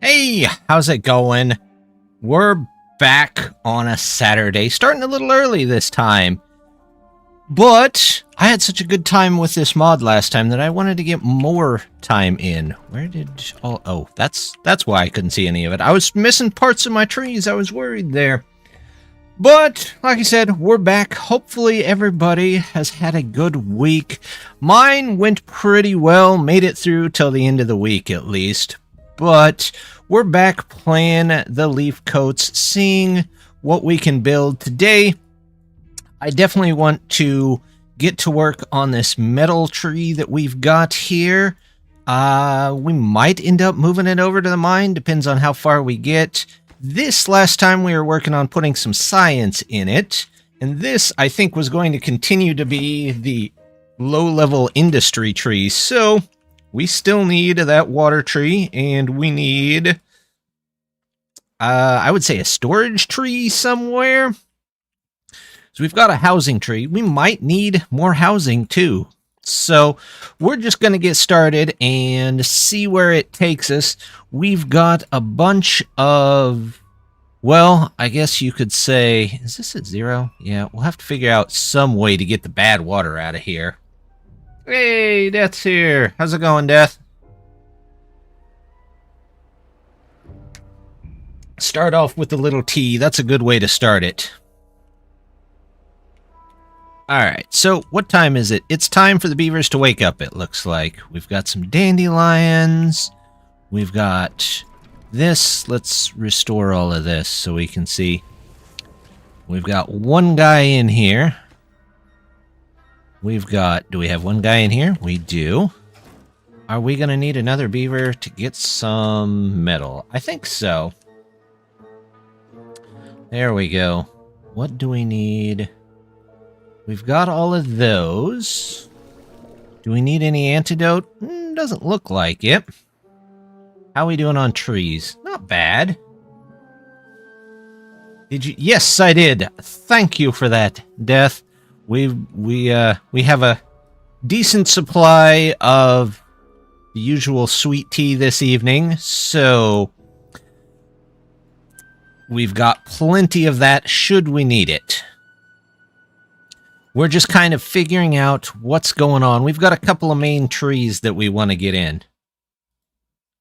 Hey, how's it going? We're back on a Saturday, starting a little early this time. But I had such a good time with this mod last time that I wanted to get more time in. Where did oh, that's why I couldn't see any of it. I was missing parts of my trees. I was worried there. But, like I said, we're back. Hopefully everybody has had a good week. Mine went pretty well, made it through till the end of the week at least. But we're back playing the Leafcoats, seeing what we can build today. I definitely want to get to work on this metal tree that we've got here. We might end up moving it over to the mine, depends on how far we get. This last time we were working on putting some science in it, and this I think was going to continue to be the low-level industry tree, so we still need that water tree, and we need, I would say a storage tree somewhere. So we've got a housing tree. We might need more housing too. So we're just going to get started and see where it takes us. We've got a bunch of, well, I guess you could say, is this at 0? Yeah, we'll have to figure out some way to get the bad water out of here. Hey, Death's here. How's it going, Death? Start off with the little T. That's a good way to start it. Alright, so what time is it? It's time for the beavers to wake up, it looks like. We've got some dandelions. We've got this. Let's restore all of this so we can see. We've got one guy in here. We've got, do we have one guy in here? We do. Are we going to need another beaver to get some metal? I think so. There we go. What do we need? We've got all of those. Do we need any antidote? Doesn't look like it. How are we doing on trees? Not bad. Did you? Yes, I did. Thank you for that, Death. We have a decent supply of the usual sweet tea this evening, so we've got plenty of that should we need it. We're just kind of figuring out what's going on. We've got a couple of main trees that we want to get in.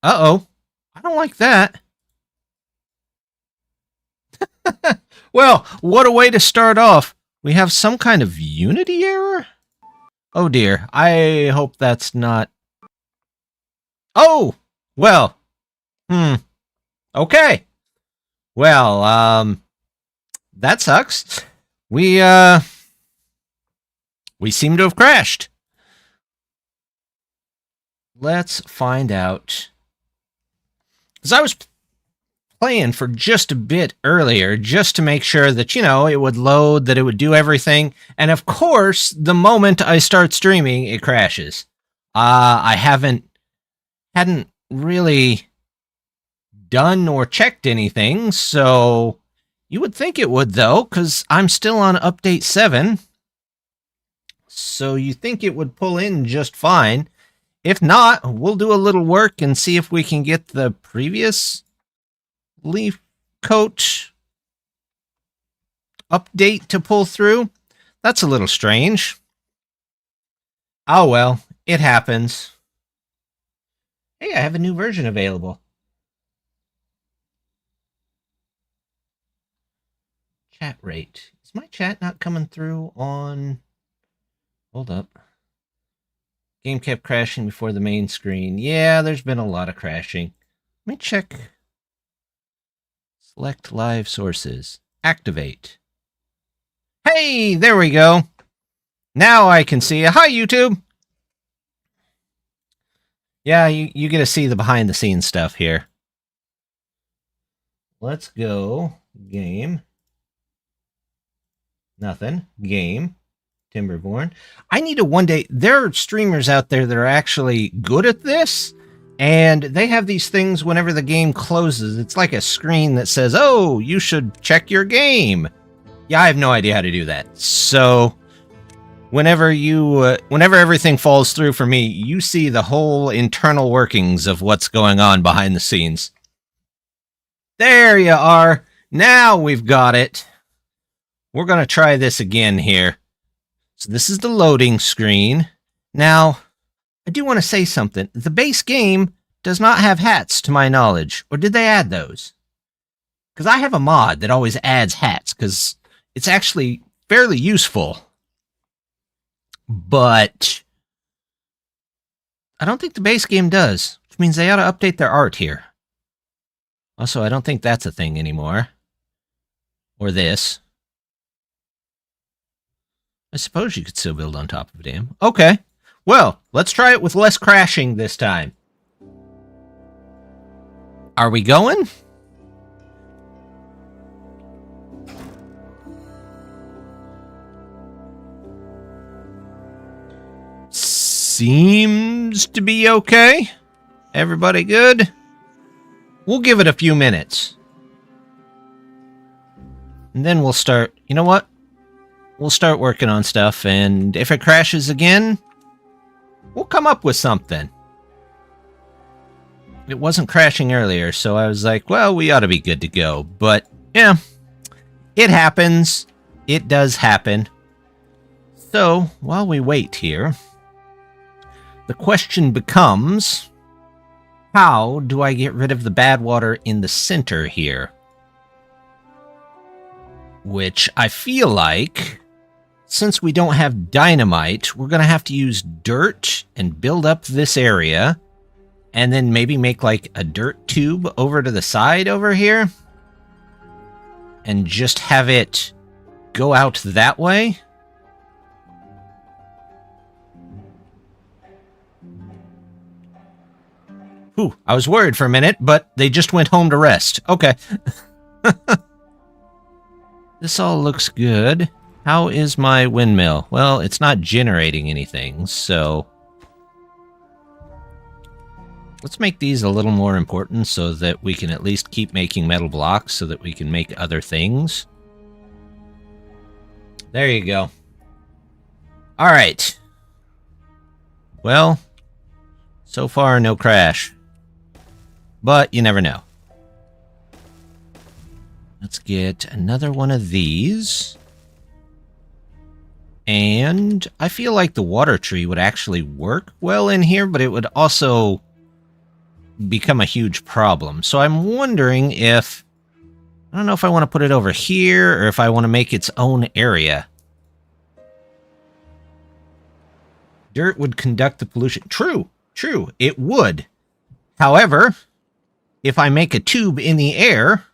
Uh-oh. I don't like that. Well, what a way to start off. We have some kind of Unity error? Oh dear. I hope that's not... Oh! Well. Okay. Well, that sucks. We seem to have crashed. Let's find out. Because I was playing for just a bit earlier, just to make sure that, you know, it would load, that it would do everything. And of course, the moment I start streaming, it crashes. I hadn't really done or checked anything, so you would think it would, though, because I'm still on update 7. So you think it would pull in just fine. If not, we'll do a little work and see if we can get the previous Leafcoat update to pull through. That's a little strange. Oh well, it happens. Hey, I have a new version available. Chat rate. Is my chat not coming through on... Hold up. Game kept crashing before the main screen. Yeah, there's been a lot of crashing. Let me check. Select live sources. Activate. Hey, there we go. Now I can see you. Hi, YouTube. Yeah, you get to see the behind the scenes stuff here. Let's go. Game. Nothing. Game. Timberborn. I need to one day... There are streamers out there that are actually good at this, and they have these things whenever the game closes. It's like a screen that says, oh, you should check your game. Yeah, I have no idea how to do that. So, whenever everything falls through for me, you see the whole internal workings of what's going on behind the scenes. There you are. Now we've got it. We're going to try this again here. So this is the loading screen. Now, I do want to say something. The base game does not have hats, to my knowledge. Or did they add those? Because I have a mod that always adds hats, because it's actually fairly useful. But I don't think the base game does, which means they ought to update their art here. Also, I don't think that's a thing anymore. Or this. I suppose you could still build on top of a dam. Okay. Well, let's try it with less crashing this time. Are we going? Seems to be okay. Everybody good? We'll give it a few minutes. And then we'll start... You know what? We'll start working on stuff, and if it crashes again, we'll come up with something. It wasn't crashing earlier, so I was like, well, we ought to be good to go. But, yeah, it happens. It does happen. So, while we wait here, the question becomes, how do I get rid of the bad water in the center here? Which I feel like, since we don't have dynamite, we're going to have to use dirt and build up this area. And then maybe make like a dirt tube over to the side over here. And just have it go out that way. Ooh, I was worried for a minute, but they just went home to rest. Okay. This all looks good. How is my windmill? Well, it's not generating anything, so... Let's make these a little more important so that we can at least keep making metal blocks so that we can make other things. There you go. Alright. Well, so far no crash. But you never know. Let's get another one of these. And I feel like the water tree would actually work well in here, but it would also become a huge problem. So I'm wondering if... I don't know if I want to put it over here or if I want to make its own area. Dirt would conduct the pollution. True, it would. However, if I make a tube in the air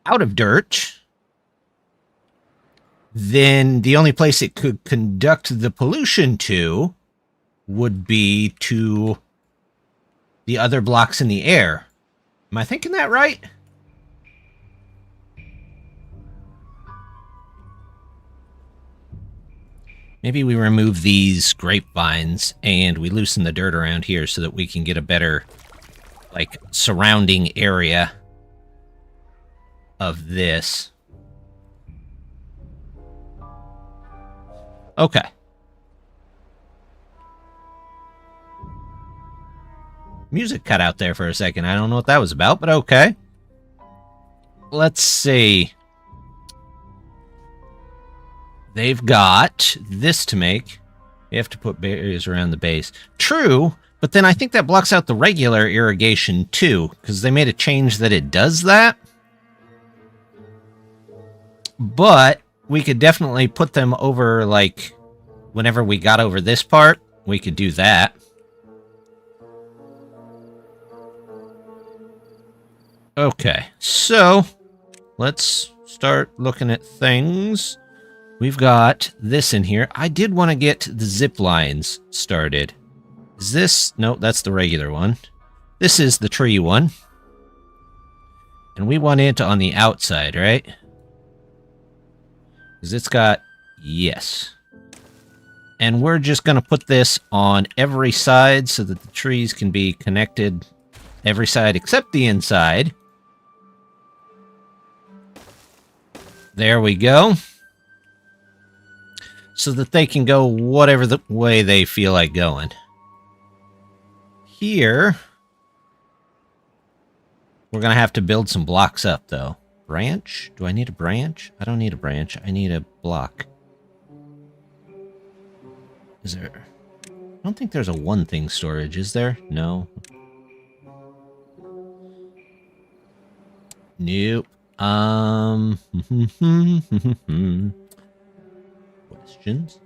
out of dirt, then the only place it could conduct the pollution to would be to the other blocks in the air. Am I thinking that right? Maybe we remove these grapevines and we loosen the dirt around here so that we can get a better, like, surrounding area of this. Okay. Music cut out there for a second. I don't know what that was about, but okay. Let's see. They've got this to make. You have to put barriers around the base. True, but then I think that blocks out the regular irrigation too, because they made a change that it does that. But we could definitely put them over, like, whenever we got over this part, we could do that. Okay, so let's start looking at things. We've got this in here. I did want to get the zip lines started. Is this... No, that's the regular one. This is the tree one. And we want it on the outside, right? Because it's got... Yes. And we're just going to put this on every side so that the trees can be connected every side except the inside. There we go. So that they can go whatever the way they feel like going. Here, We're going to have to build some blocks up, though. Branch? Do I need a branch? I don't need a branch. I need a block. Is there... I don't think there's a one thing storage, is there? No. Nope. Questions?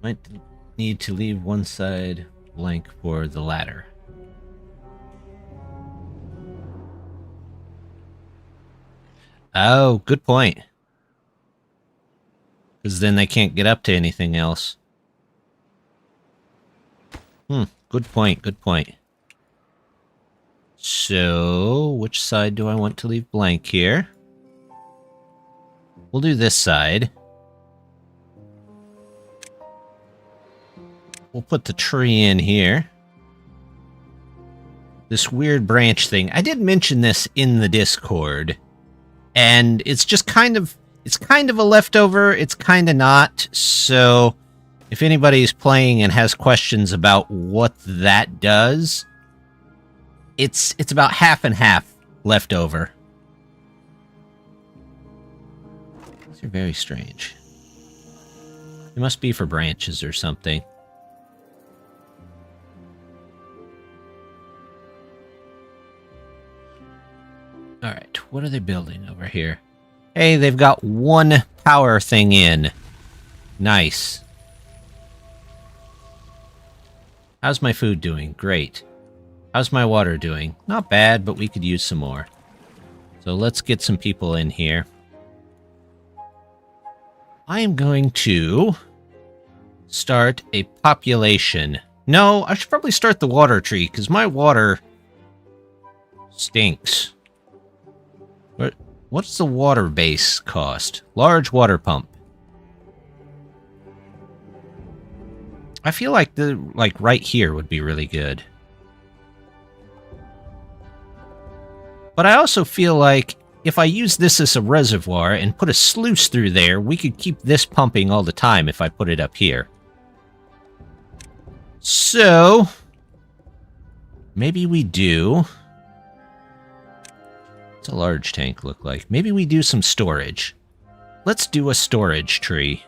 Might need to leave one side blank for the ladder. Oh, good point. Because then they can't get up to anything else. Good point, good point. So, which side do I want to leave blank here? We'll do this side. We'll put the tree in here. This weird branch thing. I did mention this in the Discord. And it's just kind of a leftover. It's kind of not. So, if anybody's playing and has questions about what that does, it's about half and half leftover. These are very strange. It must be for branches or something. Alright, what are they building over here? Hey, they've got one power thing in. Nice. How's my food doing? Great. How's my water doing? Not bad, but we could use some more. So let's get some people in here. I am going to start a population. No, I should probably start the water tree, because my water stinks. What's the water base cost? Large water pump. I feel like right here would be really good. But I also feel like if I use this as a reservoir and put a sluice through there, we could keep this pumping all the time if I put it up here. So, maybe we do... What's a large tank look like? Maybe we do some storage. Let's do a storage tree.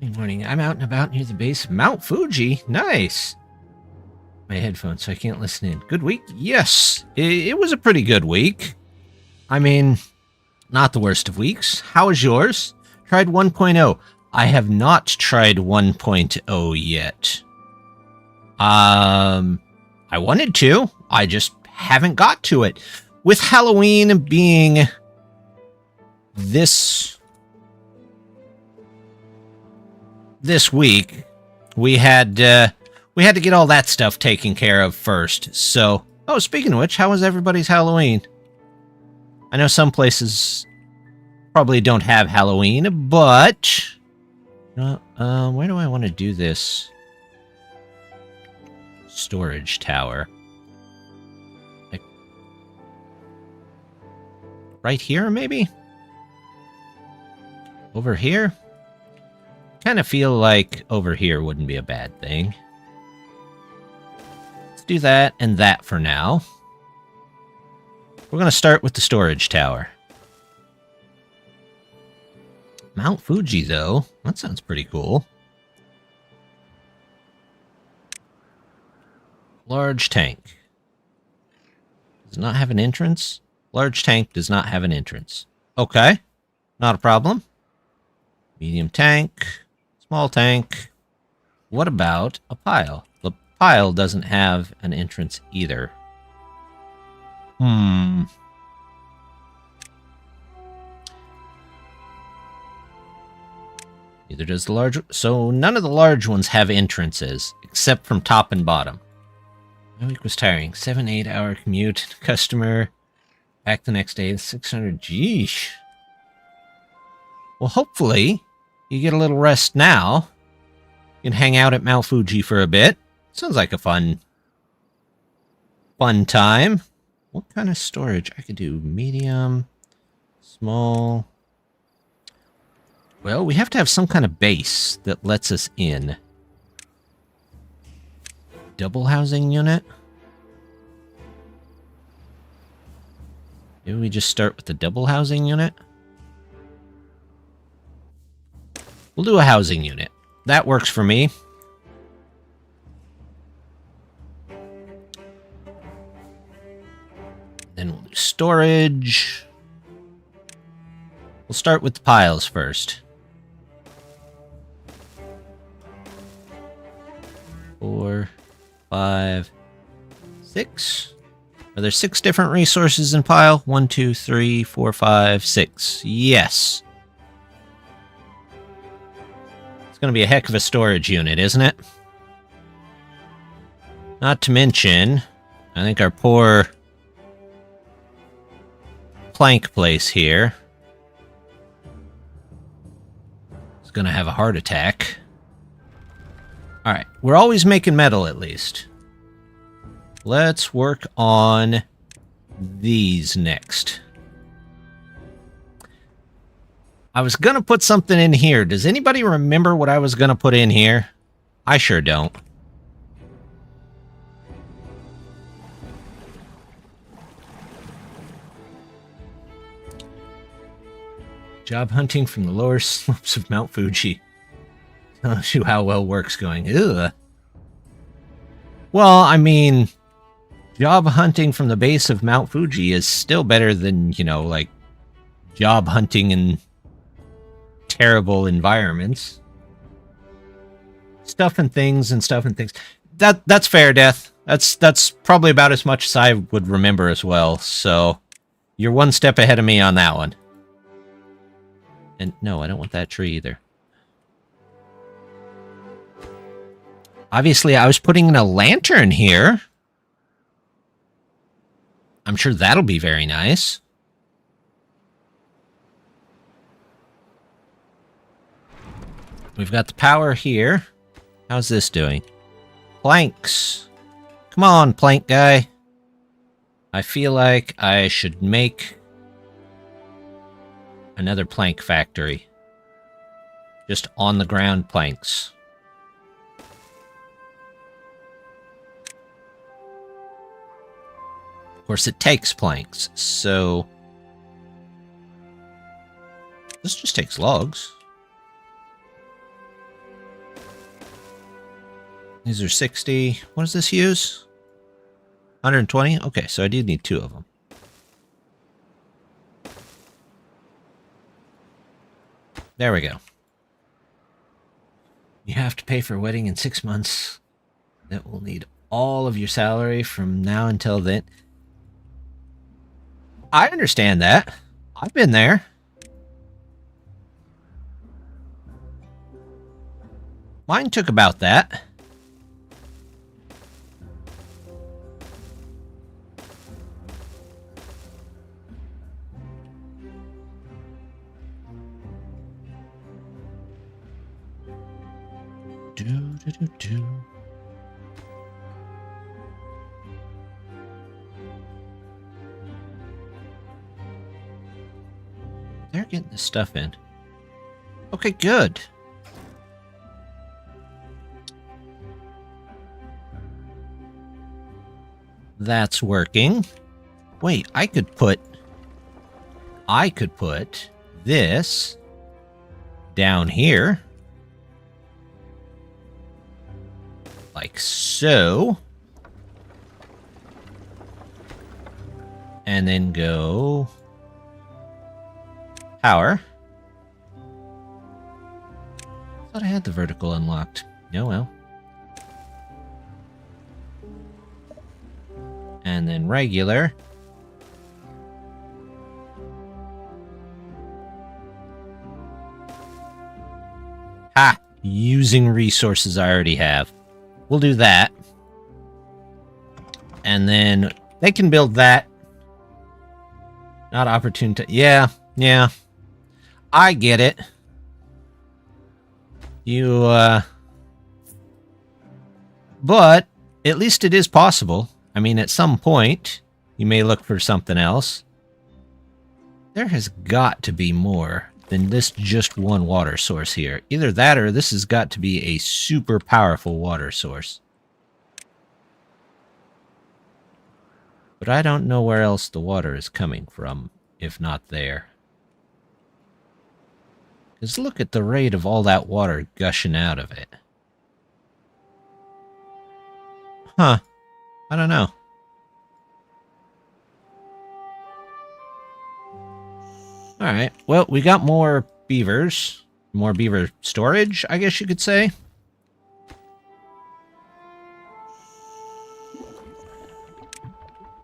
Good morning. I'm out and about near the base of Mount Fuji. Nice. My headphones, so I can't listen in. Good week? Yes. It was a pretty good week. I mean, not the worst of weeks. How was yours? Tried 1.0. I have not tried 1.0 yet. I wanted to. I just haven't got to it. With Halloween being this week, we had to get all that stuff taken care of first. So, oh, speaking of which, how was everybody's Halloween? I know some places probably don't have Halloween, but where do I want to do this storage tower? Like right here, maybe? Over here? Kind of feel like over here wouldn't be a bad thing. Let's do that and that for now. We're going to start with the storage tower. Mount Fuji, though. That sounds pretty cool. Large tank. Does it not have an entrance? Large tank does not have an entrance. Okay. Not a problem. Medium tank. Small tank. What about a pile? The pile doesn't have an entrance either. Neither does the large... So none of the large ones have entrances, except from top and bottom. My week was tiring. 7-8 hour commute. Customer. Back the next day. 600. Geesh. Well, hopefully, you get a little rest now. You can hang out at Mount Fuji for a bit. Sounds like a fun time. What kind of storage? I could do medium, small. Well, we have to have some kind of base that lets us in. Double housing unit? Maybe we just start with the double housing unit? We'll do a housing unit. That works for me. Then we'll do storage. We'll start with the piles first. 4, 5, 6. Are there 6 different resources in pile? 1, 2, 3, 4, 5, 6. Yes. It's going to be a heck of a storage unit, isn't it? Not to mention, I think our poor plank place here is going to have a heart attack. Alright, we're always making metal at least. Let's work on these next. I was going to put something in here. Does anybody remember what I was going to put in here? I sure don't. Job hunting from the lower slopes of Mount Fuji. Tells you how well work's going. Ugh. Well, I mean, job hunting from the base of Mount Fuji is still better than, you know, like, job hunting in terrible environments. Stuff and things. That's fair, Death. That's probably about as much as I would remember as well, so you're one step ahead of me on that one. And no, I don't want that tree either. Obviously, I was putting in a lantern here. I'm sure that'll be very nice. We've got the power here. How's this doing? Planks. Come on, plank guy. I feel like I should make another plank factory. Just on the ground planks. Of course, it takes planks, so this just takes logs. These are 60. What does this use? 120? Okay, so I do need 2 of them. There we go. You have to pay for a wedding in 6 months. That will need all of your salary from now until then. I understand that. I've been there. Mine took about that. Do. They're getting this stuff in. Okay, good. That's working. Wait, I could put this down here. Like so. And then go power. I thought I had the vertical unlocked. Oh well. And then regular. Ha! Using resources I already have. We'll do that. And then they can build that. Not opportune to... Yeah. I get it. But at least it is possible. I mean, at some point, you may look for something else. There has got to be more than this just one water source here. Either that or this has got to be a super powerful water source. But I don't know where else the water is coming from, if not there. Because look at the rate of all that water gushing out of it. Huh. I don't know. Alright, well, we got more beavers. More beaver storage, I guess you could say.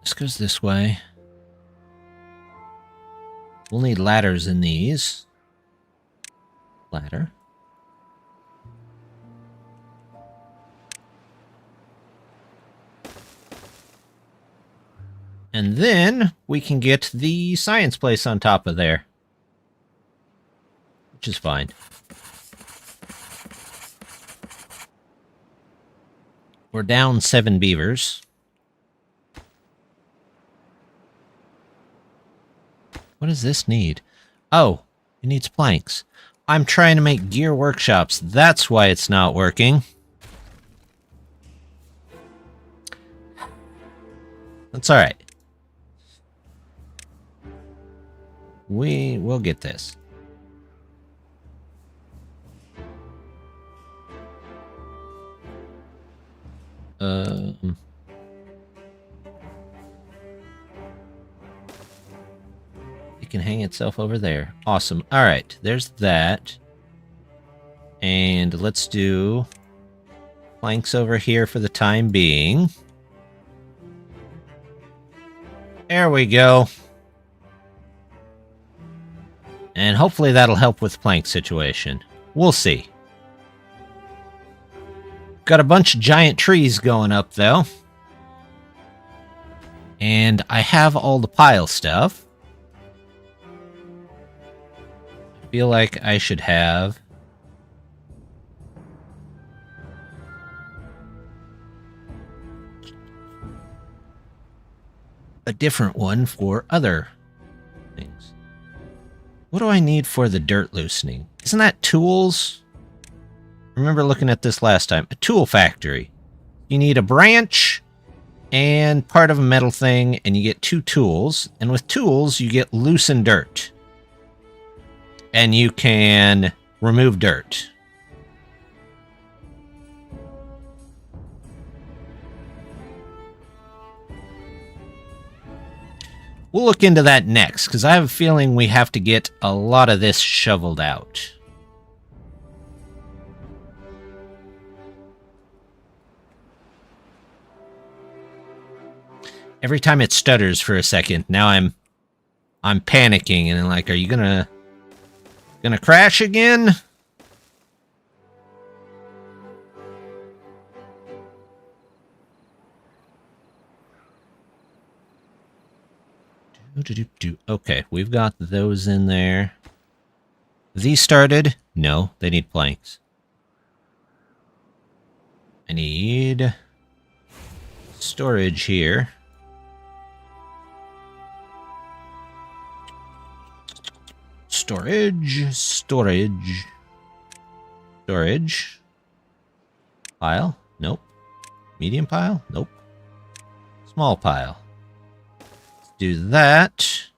This goes this way. We'll need ladders in these. Ladder. And then we can get the science place on top of there. Which is fine. We're down 7 beavers. What does this need? Oh, it needs planks. I'm trying to make gear workshops. That's why it's not working. That's alright. We'll get this. It can hang itself over there. Awesome. Alright, there's that. And let's do planks over here for the time being. There we go. And hopefully that'll help with the plank situation. We'll see. Got a bunch of giant trees going up, though. And I have all the pile stuff. I feel like I should have a different one for other things. What do I need for the dirt loosening? Isn't that tools? I remember looking at this last time. A tool factory. You need a branch and part of a metal thing, and you get 2 tools. And with tools, you get loosened dirt. And you can remove dirt. We'll look into that next, because I have a feeling we have to get a lot of this shoveled out. Every time it stutters for a second, now I'm panicking and like, are you gonna crash again? Okay, we've got those in there. These started? No, they need planks. I need storage here. Storage. Pile? Nope. Medium pile? Nope. Small pile. Let's do that.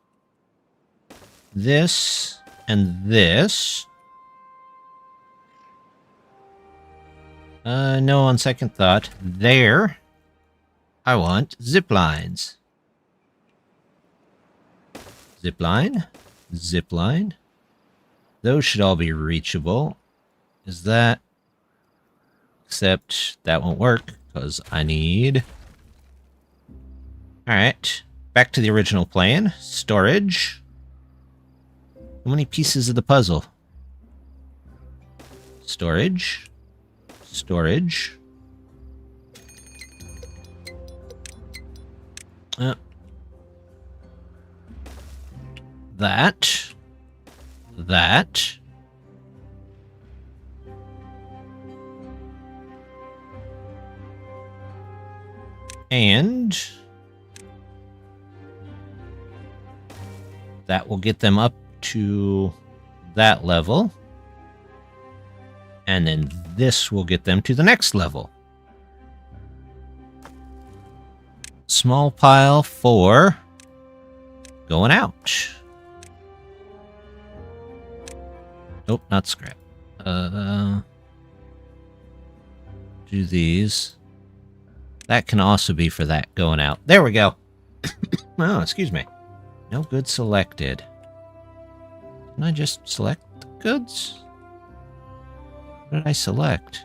This and this. No, on second thought. There. I want zip lines. Zip line. Zip line. Those should all be reachable. Is that... Except that won't work, because I need... Alright. Back to the original plan. Storage. How many pieces of the puzzle? Storage. Storage. That. And that will get them up to that level. And then this will get them to the next level. Small pile for going out. Nope, not scrap. Do these. That can also be for that going out. There we go. Oh, excuse me. No goods selected. Can I just select the goods? What did I select?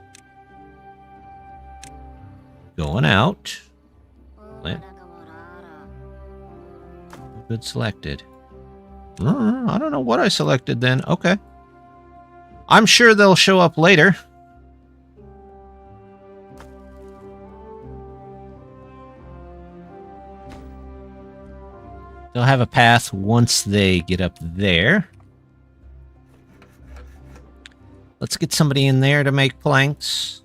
Going out. Plant. Good selected. I don't know what I selected then. Okay. I'm sure they'll show up later. They'll have a path once they get up there. Let's get somebody in there to make planks.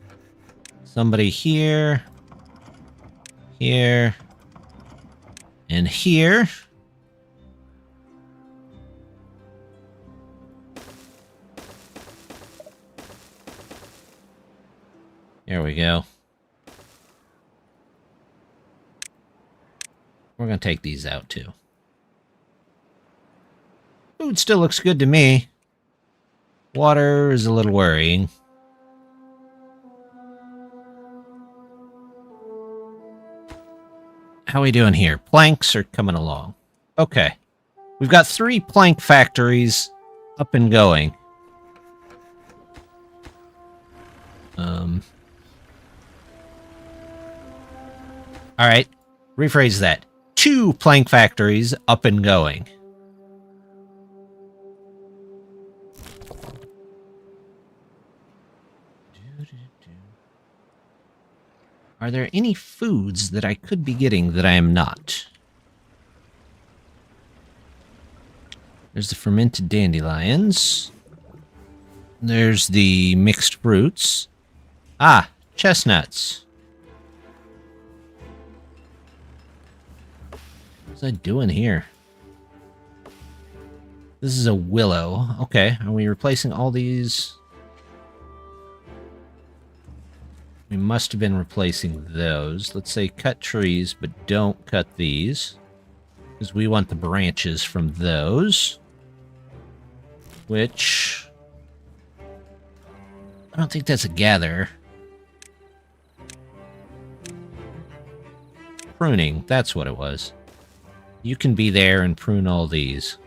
Somebody here. Here. And here. There we go. We're going to take these out too. Food still looks good to me. Water is a little worrying. How are we doing here? Planks are coming along. Okay. We've got 3 plank factories up and going. Alright. Rephrase that. 2 plank factories up and going. Are there any foods that I could be getting that I am not? There's the fermented dandelions. There's the mixed fruits. Ah, chestnuts. What's I doing here? This is a willow. Okay, are we replacing all these? We must have been replacing those. Let's say cut trees, but don't cut these. Because we want the branches from those. Which... I don't think that's a gather. Pruning, that's what it was. You can be there and prune all these.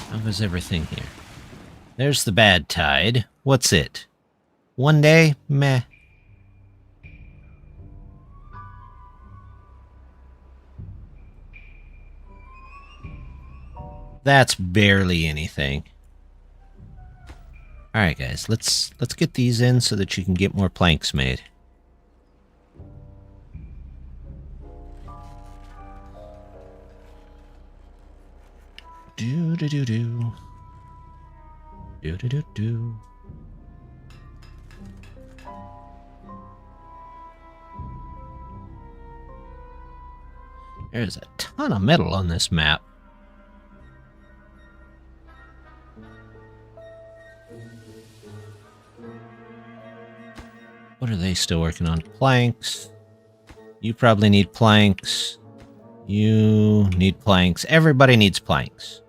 How was everything here? There's the bad tide. What's it? 1 day? Meh. That's barely anything. Alright guys, let's get these in so that you can get more planks made. Do-do-do-do. Do-do-do-do. There's a ton of metal on this map. What are they still working on? Planks. You probably need planks. You need planks. Everybody needs planks.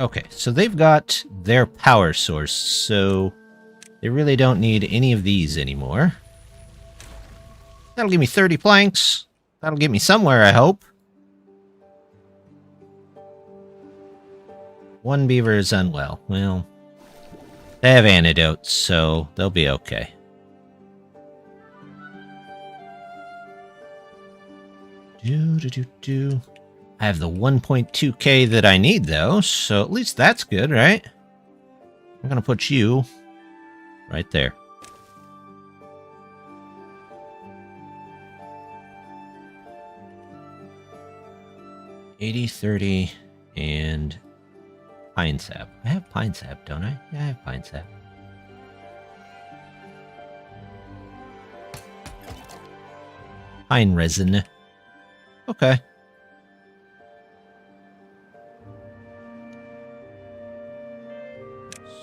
Okay, so they've got their power source, so they really don't need any of these anymore. That'll give me 30 planks. That'll get me somewhere, I hope. 1 beaver is unwell. Well, they have antidotes, so they'll be okay. I have the 1.2k that I need, though, so at least that's good, right? I'm gonna put you right there. $80, $30, and pine sap. I have pine sap, don't I? Yeah, I have pine sap. Pine resin. Okay.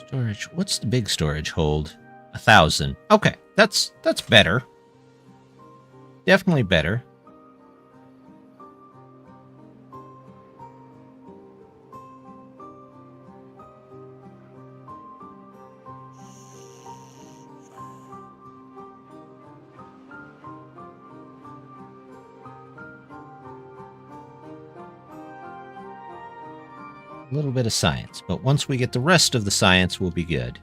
Storage. What's the big storage hold? 1,000. Okay, that's better. Definitely better. A little bit of science, but once we get the rest of the science, we'll be good.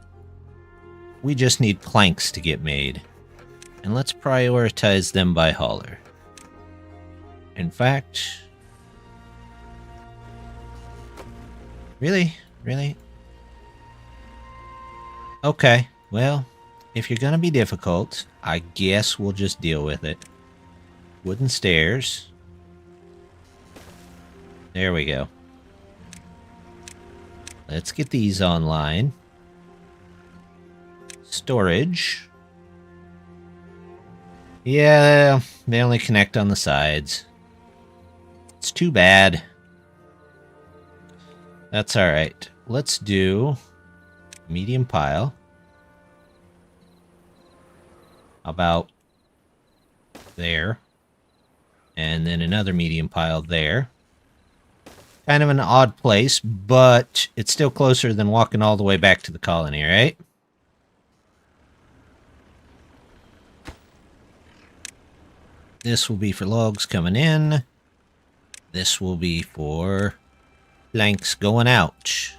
We just need planks to get made. And let's prioritize them by hauler. In fact... Really? Really? Okay, well, if you're gonna be difficult, I guess we'll just deal with it. Wooden stairs. There we go. Let's get these online. Storage. Yeah, they only connect on the sides. It's too bad. That's alright. Let's do medium pile. About there. And then another medium pile there. Kind of an odd place, but it's still closer than walking all the way back to the colony, right? This will be for logs coming in. This will be for planks going out.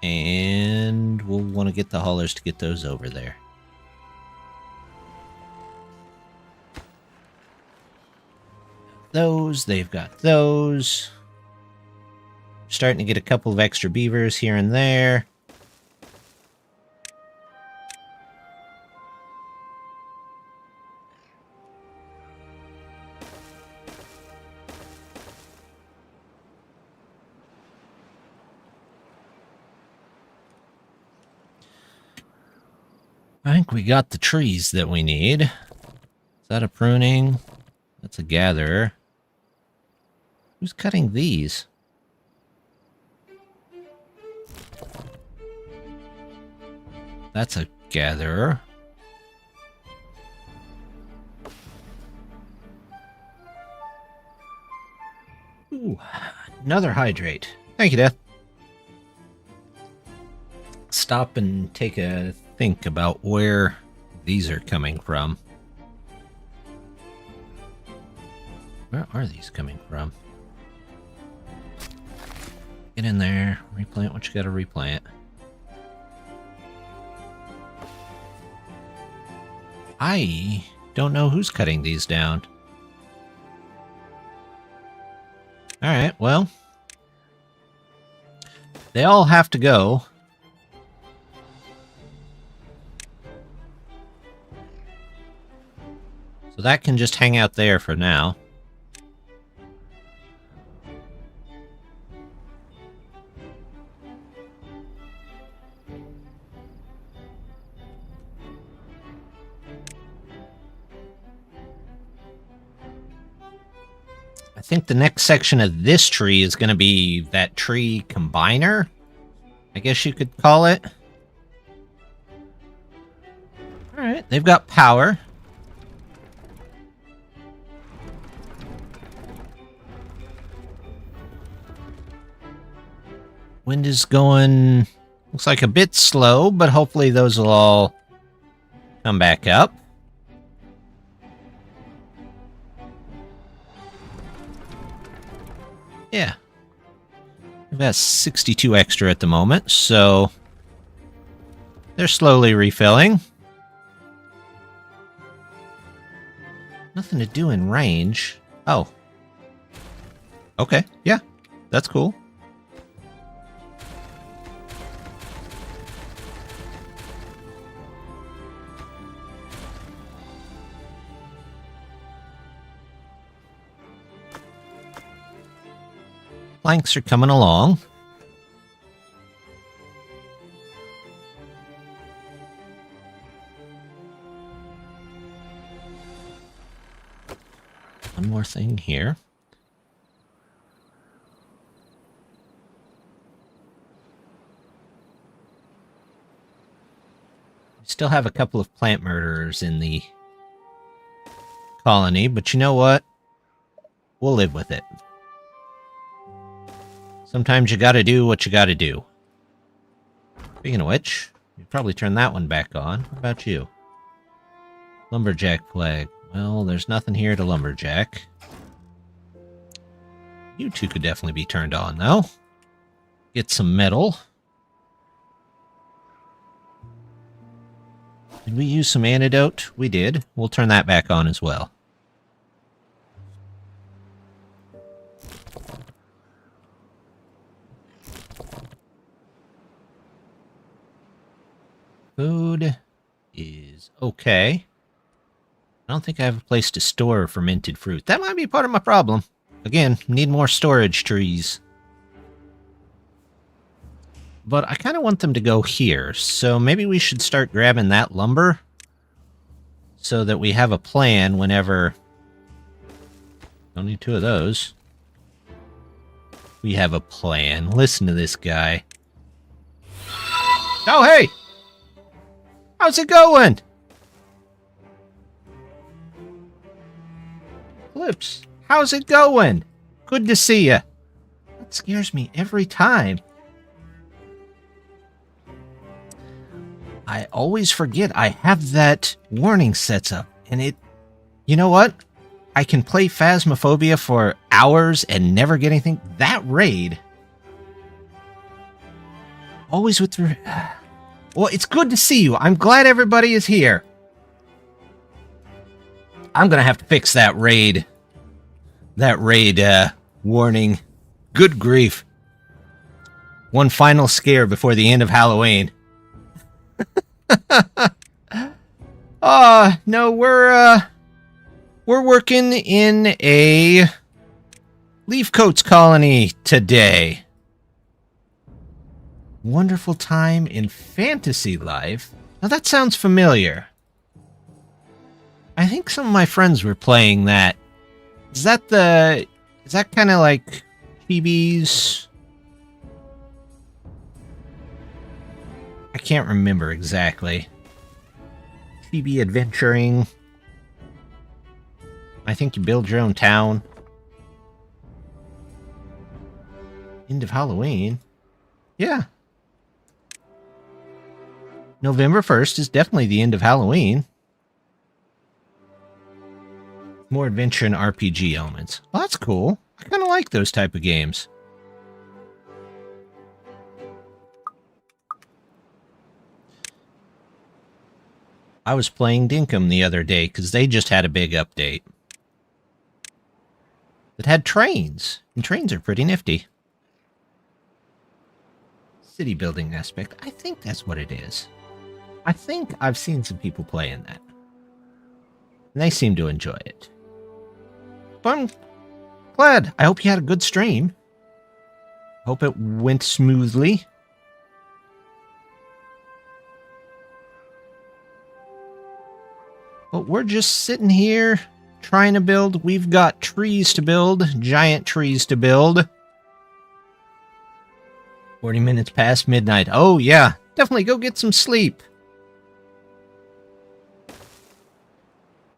And we'll want to get the haulers to get those over there. Those, they've got those. Starting to get a couple of extra beavers here and there. I think we got the trees that we need. Is that a pruning? That's a gatherer. Who's cutting these? That's a gatherer. Ooh, another hydrate. Thank you, Death. Stop and take a think about where these are coming from. Where are these coming from? Get in there, replant what you gotta replant. I don't know who's cutting these down. Alright, well. They all have to go. So that can just hang out there for now. I think the next section of this tree is going to be that tree combiner, I guess you could call it. Alright, they've got power. Wind is going, looks like a bit slow, but hopefully those will all come back up. Yeah. We've got 62 extra at the moment, so they're slowly refilling. Nothing to do in range. Oh. Okay, yeah, that's cool. Planks are coming along. one more thing here. We still have a couple of plant murderers in the colony, but you know what? We'll live with it. Sometimes you gotta do what you gotta do. Speaking of which, you probably turn that one back on. What about you? Lumberjack flag. Well, there's nothing here to lumberjack. You two could definitely be turned on, though. Get some metal. Did we use some antidote? We did. We'll turn that back on as well. Food is okay. I don't think I have a place to store fermented fruit. That might be part of my problem. Again, need more storage trees. But I kind of want them to go here, so maybe we should start grabbing that lumber so that we have a plan whenever... Don't need two of those. We have a plan. Listen to this guy. Oh, hey! How's it going? Clips, how's it going? Good to see ya. That scares me every time. I always forget I have that warning sets up, and it... You know what? I can play Phasmophobia for hours and never get anything. That raid... Always with the... Well, it's good to see you. I'm glad everybody is here. I'm gonna have to fix that raid. That raid, warning. Good grief. One final scare before the end of Halloween. No, we're working in a Leafcoats colony today. Wonderful time in fantasy life. Now that sounds familiar. I think some of my friends were playing that. Is that kind of like Phoebe's? I can't remember exactly. Phoebe adventuring. I think you build your own town. End of Halloween. Yeah. November 1st is definitely the end of Halloween. More adventure and RPG elements. Well, that's cool. I kind of like those type of games. I was playing Dinkum the other day because they just had a big update. It had trains, and trains are pretty nifty. City building aspect. I think that's what it is. I think I've seen some people playing that. And they seem to enjoy it. But I'm glad. I hope you had a good stream. Hope it went smoothly. But we're just sitting here trying to build. We've got trees to build. Giant trees to build. 40 minutes past midnight. Oh, yeah. Definitely go get some sleep.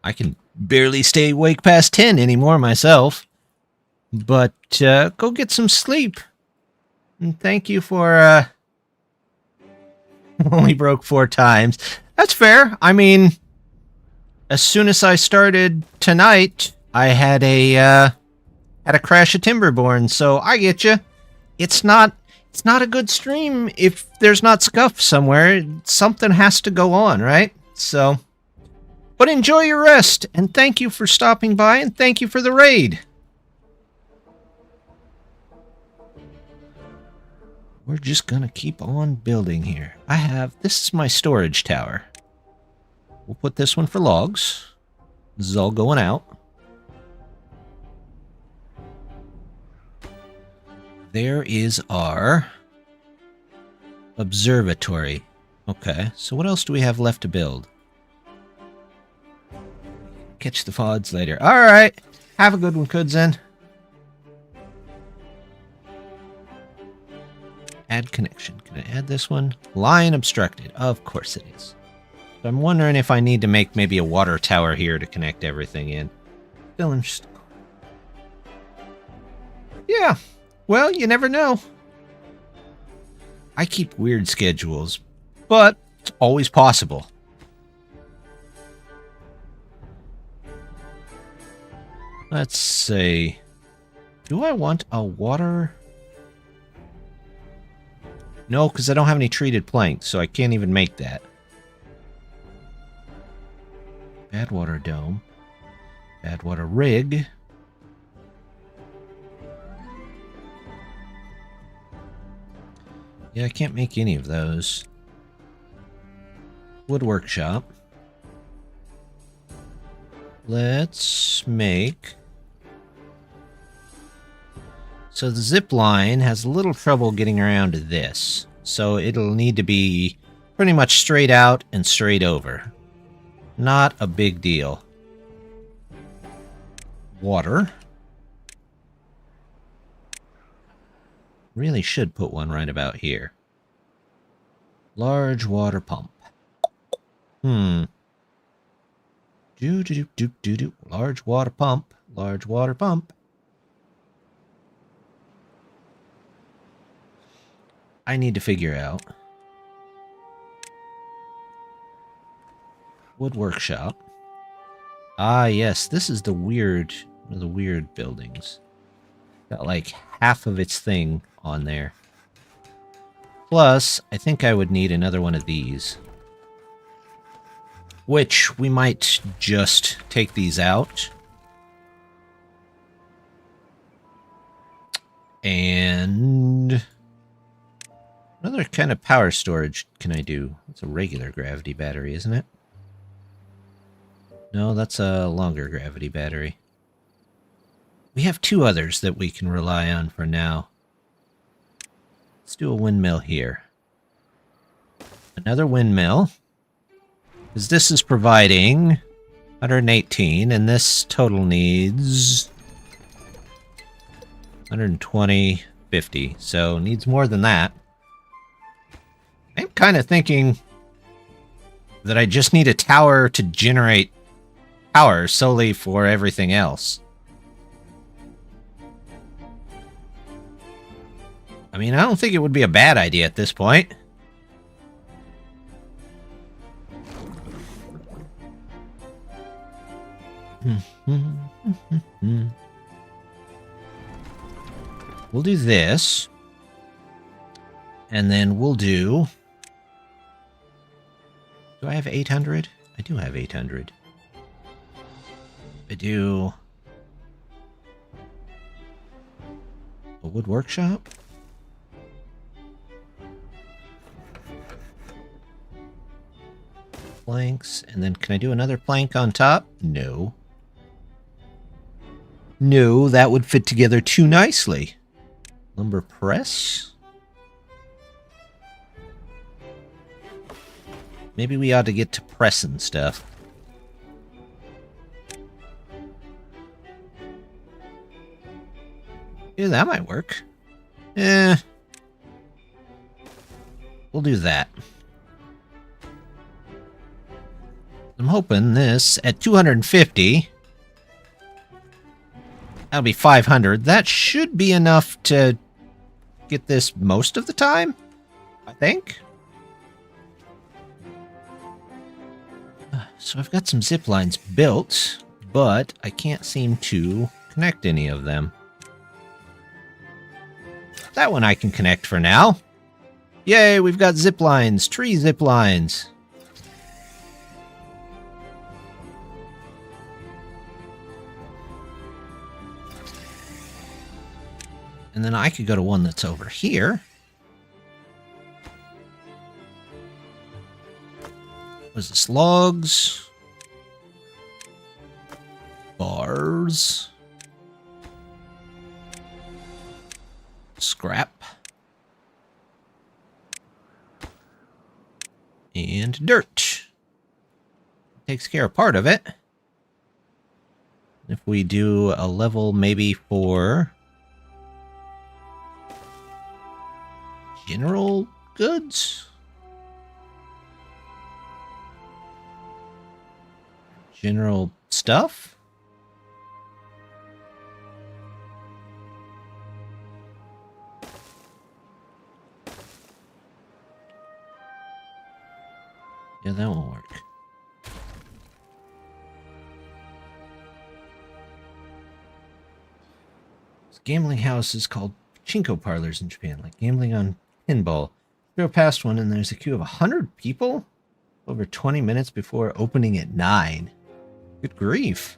I can barely stay awake past 10 anymore myself. But go get some sleep. And thank you for... only broke 4 times. That's fair. I mean, as soon as I started tonight, I had a crash of Timberborn, so I get you. It's not a good stream if there's not scuff somewhere. Something has to go on, right? So, but enjoy your rest, and thank you for stopping by, and thank you for the raid. We're just gonna keep on building here. This is my storage tower. We'll put this one for logs. This is all going out. There is our observatory. Okay, so what else do we have left to build? Catch the fods later. Alright. Have a good one, Kudzen. Add connection. Can I add this one? Line obstructed. Of course it is. So I'm wondering if I need to make maybe a water tower here to connect everything in. Still interesting. Yeah. Well, you never know. I keep weird schedules, but it's always possible. Let's see. Do I want a water? No, because I don't have any treated planks, so I can't even make that. Bad water dome. Bad water rig. Yeah, I can't make any of those. Wood workshop. Let's make... So the zip line has a little trouble getting around to this. So it'll need to be pretty much straight out and straight over. Not a big deal. Water. Really should put one right about here. Large water pump. Do. Large water pump. Large water pump. I need to figure out. Wood workshop. Ah, yes, this is the weird, one of the weird buildings. Got like half of its thing on there. Plus, I think I would need another one of these. Which we might just take these out. And another kind of power storage can I do? It's a regular gravity battery, isn't it? No, that's a longer gravity battery. We have two others that we can rely on for now. Let's do a windmill here. Another windmill. Because this is providing 118, and this total needs 120, 50. So needs more than that. I'm kind of thinking that I just need a tower to generate power solely for everything else. I mean, I don't think it would be a bad idea at this point. We'll do this. And then we'll do... Do I have 800? I do have 800. I do... A wood workshop? Planks, and then can I do another plank on top? No. No, that would fit together too nicely. Lumber press? Maybe we ought to get to pressing stuff. Yeah, that might work. We'll do that. I'm hoping this, at 250, that'll be 500. That should be enough to get this most of the time, I think. So I've got some zip lines built, but I can't seem to connect any of them. That one I can connect for now. Yay, we've got zip lines, tree zip lines. And then I could go to one that's over here. Was this logs? Bars. Scrap. And dirt. Takes care of part of it. If we do a level maybe for general goods? General stuff? Yeah, that won't work. This gambling house is called Pachinko parlors in Japan, like gambling on pinball. Go past one and there's a queue of 100 people over 20 minutes before opening at 9. Good grief.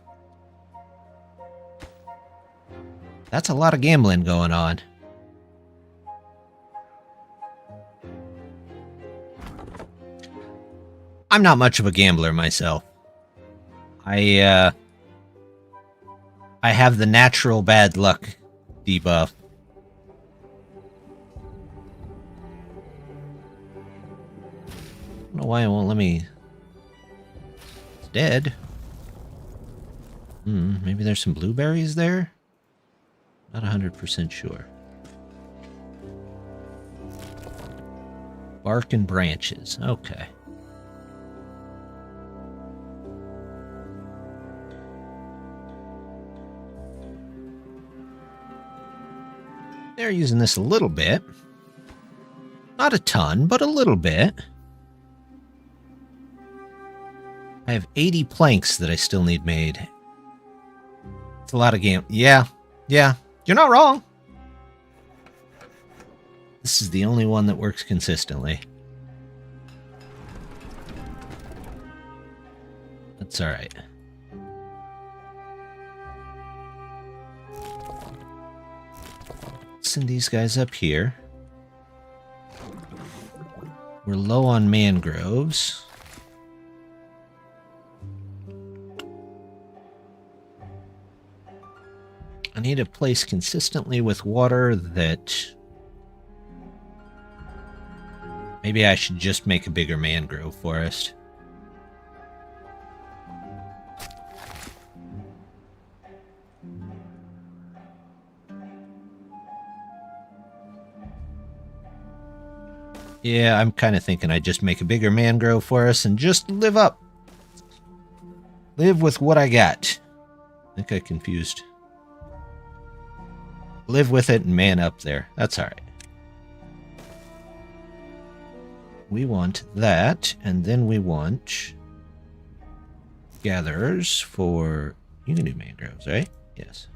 That's a lot of gambling going on. I'm not much of a gambler myself. I have the natural bad luck debuff. I don't know why it won't let me. It's dead. Maybe there's some blueberries there? Not 100% sure. Bark and branches. Okay. They're using this a little bit. Not a ton, but a little bit. I have 80 planks that I still need made. It's a lot of game. Yeah. You're not wrong. This is the only one that works consistently. That's alright. Send these guys up here. We're low on mangroves. I need a place consistently with water that... Maybe I should just make a bigger mangrove forest. Yeah, I'm kind of thinking I just make a bigger mangrove forest and just live up. Live with what I got. I think I confused. Live with it and man up there. That's alright. We want that, and then we want gatherers for... You can do mangroves, right? Yes.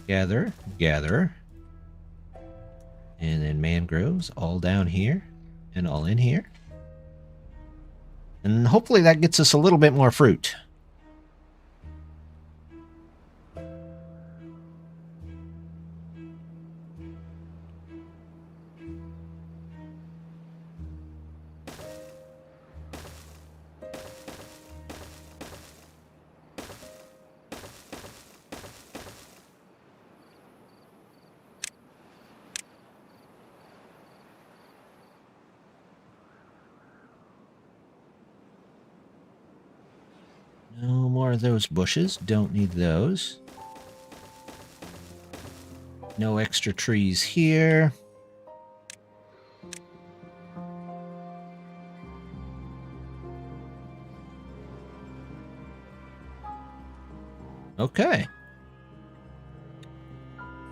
Gather. And then mangroves all down here and all in here. And hopefully that gets us a little bit more fruit. No more of those bushes. Don't need those. No extra trees here. Okay.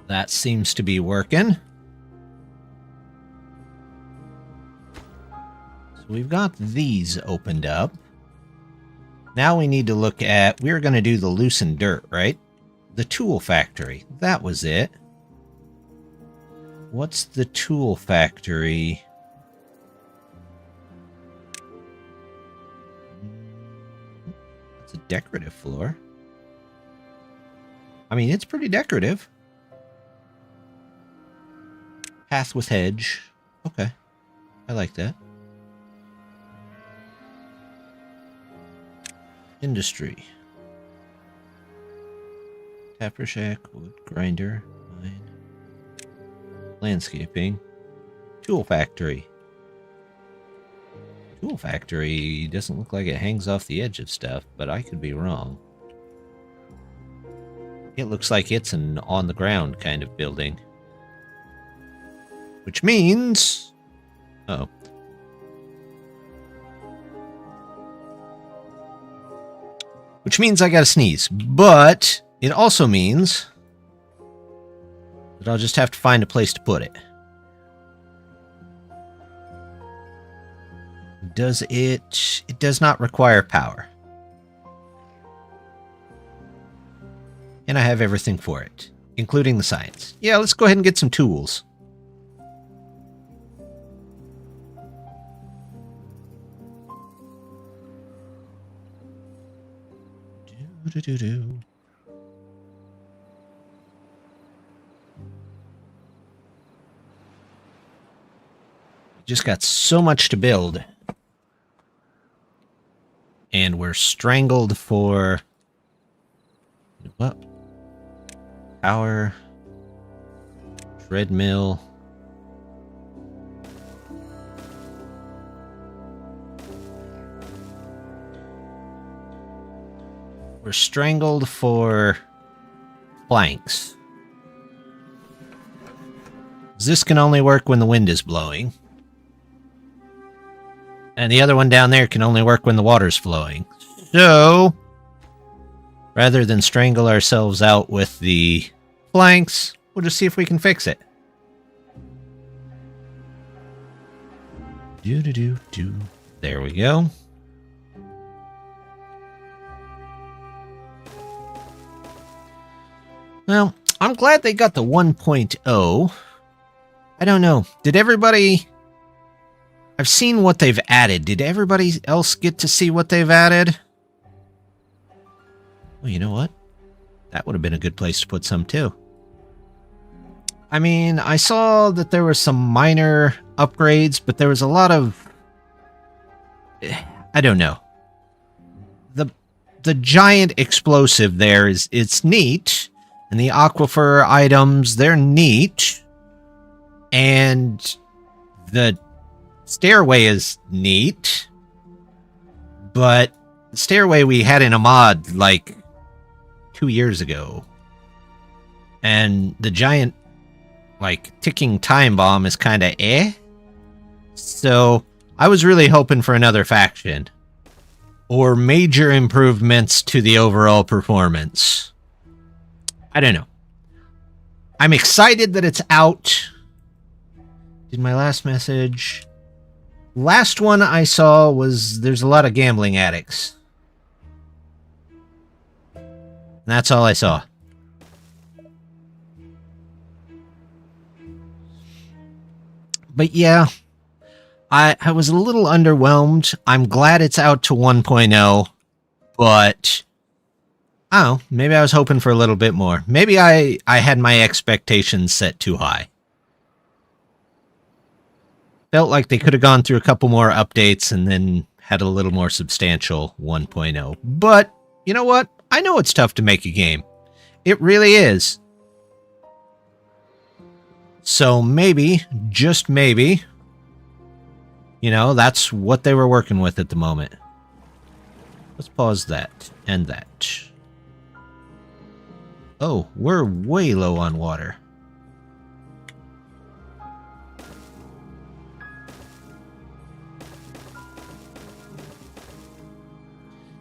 That seems to be working. So we've got these opened up. Now we need to look at, we're going to do the loosened dirt, right? The tool factory. That was it. What's the tool factory? It's a decorative floor. I mean, it's pretty decorative. Path with hedge. Okay. I like that. Industry. Tapper shack, wood grinder, mine. Landscaping. Tool factory. Tool factory doesn't look like it hangs off the edge of stuff, but I could be wrong. It looks like it's an on-the-ground kind of building. Which means... Uh-oh. Which means I gotta sneeze. But it also means that I'll just have to find a place to put it. Does it... It does not require power. And I have everything for it, including the science. Yeah, let's go ahead and get some tools. Do-do-do-do. Just got so much to build. And we're strangled for... What? Power. Treadmill. We're strangled for planks. This can only work when the wind is blowing. And the other one down there can only work when the water's flowing. So, rather than strangle ourselves out with the planks, we'll just see if we can fix it. Do-do-do-do. There we go. Well, I'm glad they got the 1.0. I don't know. Did everybody... I've seen what they've added. Did everybody else get to see what they've added? Well, you know what? That would have been a good place to put some, too. I mean, I saw that there were some minor upgrades, but there was a lot of... I don't know. The giant explosive there it's neat. And the aquifer items, they're neat. And the stairway is neat. But the stairway we had in a mod like 2 years ago. And the giant, like, ticking time bomb is kind of eh. So I was really hoping for another faction. Or major improvements to the overall performance. I don't know. I'm excited that it's out. Did my last message... Last one I saw was there's a lot of gambling addicts. And that's all I saw. But yeah, I was a little underwhelmed. I'm glad it's out to 1.0, but I don't know, maybe I was hoping for a little bit more. Maybe I had my expectations set too high. Felt like they could have gone through a couple more updates and then had a little more substantial 1.0. But, you know what? I know it's tough to make a game. It really is. So maybe, just maybe, you know, that's what they were working with at the moment. Let's pause that and that. Oh, we're way low on water.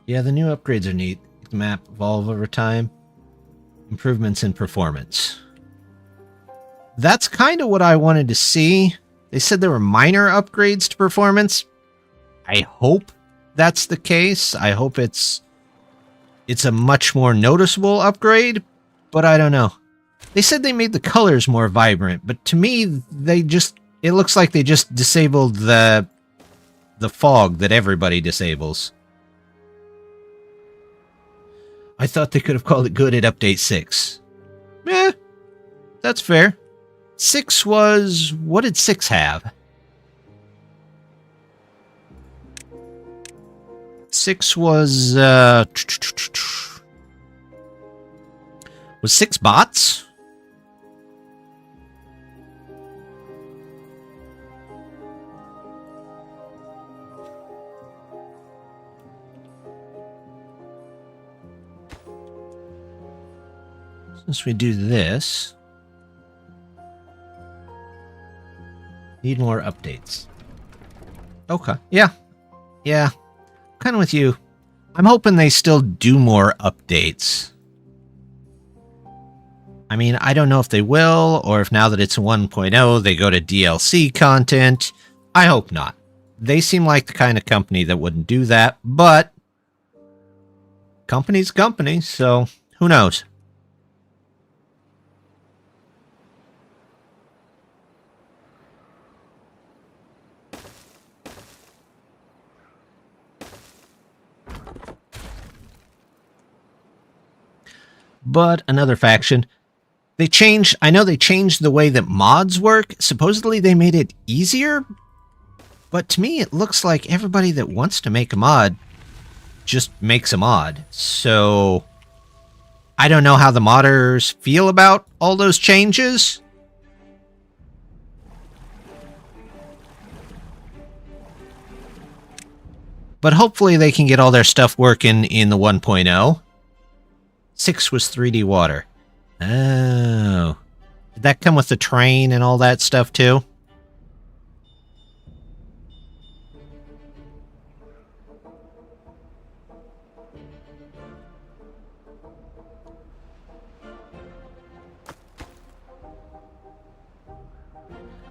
Yeah, the new upgrades are neat. The map evolve over time. Improvements in performance. That's kind of what I wanted to see. They said there were minor upgrades to performance. I hope that's the case. I hope it's a much more noticeable upgrade, but I don't know. They said they made the colors more vibrant, but to me, it looks like they just disabled the fog that everybody disables. I thought they could have called it good at Update 6. Eh, that's fair. 6 was... What did 6 have? 6 was... Was 6 bots? Since we do this, need more updates. Okay. Yeah. Yeah. Kind of with you. I'm hoping they still do more updates. I mean, I don't know if they will, or if now that it's 1.0, they go to DLC content. I hope not. They seem like the kind of company that wouldn't do that, but company's company, so who knows? But another faction. I know they changed the way that mods work. Supposedly they made it easier. But to me, it looks like everybody that wants to make a mod just makes a mod. So I don't know how the modders feel about all those changes. But hopefully they can get all their stuff working in the 1.0. 6 was 3D water. Oh. Did that come with the train and all that stuff too?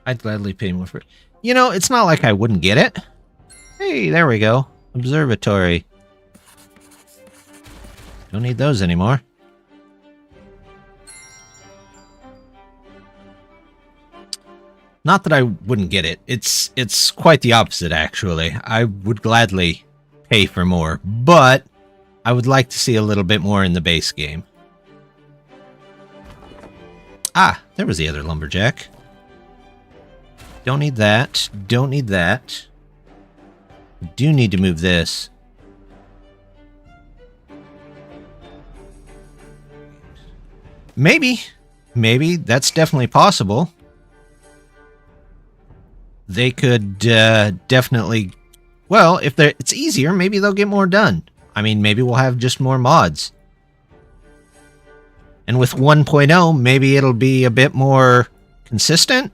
I'd gladly pay more for it. You know, it's not like I wouldn't get it. Hey, there we go. Observatory. Don't need those anymore. Not that I wouldn't get it. It's quite the opposite, actually. I would gladly pay for more, but I would like to see a little bit more in the base game. Ah, there was the other lumberjack. Don't need that. Don't need that. Do need to move this. Maybe. Maybe. That's definitely possible. They could definitely... Well, if it's easier, maybe they'll get more done. I mean, maybe we'll have just more mods. And with 1.0, maybe it'll be a bit more consistent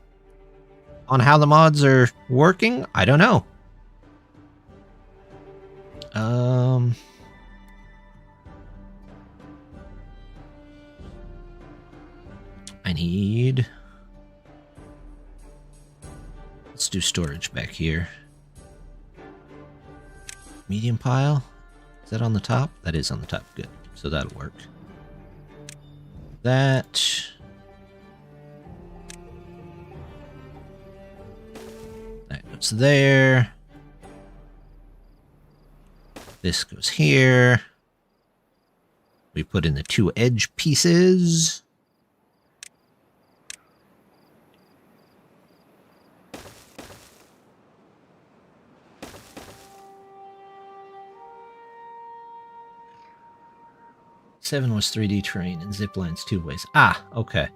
on how the mods are working. I don't know. I need... Let's do storage back here. Medium pile. Is that on the top? That is on the top. Good. So that'll work. That... That goes there. This goes here. We put in the 2 edge pieces. Seven was 3D terrain and zip lines 2 ways. Ah, okay.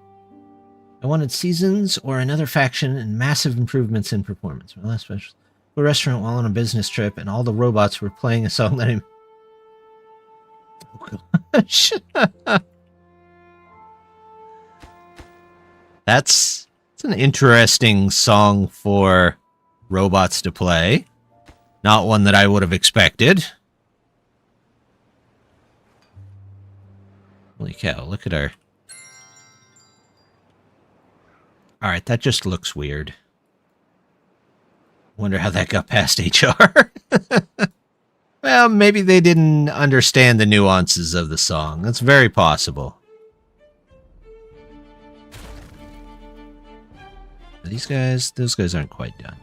I wanted seasons or another faction and massive improvements in performance. My last special. A restaurant while on a business trip, and all the robots were playing a song that him. Oh, gosh. That's an interesting song for robots to play. Not one that I would have expected. Holy cow, look at our... Alright, that just looks weird. Wonder how that got past HR. Well, maybe they didn't understand the nuances of the song. That's very possible. These guys, those guys aren't quite done.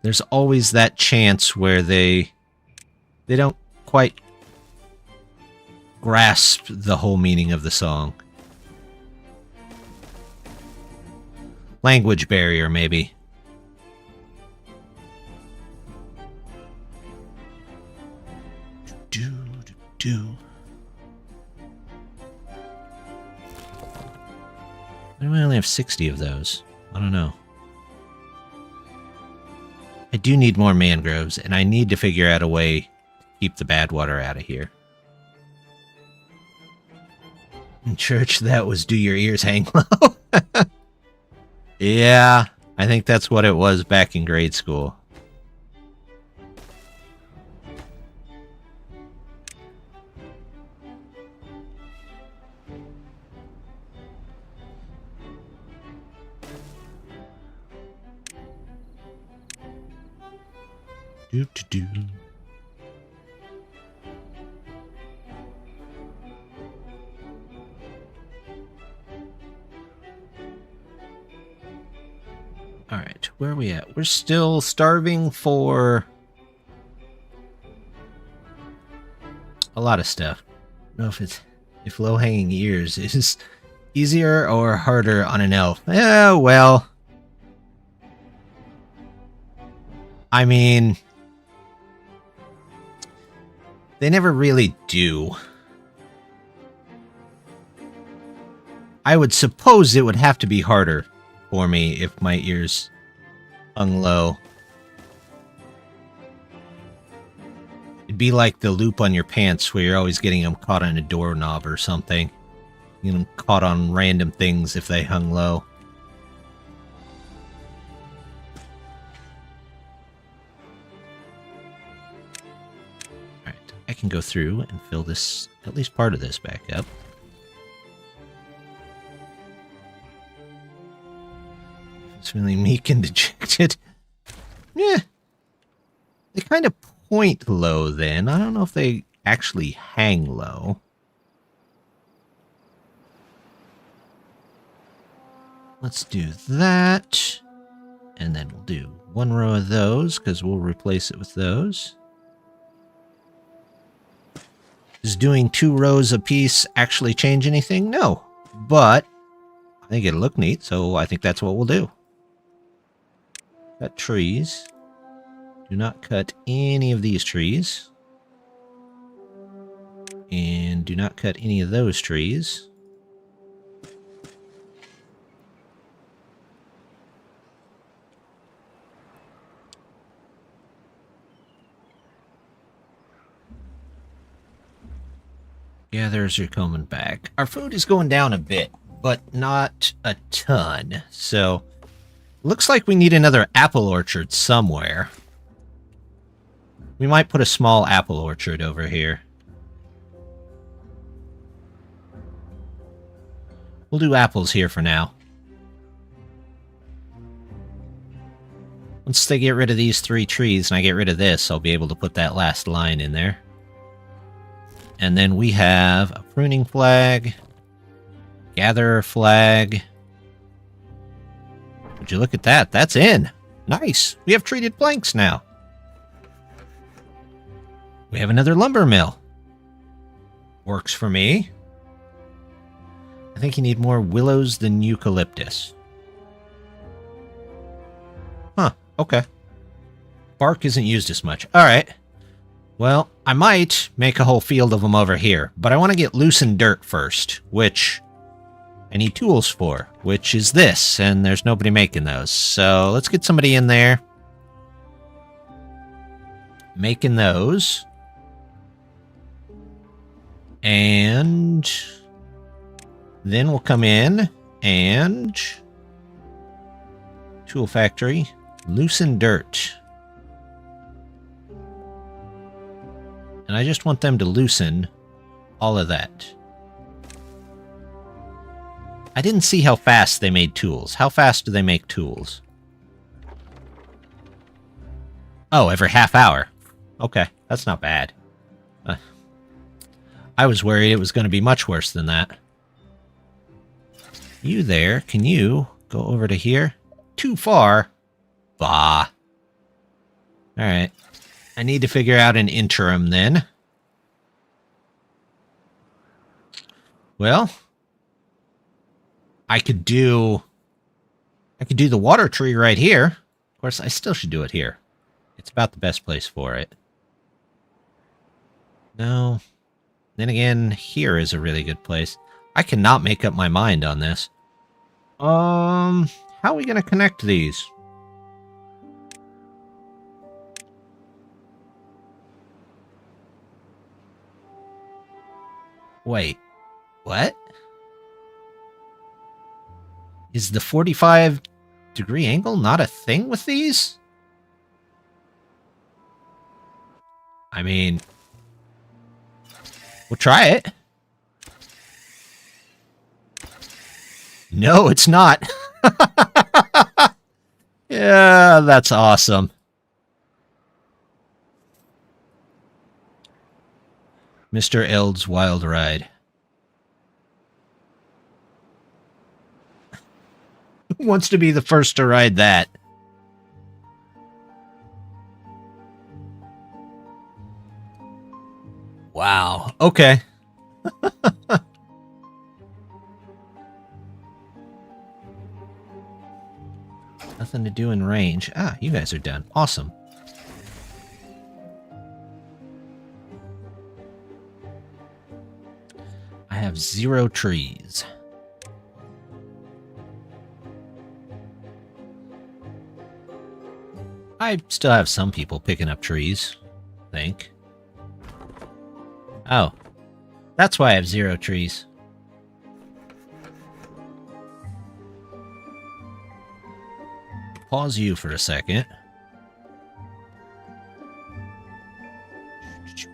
There's always that chance where they don't quite grasp the whole meaning of the song. Language barrier, maybe. Why do I only have 60 of those? I don't know. I do need more mangroves, and I need to figure out a way to keep the bad water out of here. In church, that was do your ears hang low? Yeah, I think that's what it was back in grade school. Do. Alright, where are we at? We're still starving for a lot of stuff. I don't know if low-hanging ears is easier or harder on an elf. Well. I mean, they never really do. I would suppose it would have to be harder for me if my ears hung low. It'd be like the loop on your pants where you're always getting them caught on a doorknob or something. You know, caught on random things if they hung low. Alright, I can go through and fill this, at least part of this back up. It's really meek and dejected. Yeah. They kind of point low then. I don't know if they actually hang low. Let's do that. And then we'll do one row of those because we'll replace it with those. Does doing 2 rows a piece actually change anything? No. But I think it'll look neat, so I think that's what we'll do. Cut trees. Do not cut any of these trees. And do not cut any of those trees. Gatherers are coming back. Our food is going down a bit, but not a ton. So, looks like we need another apple orchard somewhere. We might put a small apple orchard over here. We'll do apples here for now. Once they get rid of these 3 trees and I get rid of this, I'll be able to put that last line in there. And then we have a pruning flag, gatherer flag. Would you look at that? That's in. Nice. We have treated planks now. We have another lumber mill. Works for me. I think you need more willows than eucalyptus. Huh, okay. Bark isn't used as much. Alright. Well, I might make a whole field of them over here, but I want to get loosened dirt first, which I need tools for, which is this, and there's nobody making those. So let's get somebody in there making those. And then we'll come in and tool factory, loosen dirt. And I just want them to loosen all of that. I didn't see how fast they made tools. How fast do they make tools? Oh, every half hour. Okay, that's not bad. I was worried it was going to be much worse than that. You there, can you go over to here? Too far? Bah. Alright. I need to figure out an interim then. Well, I could do the water tree right here. Of course, I still should do it here. It's about the best place for it. No. Then again, here is a really good place. I cannot make up my mind on this. How are we going to connect these? Wait, what? Is the 45-degree angle not a thing with these? I mean, we'll try it. No, it's not. Yeah, that's awesome. Mr. Eld's Wild Ride. Who wants to be the first to ride that? Wow. Okay. Nothing to do in range. Ah, you guys are done. Awesome. I have 0 trees. I still have some people picking up trees, I think. Oh. That's why I have 0 trees. Pause you for a second. Is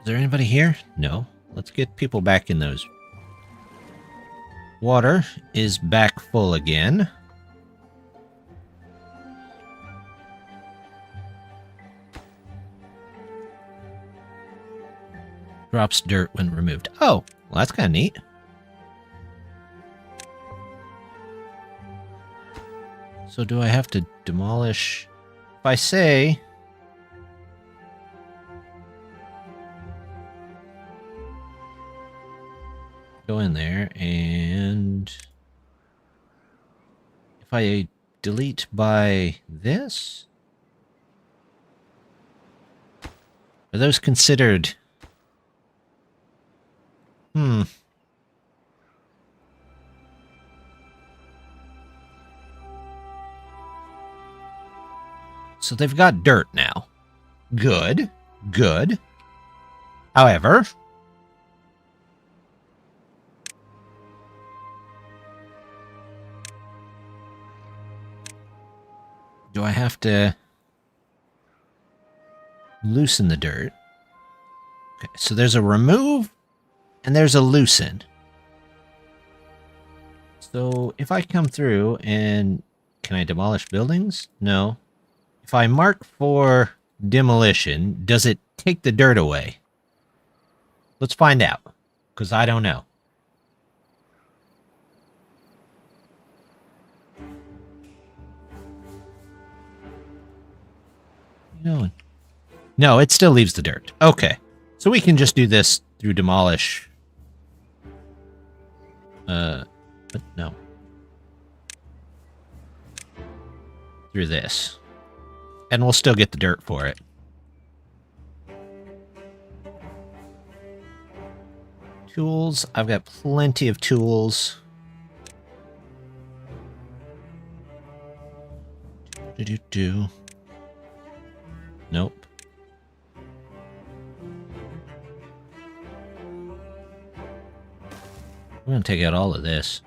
there anybody here? No. Let's get people back in those. Water is back full again. Drops dirt when removed. Oh, well, that's kind of neat. So do I have to demolish? If I say... go in there, and... if I delete by this? Are those considered... So they've got dirt now. Good. Good. However... do I have to loosen the dirt? Okay, so there's a remove and there's a loosen. So if I come through and... can I demolish buildings? No. If I mark for demolition, does it take the dirt away? Let's find out, because I don't know. What are you doing? No, it still leaves the dirt. Okay. So we can just do this through demolish. But no. Through this. And we'll still get the dirt for it. Tools. I've got plenty of tools. Nope. I'm going to take out all of this.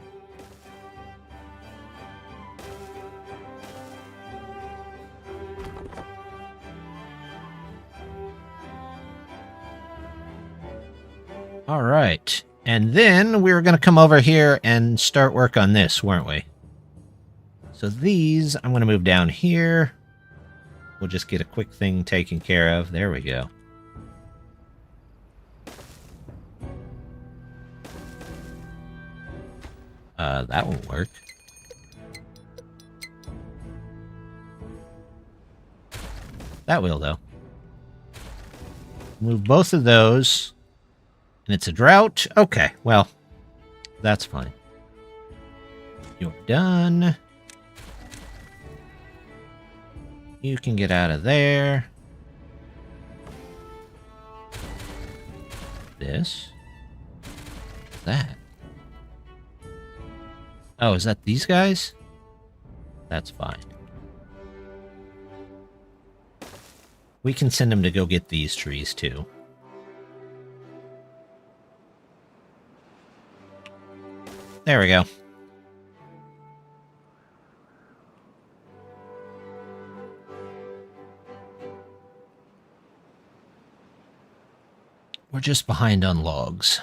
All right. And then we were going to come over here and start work on this, weren't we? So these, I'm going to move down here. We'll just get a quick thing taken care of. There we go. That won't work. That will, though. Move both of those. And it's a drought? Okay, well, that's fine. You're done. You can get out of there. This? What's that? Oh, is that these guys? That's fine. We can send them to go get these trees, too. There we go. We're just behind on logs.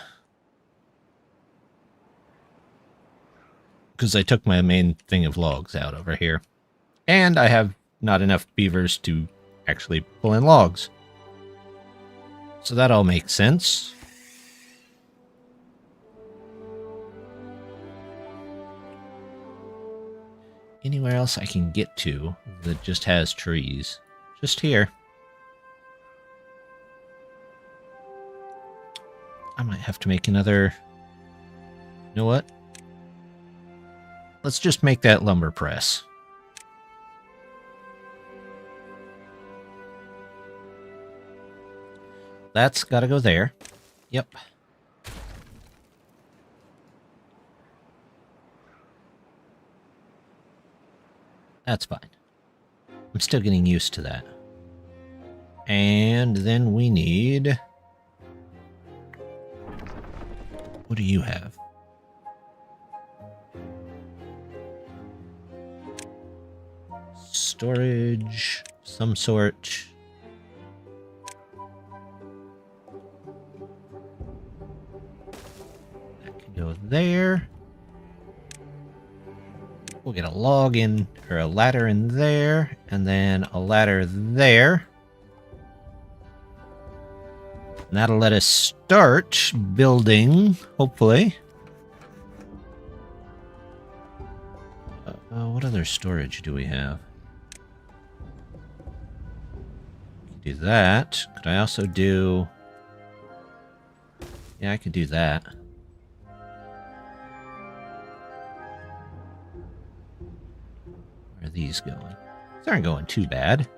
Because I took my main thing of logs out over here. And I have not enough beavers to actually pull in logs. So that all makes sense. Anywhere else I can get to that just has trees? Just here. I might have to make another... You know what? Let's just make that lumber press. That's gotta go there. Yep. That's fine. I'm still getting used to that. And then we need... What do you have? Storage, some sort. That can go there. We'll get a log in, or a ladder in there, and then a ladder there. And that'll let us start building, hopefully. What other storage do we have? Do that. Could I also do... Yeah, I could do that. Where are these going? These aren't going too bad.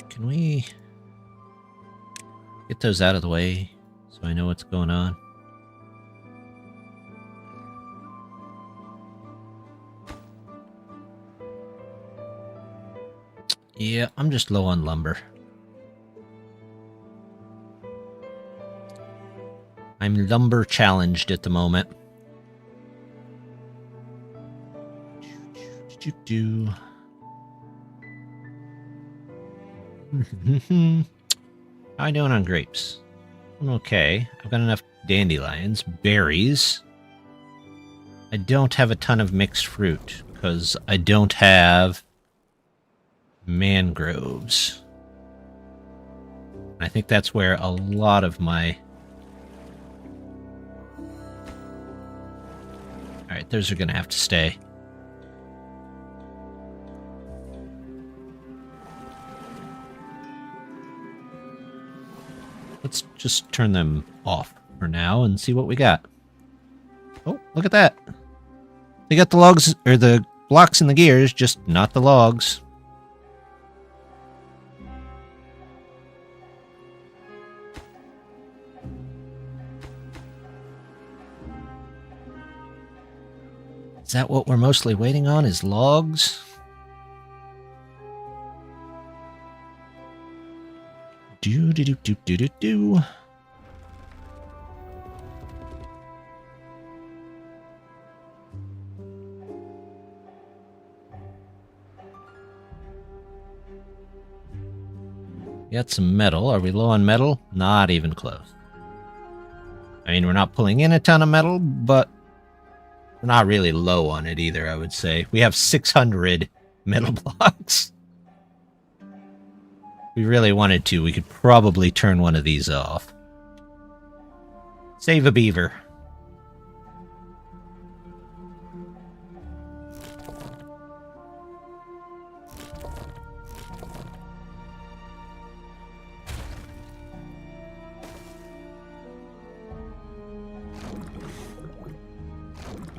Can we get those out of the way so I know what's going on? Yeah, I'm just low on lumber. I'm lumber challenged at the moment. How I doing on grapes? I'm okay. I've got enough dandelions, berries. I don't have a ton of mixed fruit because I don't have mangroves. I think that's where a lot of my... Alright, those are going to have to stay. Let's just turn them off for now and see what we got. Oh, look at that. They got the logs, or the blocks and the gears, just not the logs. Is that what we're mostly waiting on, is logs? Do. Got some metal. Are we low on metal? Not even close. I mean, we're not pulling in a ton of metal, but we're not really low on it either, I would say. We have 600 metal blocks. If we really wanted to, we could probably turn one of these off. Save a beaver.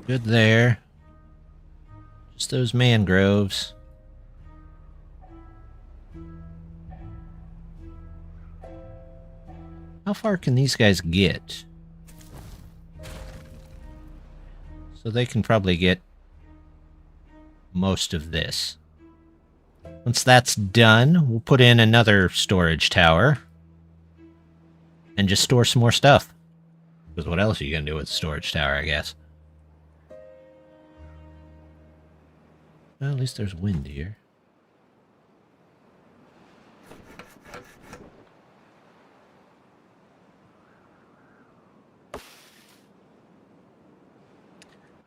Good there. Just those mangroves. How far can these guys get? So they can probably get most of this. Once that's done, we'll put in another storage tower and just store some more stuff. Because what else are you going to do with a storage tower, I guess? Well, at least there's wind here.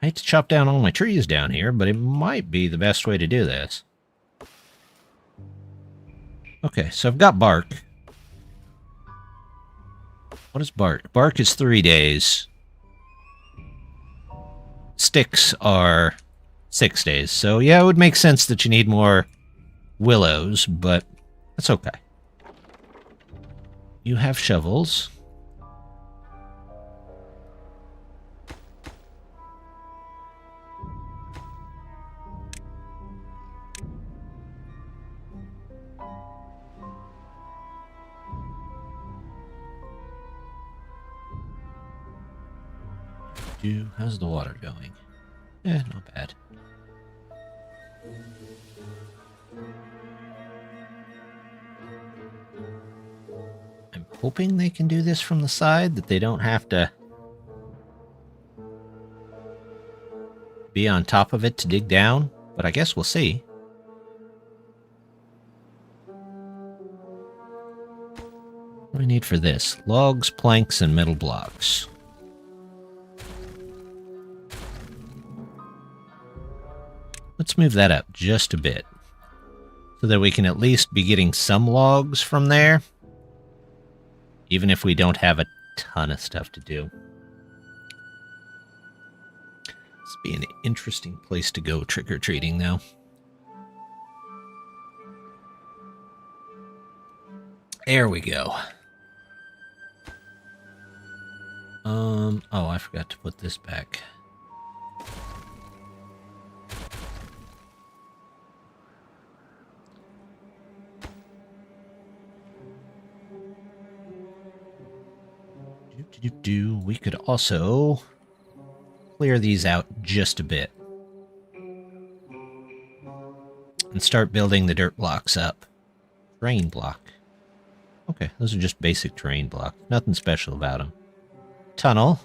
I hate to chop down all my trees down here, but it might be the best way to do this. Okay, so I've got bark. What is bark? Bark is 3 days. Sticks are 6 days. So yeah, it would make sense that you need more willows, but that's okay. You have shovels. How's the water going? Not bad. I'm hoping they can do this from the side, that they don't have to be on top of it to dig down, but I guess we'll see. What do we need for this? Logs, planks, and metal blocks. Let's move that up just a bit, so that we can at least be getting some logs from there, even if we don't have a ton of stuff to do. This would be an interesting place to go trick-or-treating, though. There we go. Oh, I forgot to put this back. We could also clear these out just a bit and start building the dirt blocks up. Terrain block. Okay, those are just basic terrain blocks. Nothing special about them. Tunnel.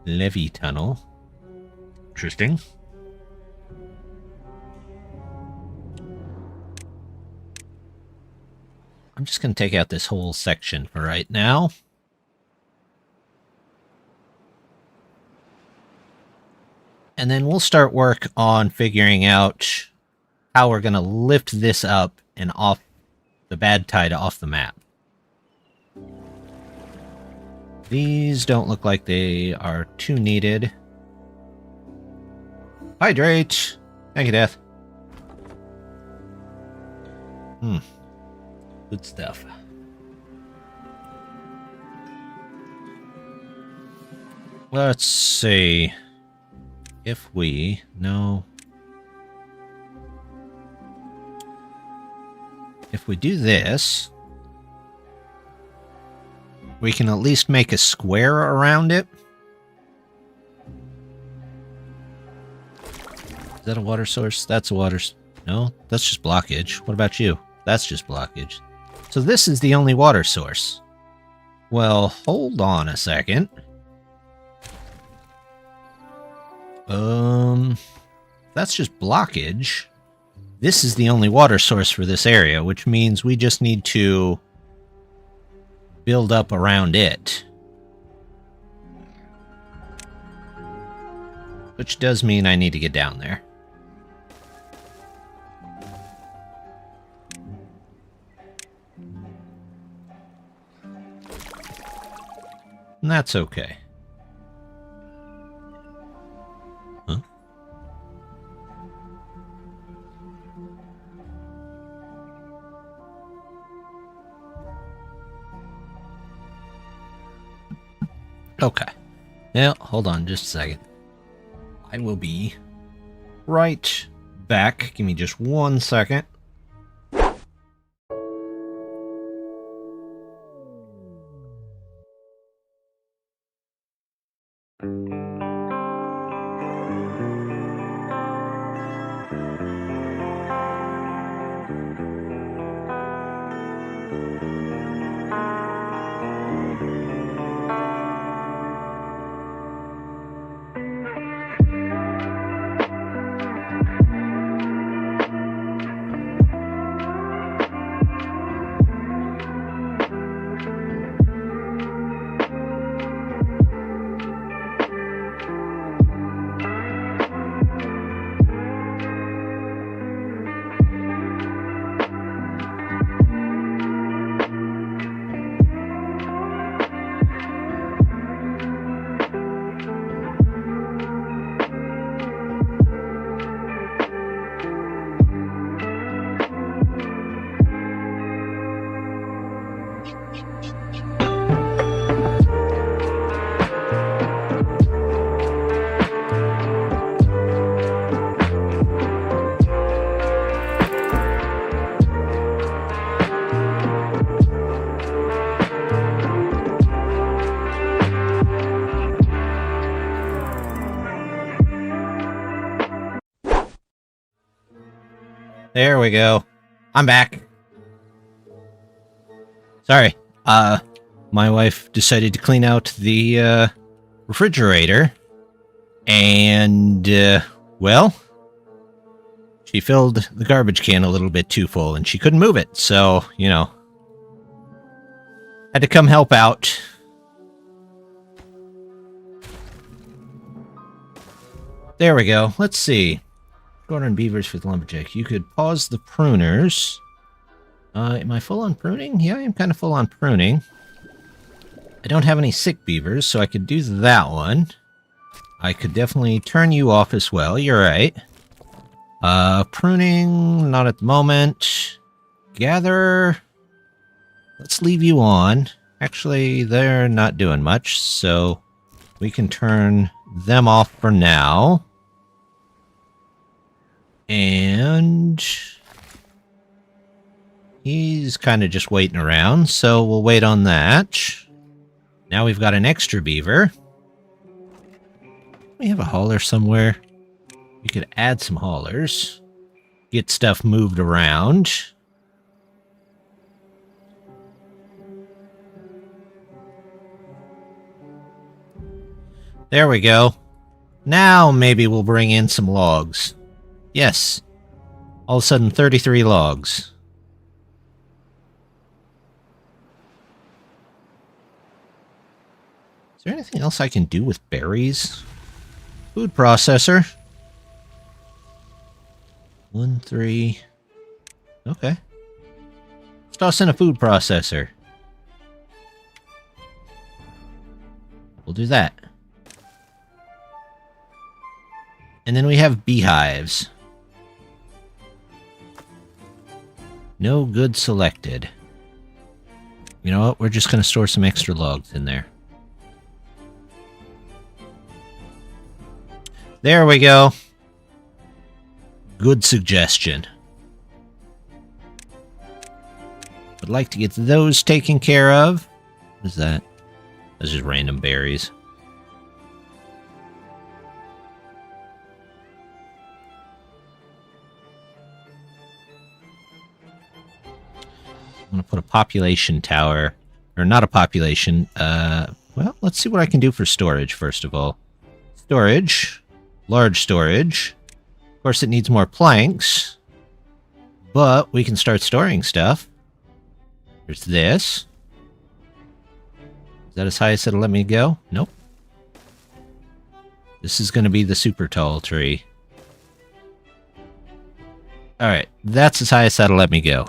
Levee tunnel. Interesting. I'm just going to take out this whole section for right now. And then we'll start work on figuring out how we're going to lift this up and off the bad tide off the map. These don't look like they are too needed. Hydrate! Thank you, Death. Good stuff. Let's see. If we... No. If we do this, we can at least make a square around it. Is that a water source? That's a water... No, that's just blockage. What about you? That's just blockage. So this is the only water source. Well, hold on a second. That's just blockage. This is the only water source for this area, which means we just need to build up around it. Which does mean I need to get down there. And that's okay. Huh? Okay. Now, hold on just a second. I will be right back. Give me just 1 second. There we go. I'm back. Sorry. My wife decided to clean out the, refrigerator. And, well, she filled the garbage can a little bit too full, and she couldn't move it. So, you know, had to come help out. There we go. Let's see. Shorter beavers for the lumberjack. You could pause the pruners. Am I full on pruning? Yeah, I am kind of full on pruning. I don't have any sick beavers, so I could do that one. I could definitely turn you off as well. You're right. Pruning, not at the moment. Gather. Let's leave you on. Actually, they're not doing much, so we can turn them off for now. And he's kind of just waiting around, so we'll wait on that. Now we've got an extra beaver. We have a hauler somewhere. We could add some haulers. Get stuff moved around. There we go. Now maybe we'll bring in some logs. Yes. All of a sudden, 33 logs. Is there anything else I can do with berries? Food processor. 1, 3. Okay. Let's toss in a food processor. We'll do that. And then we have beehives. No good selected. You know what? We're just going to store some extra logs in there. There we go. Good suggestion. Would like to get those taken care of. What is that? Those are just random berries. I'm going to put a population tower. Or not a population. Well, let's see what I can do for storage, first of all. Storage. Large storage. Of course, it needs more planks. But we can start storing stuff. There's this. Is that as high as it'll let me go? Nope. This is going to be the super tall tree. Alright, that's as high as that'll let me go.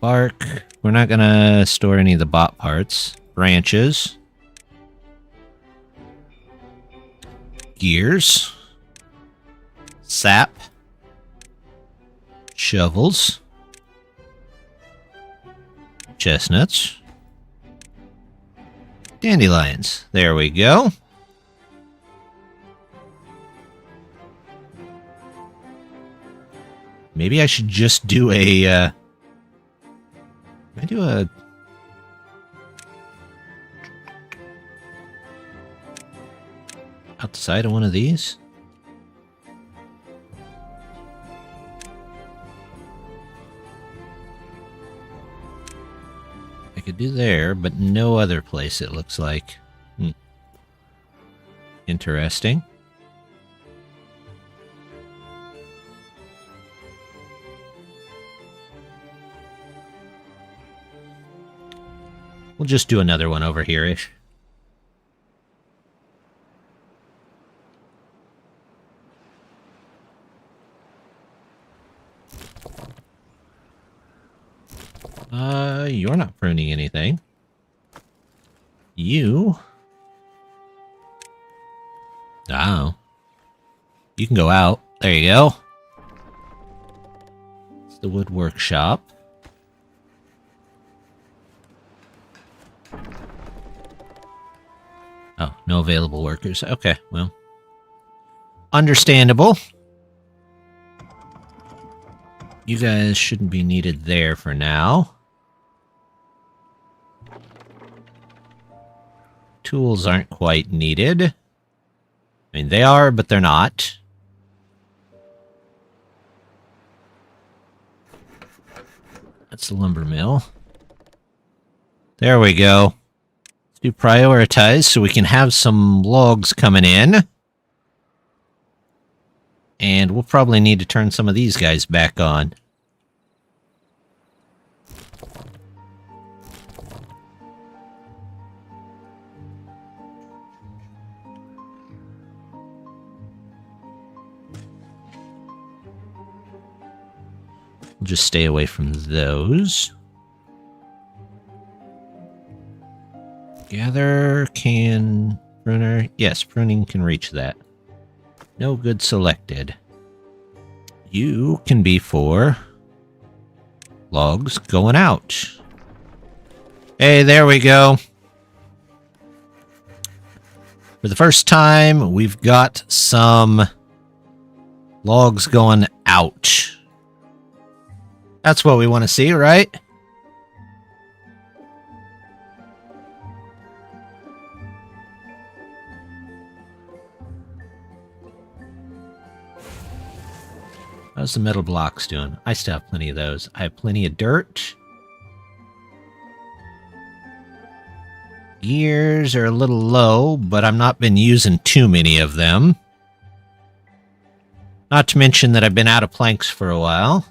Bark. We're not going to store any of the bot parts. Branches. Gears. Sap. Shovels. Chestnuts. Dandelions. There we go. Maybe I should just do a, I do a... outside of one of these? I could do there, but no other place, it looks like. Interesting. We'll just do another one over here-ish. You're not pruning anything. You... Oh. You can go out. There you go. It's the wood workshop. Oh, no available workers. Okay, well. Understandable. You guys shouldn't be needed there for now. Tools aren't quite needed. I mean, they are, but they're not. That's the lumber mill. There we go. Let's do prioritize so we can have some logs coming in. And we'll probably need to turn some of these guys back on. We'll just stay away from those. Gather, can, pruner. Yes, pruning can reach that. No good selected. You can be for logs going out. Hey, there we go. For the first time, we've got some logs going out. That's what we want to see, right? How's the metal blocks doing? I still have plenty of those. I have plenty of dirt. Gears are a little low, but I've not been using too many of them. Not to mention that I've been out of planks for a while.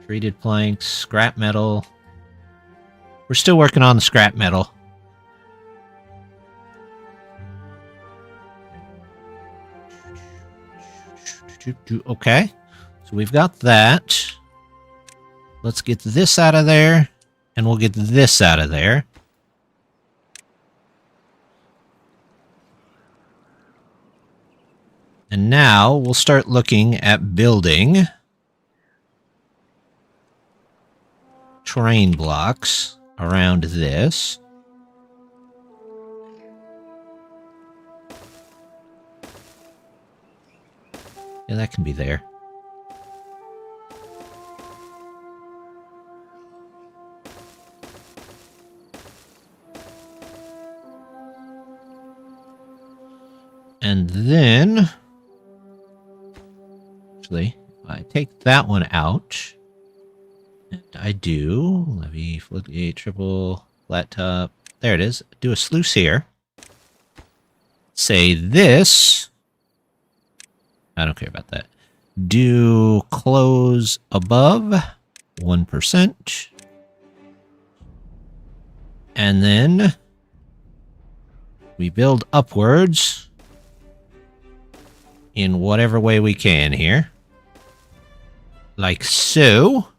Treated planks, scrap metal. We're still working on the scrap metal. Okay, so we've got that. Let's get this out of there, and we'll get this out of there. And now we'll start looking at building terrain blocks around this. Yeah, that can be there. And then, actually, I take that one out. And I do levee, floodgate, triple, flat top. There it is. Do a sluice here. Say this. I don't care about that. Do close above 1%. And then we build upwards in whatever way we can here. Like so.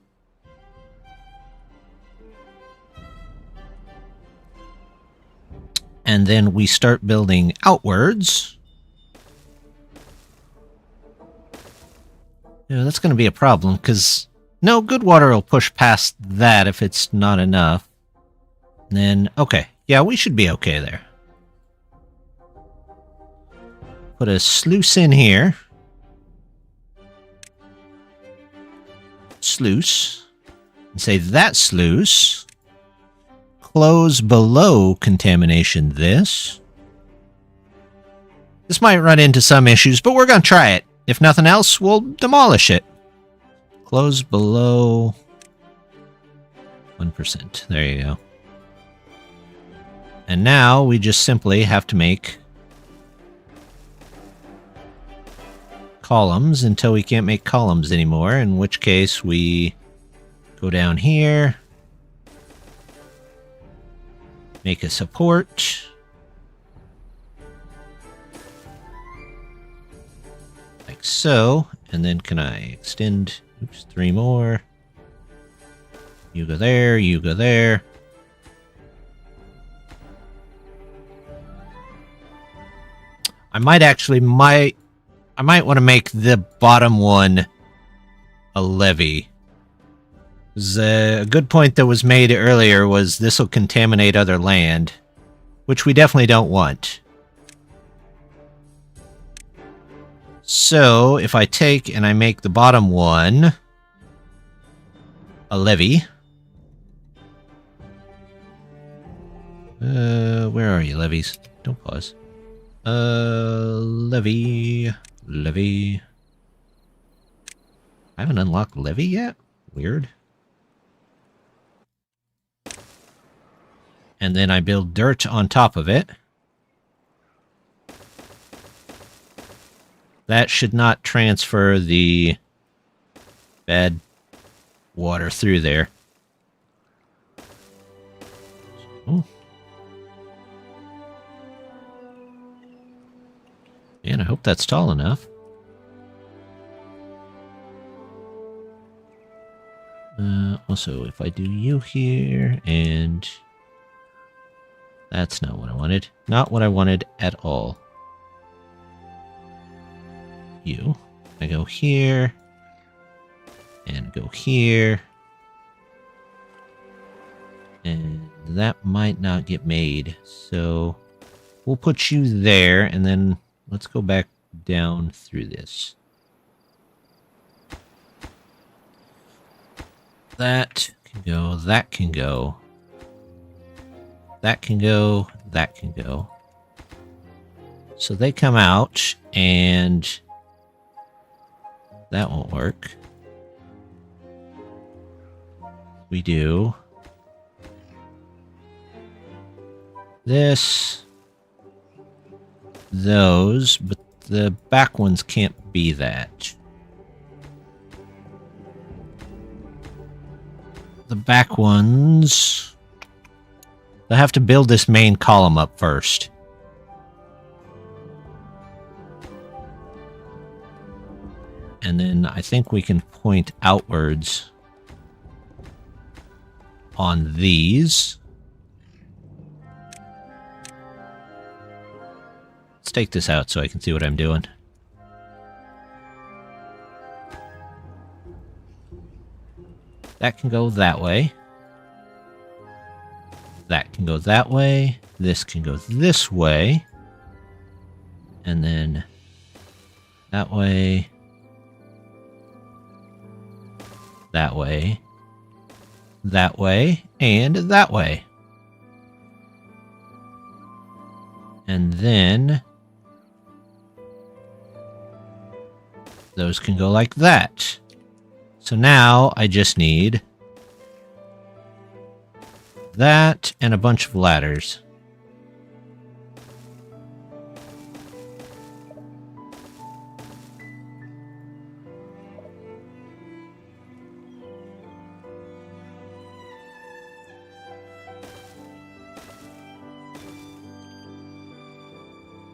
And then we start building outwards. Yeah, that's going to be a problem, because no, good water will push past that if it's not enough. And then, okay. Yeah, we should be okay there. Put a sluice in here. Sluice. And say that sluice. Close below contamination this. This might run into some issues, but we're going to try it. If nothing else, we'll demolish it. Close below 1%. There you go. And now we just simply have to make columns until we can't make columns anymore, in which case we go down here, make a support. Like so, and then can I extend, oops, 3 more. You go there, you go there. I might actually, I might want to make the bottom one a levee. A good point that was made earlier was this will contaminate other land, which we definitely don't want. So, if I take and I make the bottom one a levee. Where are you, levees? Don't pause. Levee. I haven't unlocked levee yet? Weird. And then I build dirt on top of it. That should not transfer the bad water through there. Oh. Man, I hope that's tall enough. Also, if I do you here, and that's not what I wanted. Not what I wanted at all. You. I go here, and go here. And that might not get made, so we'll put you there, and then let's go back down through this. That can go, that can go. That can go, that can go. So they come out, and that won't work. We do this, those, but the back ones can't be that. The back ones, they'll have to build this main column up first. And then I think we can point outwards on these. Let's take this out so I can see what I'm doing. That can go that way. That can go that way. This can go this way. And then that way. That way. That way. And that way. And then those can go like that. So now I just need that and a bunch of ladders.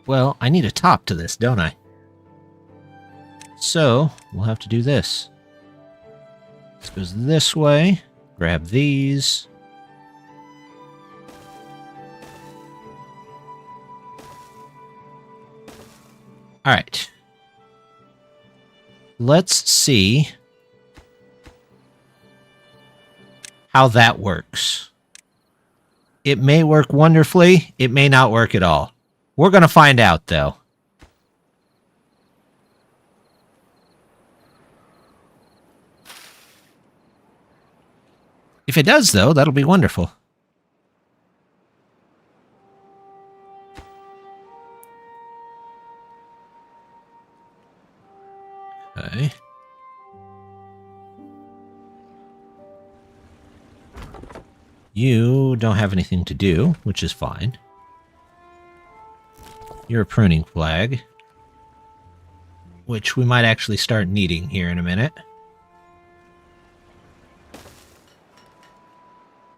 Well, I need a top to this, don't I? So we'll have to do this. This goes this way. Grab these. All right. Let's see how that works. It may work wonderfully. It may not work at all. We're going to find out, though. If it does, though, that'll be wonderful. Okay. You don't have anything to do, which is fine. You're a pruning flag, which we might actually start needing here in a minute.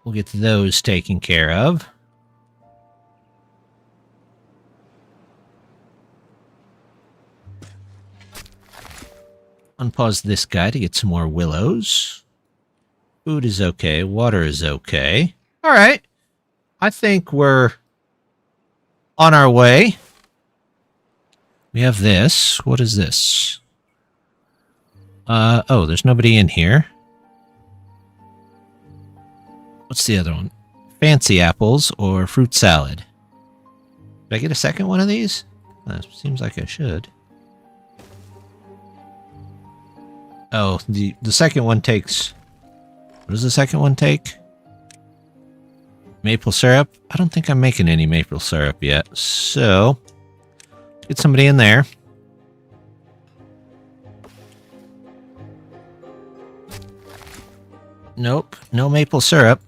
We'll get those taken care of. Unpause this guy to get some more willows. Food is okay. Water is okay. All right. I think we're on our way. We have this. What is this? Oh, there's nobody in here. What's the other one? Fancy apples or fruit salad. Did I get a second one of these? Seems like I should. Oh, the second one takes... What does the second one take? Maple syrup? I don't think I'm making any maple syrup yet. So, get somebody in there. Nope, no maple syrup.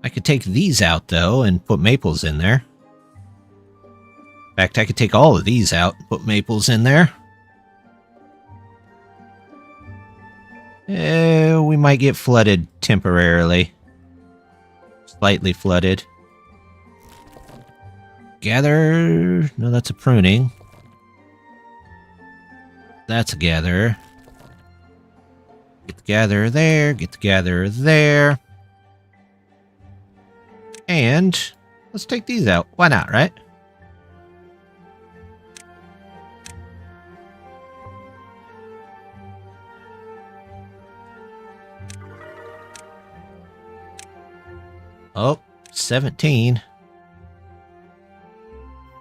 I could take these out, though, and put maples in there. In fact, I could take all of these out and put maples in there. We might get flooded temporarily. Slightly flooded. Gather... No, that's a pruning. That's a gatherer. Get the gatherer there, get the gatherer there. And let's take these out. Why not, right? Oh, 17.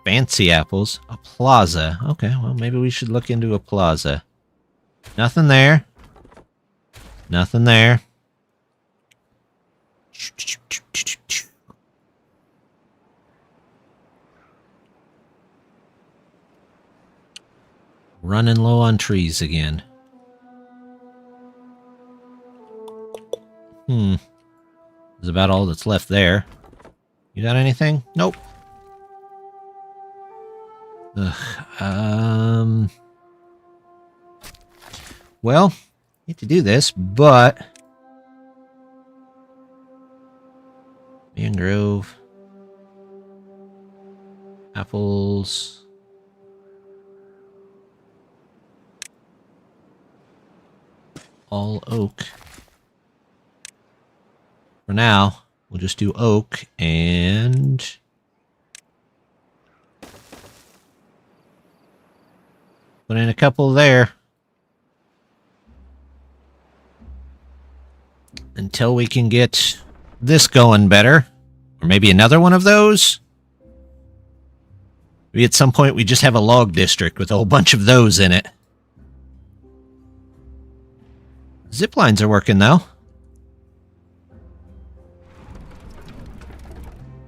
Fancy apples. A plaza. Okay, well, maybe we should look into a plaza. Nothing there. Nothing there. Running low on trees again. That's about all that's left there. You got anything? Nope. Ugh, well, hate to do this, but mangrove, apples, all oak. For now, we'll just do oak and put in a couple there. Until we can get this going better. Or maybe another one of those. Maybe at some point we just have a log district with a whole bunch of those in it. Zip lines are working though.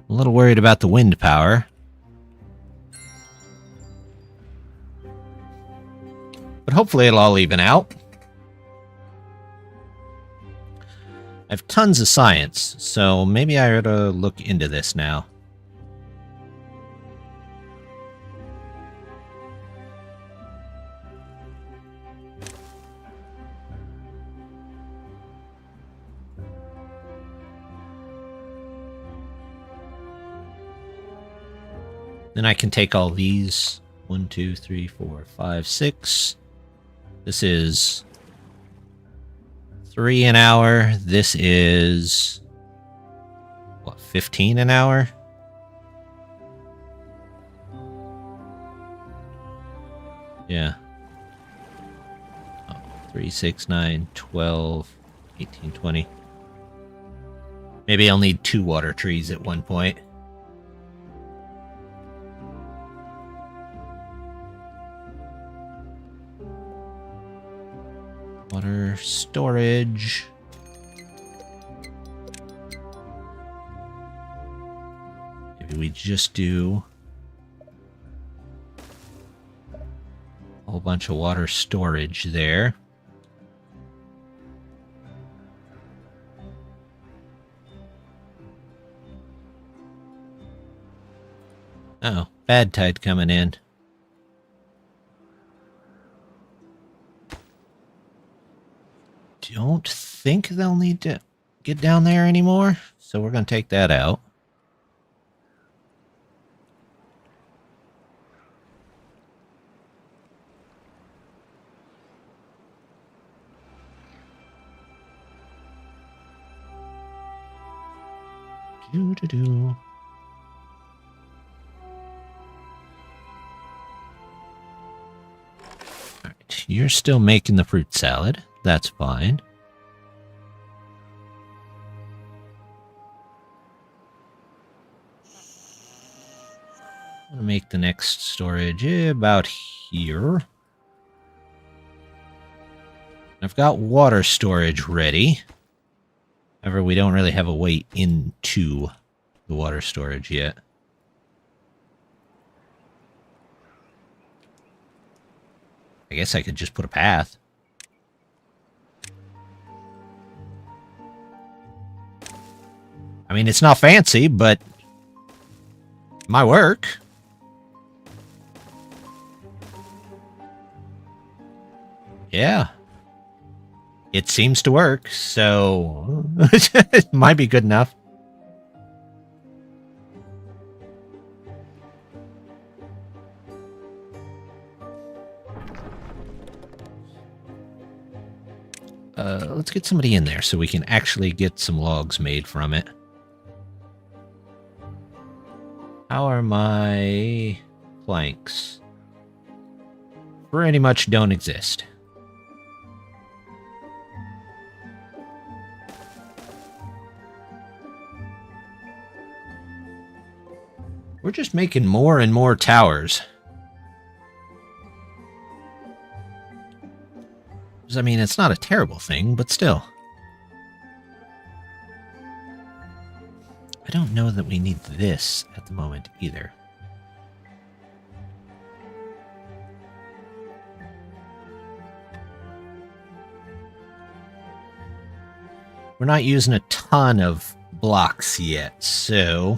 A little worried about the wind power. But hopefully it'll all even out. I have tons of science, so maybe I ought to look into this now. Then I can take all these. 1, 2, 3, 4, 5, 6. This is 3 an hour. This is what, 15 an hour? Yeah. Oh, 3, 6, 9, 12, 18, 20. Maybe I'll need 2 water trees at one point. Water storage. Maybe we just do a whole bunch of water storage there. Uh-oh, bad tide coming in. Don't think they'll need to get down there anymore, so we're going to take that out. Do-do-do. Alright, you're still making the fruit salad. That's fine. I'm gonna make the next storage about here. I've got water storage ready. However, we don't really have a way into the water storage yet. I guess I could just put a path. I mean, it's not fancy, but it might work. Yeah. It seems to work, so it might be good enough. Let's get somebody in there so we can actually get some logs made from it. How are my planks? Pretty much don't exist. We're just making more and more towers. I mean, it's not a terrible thing, but still. I don't know that we need this at the moment either. We're not using a ton of blocks yet, so...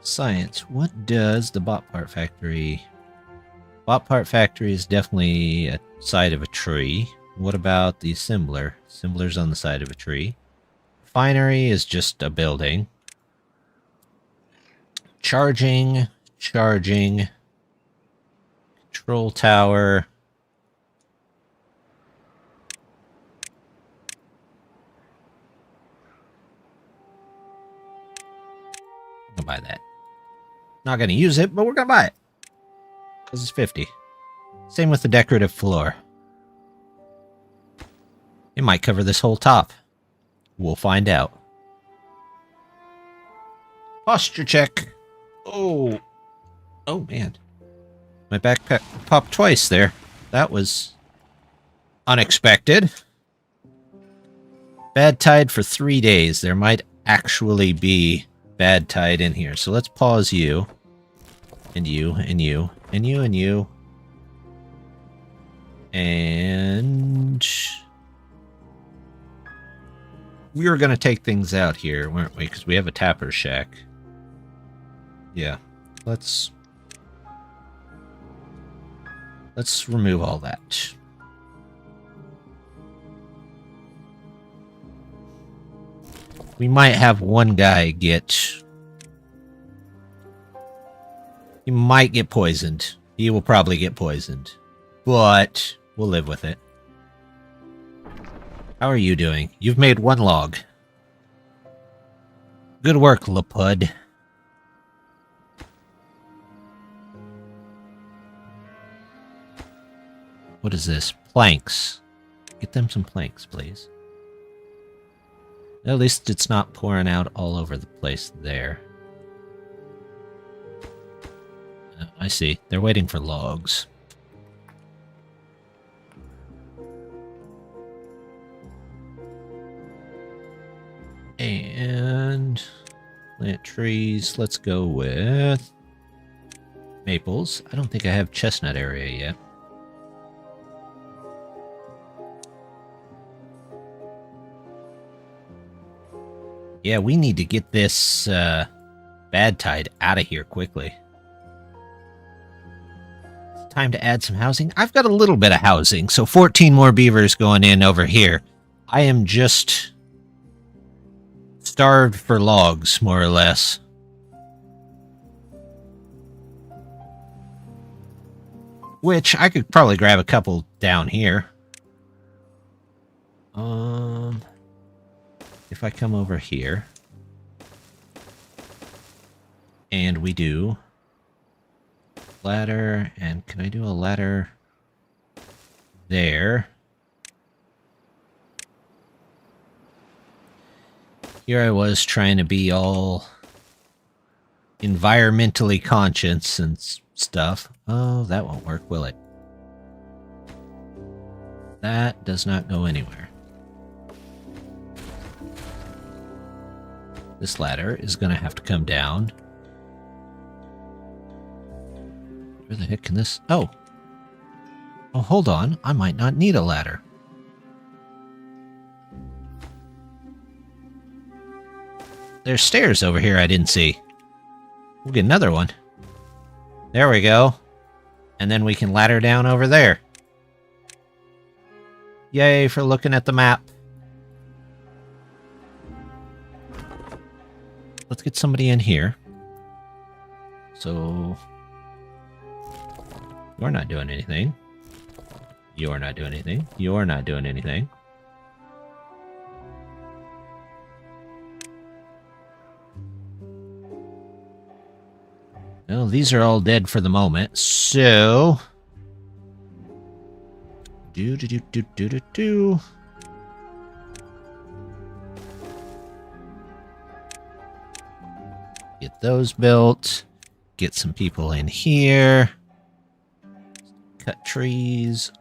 Science, what does the bot part factory... Bot part factory is definitely a side of a tree. What about the assembler? Assembler's on the side of a tree. Refinery is just a building. Charging. Control tower. I'll buy that. Not going to use it, but we're going to buy it. Because it's 50. Same with the decorative floor. It might cover this whole top. We'll find out. Posture check. Oh. Oh, man. My backpack popped twice there. That was unexpected. Bad tide for 3 days. There might actually be bad tide in here. So let's pause you. And you, and you, and you, and you. And... we were going to take things out here, weren't we? Because we have a tapper shack. Yeah. Let's remove all that. We might have one guy get... he might get poisoned. He will probably get poisoned. But we'll live with it. How are you doing? You've made one log. Good work, Lapud. What is this? Planks. Get them some planks, please. At least it's not pouring out all over the place there. I see. They're waiting for logs. And plant trees. Let's go with maples. I don't think I have chestnut area yet. Yeah, we need to get this bad tide out of here quickly. It's time to add some housing. I've got a little bit of housing, so 14 more beavers going in over here. I am just starved for logs, more or less. Which, I could probably grab a couple down here. If I come over here, and we do ladder, and can I do a ladder there? Here I was trying to be all environmentally conscious and stuff. Oh, that won't work, will it? That does not go anywhere. This ladder is going to have to come down. Where the heck can this... Oh! Oh, hold on. I might not need a ladder. there's stairs over here I didn't see. We'll get another one. There we go. And then we can ladder down over there. Yay for looking at the map. Let's get somebody in here. So... You're not doing anything. You're not doing anything. You're not doing anything. Well, these are all dead for the moment, so... Do. Get those built. Get some people in here. Cut trees.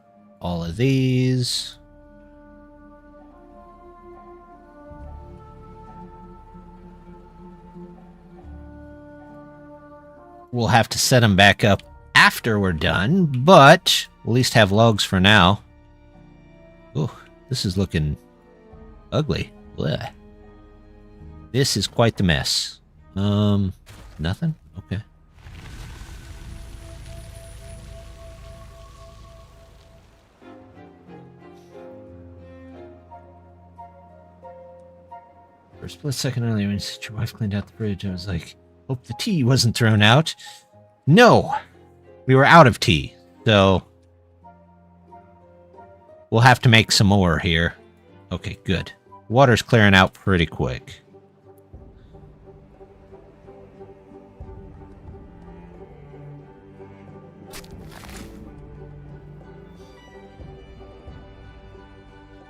All of these. We'll have to set them back up after we're done, but we'll at least have logs for now. Oh, this is looking ugly. Blech. This is quite the mess. Nothing? Okay. For a split second earlier, when your wife cleaned out the fridge, I was like, hope the tea wasn't thrown out. No! We were out of tea, so... We'll have to make some more here. Okay, good. Water's clearing out pretty quick.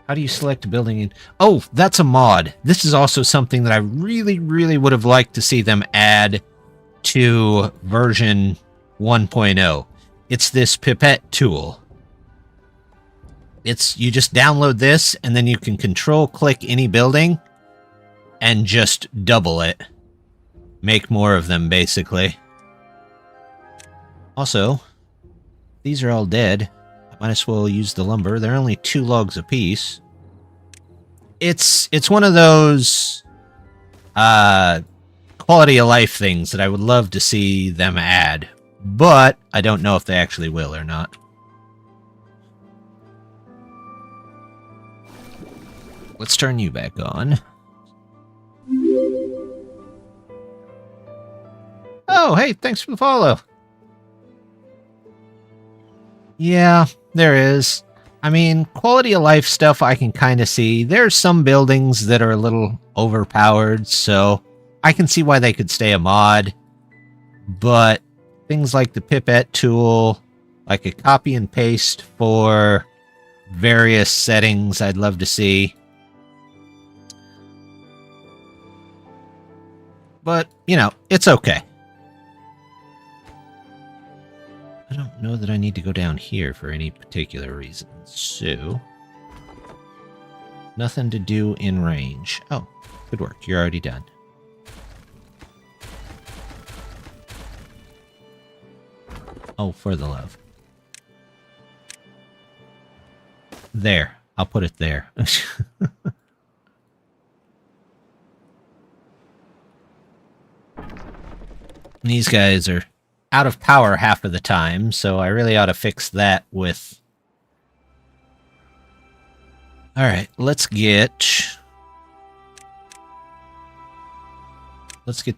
How do you select a building in... Oh, that's a mod. This is also something that I really, really would have liked to see them add to version 1.0. It's this pipette tool. You just download this, and then you can control-click any building and just double it. Make more of them, basically. Also, these are all dead. I might as well use the lumber. They're only 2 logs apiece. It's one of those quality of life things that I would love to see them add, but I don't know if they actually will or not. Let's turn you back on. Oh, hey, thanks for the follow. Yeah, there is. I mean, quality of life stuff I can kind of see. There's some buildings that are a little overpowered, so I can see why they could stay a mod. But things like the pipette tool, like a copy and paste for various settings, I'd love to see. But, you know, it's okay. I don't know that I need to go down here for any particular reason, so... Nothing to do in range. Oh, good work. You're already done. Oh, for the love. There. I'll put it there. These guys are out of power half of the time, so I really ought to fix that with... Alright, let's get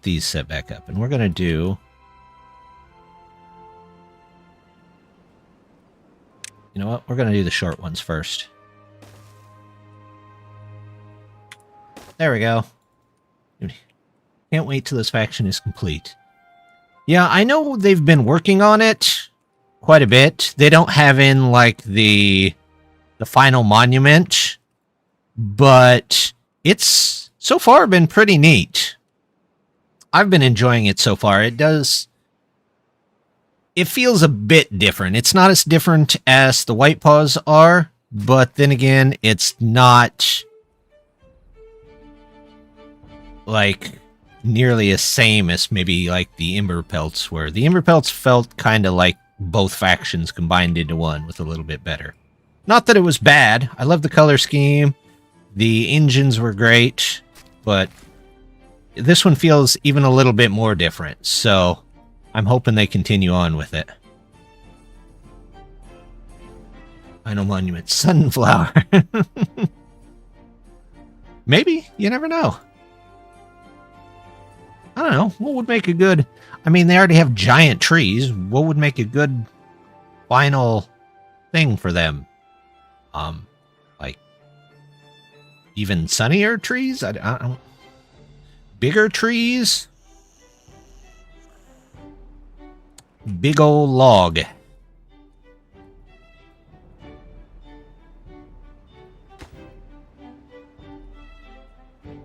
these set back up, and we're going to do... You know what? We're going to do the short ones first. There we go. Can't wait till this faction is complete. Yeah, I know they've been working on it quite a bit. They don't have in, like, the final monument, but it's so far been pretty neat. I've been enjoying it so far. It feels a bit different. It's not as different as the White Paws are, but then again, it's not, like... nearly as same as maybe like the Ember Pelts were. The Ember Pelts felt kind of like both factions combined into one with a little bit better. Not that it was bad. I love the color scheme. The engines were great, but this one feels even a little bit more different, so I'm hoping they continue on with it. Final monument, sunflower. Maybe, you never know. I don't know, what would make a good... I mean, they already have giant trees. What would make a good final thing for them? Like, even sunnier trees? I don't... Bigger trees? Big old log.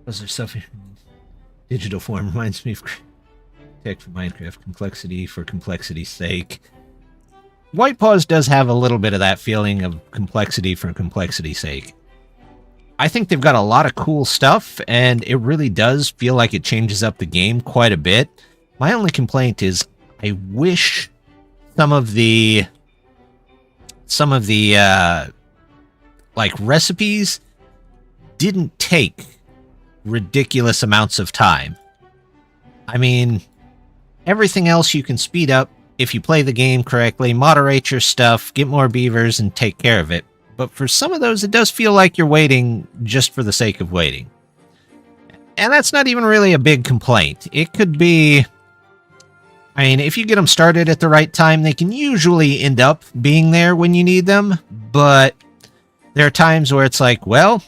Was there stuff in digital form? Reminds me of tech for Minecraft. Complexity for complexity's sake. White Paws does have a little bit of that feeling of complexity for complexity's sake. I think they've got a lot of cool stuff, and it really does feel like it changes up the game quite a bit. My only complaint is I wish some of the like recipes didn't take ridiculous amounts of time. I mean, everything else you can speed up if you play the game correctly, moderate your stuff, get more beavers, and take care of it. But for some of those, it does feel like you're waiting just for the sake of waiting. And that's not even really a big complaint. It could be... I mean, if you get them started at the right time, they can usually end up being there when you need them. But there are times where it's like, well,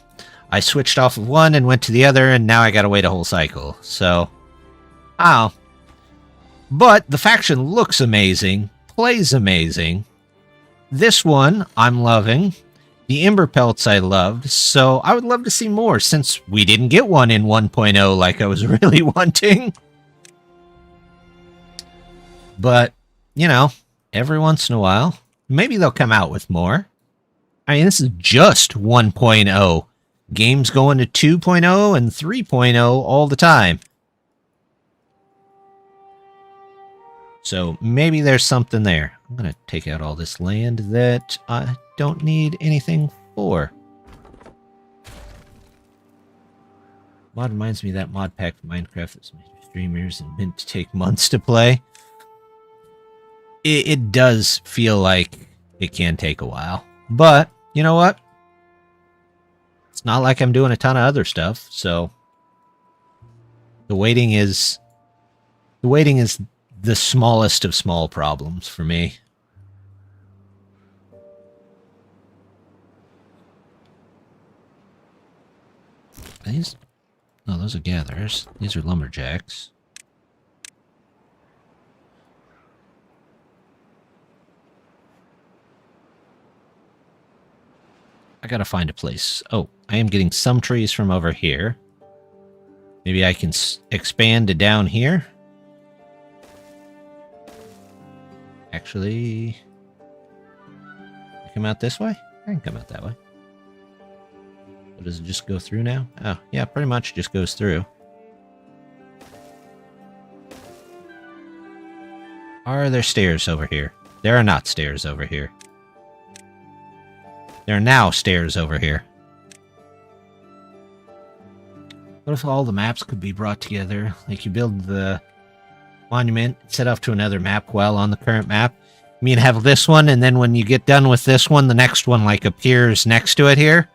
I switched off of one and went to the other, and now I gotta wait a whole cycle. So, oh. But the faction looks amazing, plays amazing. This one, I'm loving. The Ember Pelts I loved, so I would love to see more, since we didn't get one in 1.0 like I was really wanting. But, you know, every once in a while, maybe they'll come out with more. I mean, this is just 1.0. Games going to 2.0 and 3.0 all the time. So maybe there's something there. I'm going to take out all this land that I don't need anything for. Mod reminds me of that mod pack for Minecraft that's made for streamers and meant to take months to play. It does feel like it can take a while. But, you know what? It's not like I'm doing a ton of other stuff, so... The waiting is the smallest of small problems for me. These? No, those are gatherers. These are lumberjacks. I gotta find a place. Oh, I am getting some trees from over here. Maybe I can expand to down here. Actually, come out this way? I can come out that way. So does it just go through now? Oh, yeah, pretty much just goes through. Are there stairs over here? There are not stairs over here. There are now stairs over here. What if all the maps could be brought together? Like you build the monument, set off to another map while on the current map. I mean, have this one, and then when you get done with this one, the next one like appears next to it here.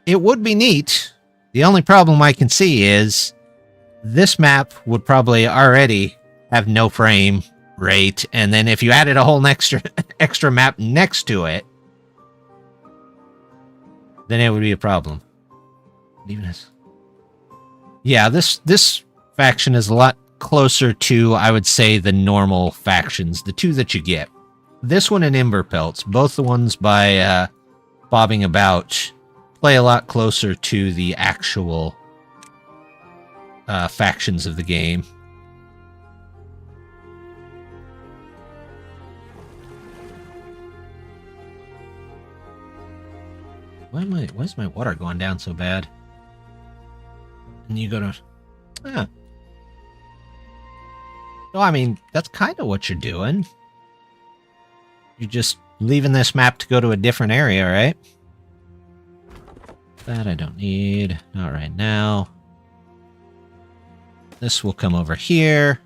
It would be neat. The only problem I can see is this map would probably already have no frame rate, and then if you added a whole extra map next to it, then it would be a problem. Even as... Yeah, this faction is a lot closer to, I would say, the normal factions, the two that you get. This one and Ember Pelts, both the ones by Bobbing About, play a lot closer to the actual factions of the game. Why is my water going down so bad? And you go to... Ah. So, I mean, that's kind of what you're doing. You're just leaving this map to go to a different area, right? That I don't need. Not right now. This will come over here.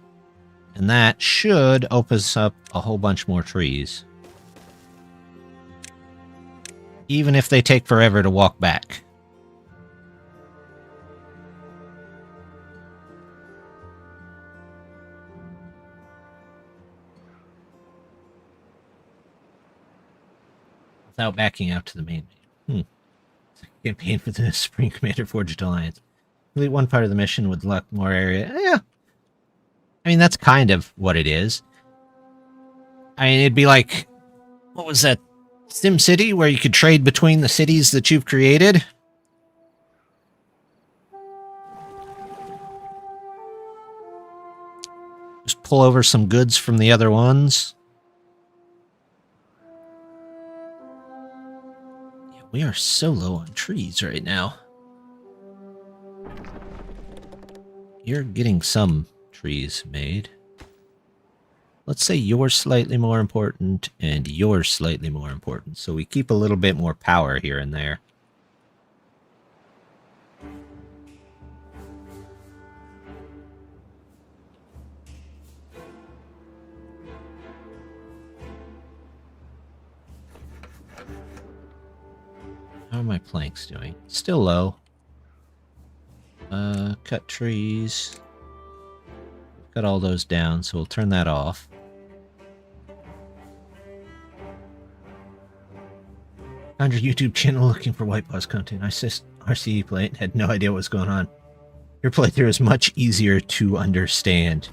And that should open up a whole bunch more trees. Even if they take forever to walk back. Without backing out to the main menu. Campaign within the Supreme Commander Forged Alliance. Complete one part of the mission would unlock more area. Yeah. I mean, that's kind of what it is. I mean, it'd be like, what was that? Sim City, where you could trade between the cities that you've created? Just pull over some goods from the other ones. Yeah, we are so low on trees right now. You're getting some trees made. Let's say you're slightly more important and you're slightly more important. So we keep a little bit more power here and there. How are my planks doing? Still low. Cut trees. Got all those down, so we'll turn that off. Found your YouTube channel looking for White Paws content. I assist RCE play and had no idea what was going on. Your playthrough is much easier to understand.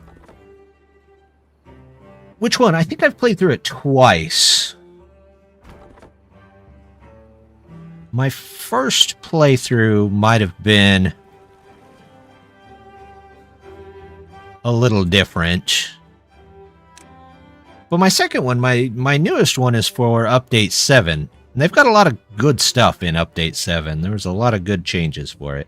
Which one? I think I've played through it twice. My first playthrough might have been a little different. But my second one, my newest one, is for Update 7. And they've got a lot of good stuff in Update 7. There was a lot of good changes for it.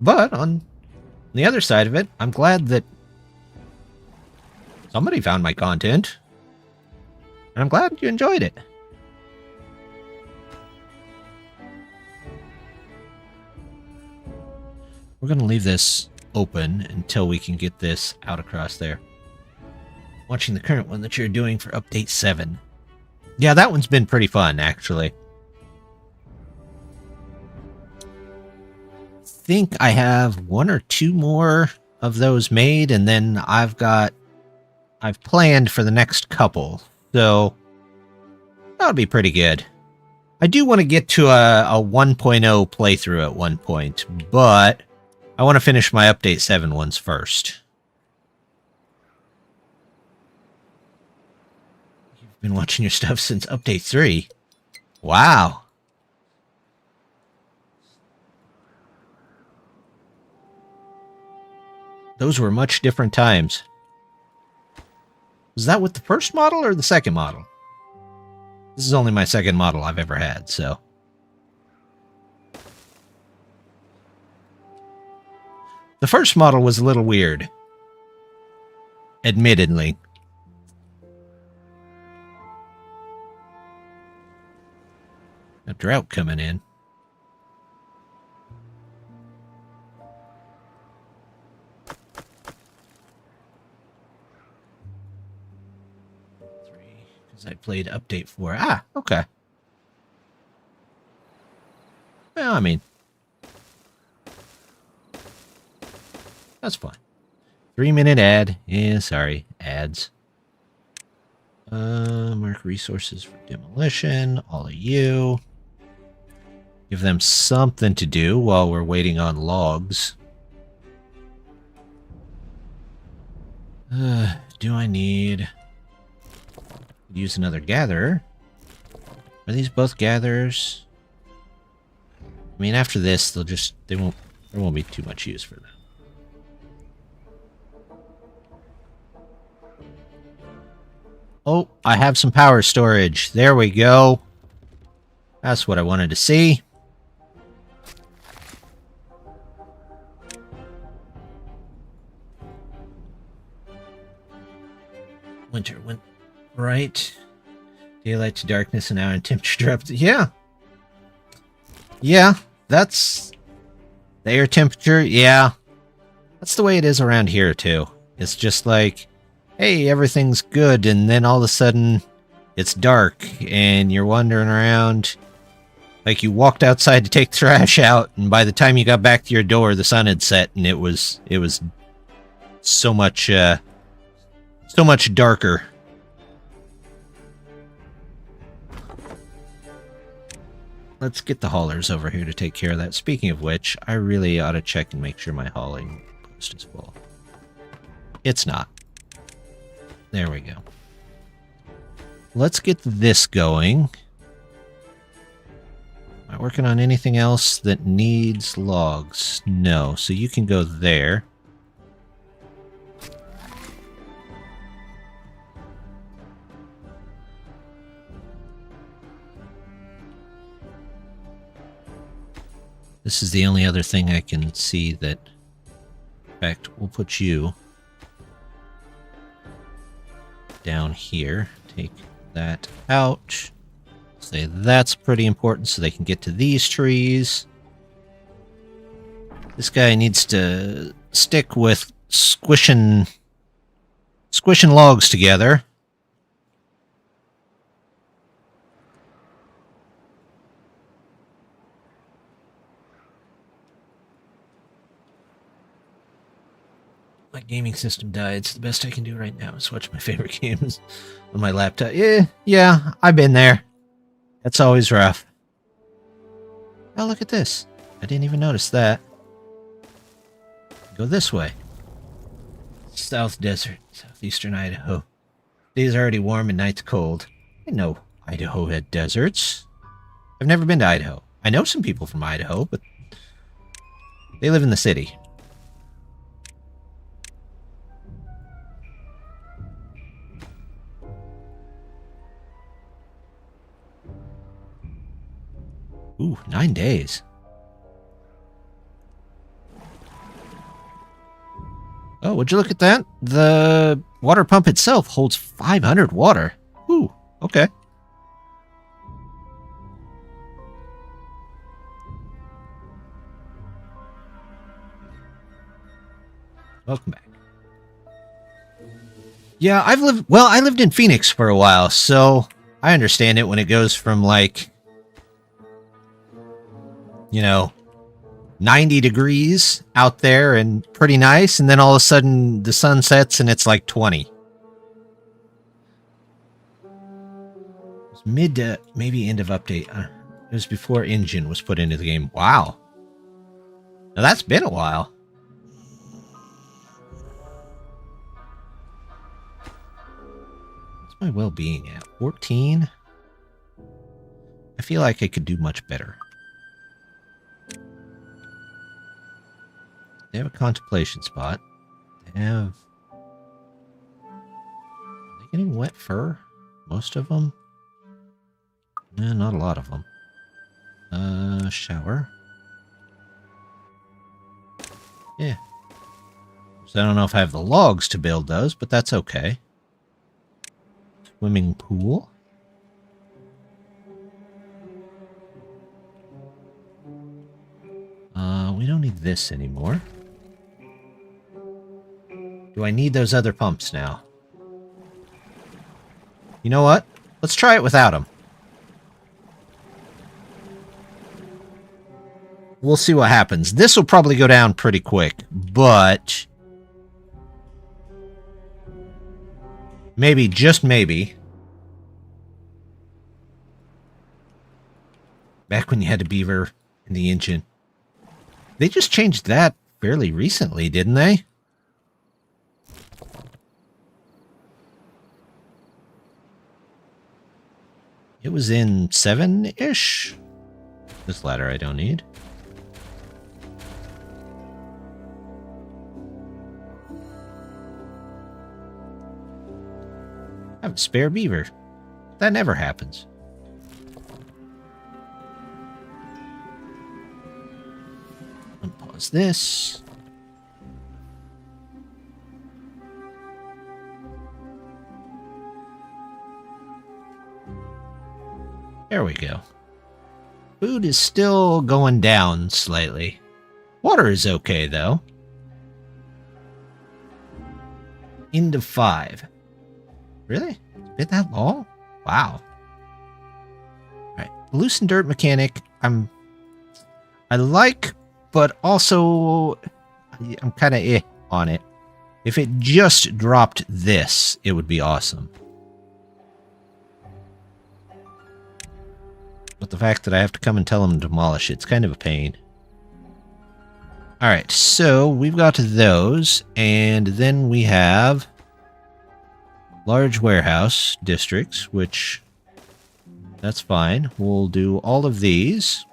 But on the other side of it, I'm glad that somebody found my content. And I'm glad you enjoyed it. We're going to leave this open until we can get this out across there. Watching the current one that you're doing for Update 7. Yeah, that one's been pretty fun, actually. I think I have one or two more of those made, and then I've planned for the next couple. So, that'll be pretty good. I do want to get to a 1.0 playthrough at one point, but I want to finish my Update 7 ones first. You've been watching your stuff since Update 3. Wow. Those were much different times. Was that with the first model or the second model? This is only my second model I've ever had, so. The first model was a little weird. Admittedly. A drought coming in. I played Update 4. Ah, okay. Well, I mean, that's fine. 3-minute ad. Yeah, sorry, ads. Mark resources for demolition. All of you. Give them something to do while we're waiting on logs. Do I need... use another gatherer? Are these both gatherers? I mean, after this, there won't be too much use for them. Oh, I have some power storage. There we go. That's what I wanted to see. Winter went right. Daylight to darkness, and now in temperature up to... Yeah. Yeah, that's... The air temperature, yeah. That's the way it is around here, too. It's just like, hey, everything's good, and then all of a sudden, it's dark, and you're wandering around. Like, you walked outside to take trash out, and by the time you got back to your door, the sun had set, and it was so much darker. Let's get the haulers over here to take care of that. Speaking of which, I really ought to check and make sure my hauling post is full. It's not. There we go. Let's get this going. Am I working on anything else that needs logs? No, so you can go there. This is the only other thing I can see that... In fact, we'll put you down here. Take that out. Say that's pretty important so they can get to these trees. This guy needs to stick with squishing logs together. My gaming system died, so the best I can do right now is watch my favorite games on my laptop. Yeah, I've been there. That's always rough. Oh, look at this. I didn't even notice that. Go this way. South Desert, southeastern Idaho. Days are already warm and nights cold. I didn't know Idaho had deserts. I've never been to Idaho. I know some people from Idaho, but they live in the city. Ooh, 9 days. Oh, would you look at that? The water pump itself holds 500 water. Ooh, okay. Welcome back. Yeah, I lived in Phoenix for a while, so I understand it when it goes from like, 90 degrees out there and pretty nice, and then all of a sudden the sun sets and it's like 20. It was mid to maybe end of update. It was before engine was put into the game. Wow. Now that's been a while. What's my well-being at? 14? I feel like I could do much better. They have a contemplation spot. They have... Are they getting wet fur? Most of them? Not a lot of them. Shower. Yeah. So I don't know if I have the logs to build those, but that's okay. Swimming pool. We don't need this anymore. Do I need those other pumps now? You know what? Let's try it without them. We'll see what happens. This will probably go down pretty quick, but... maybe, just maybe. Back when you had a beaver in the engine. They just changed that fairly recently, didn't they? It was in 7-ish? This ladder I don't need. I have a spare beaver. That never happens. Unpause this. we go. Food is still going down slightly. Water is okay, though. Into 5. Really? It's been that long? Wow. Alright. Loosen dirt mechanic, I like, but also I'm kind of on it. If it just dropped this, it would be awesome. But the fact that I have to come and tell them to demolish it's kind of a pain. Alright, so we've got those, and then we have large warehouse districts, which that's fine. We'll do all of these.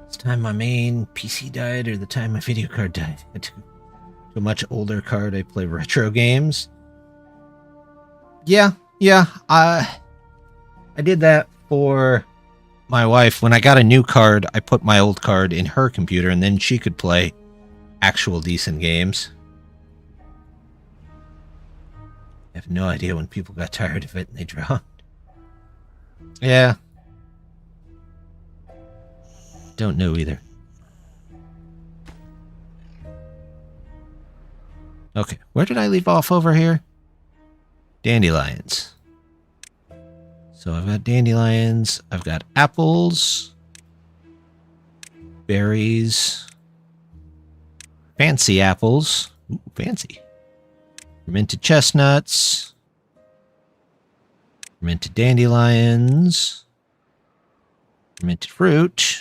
It's time my main PC died or the time my video card died. To a much older card, I play retro games. Yeah, I did that for my wife. When I got a new card, I put my old card in her computer, and then she could play actual decent games. I have no idea when people got tired of it and they dropped. Yeah. Don't know either. Okay, where did I leave off over here? Dandelions. So I've got dandelions, I've got apples, berries, fancy apples. Ooh, fancy. Fermented chestnuts, fermented dandelions, fermented fruit.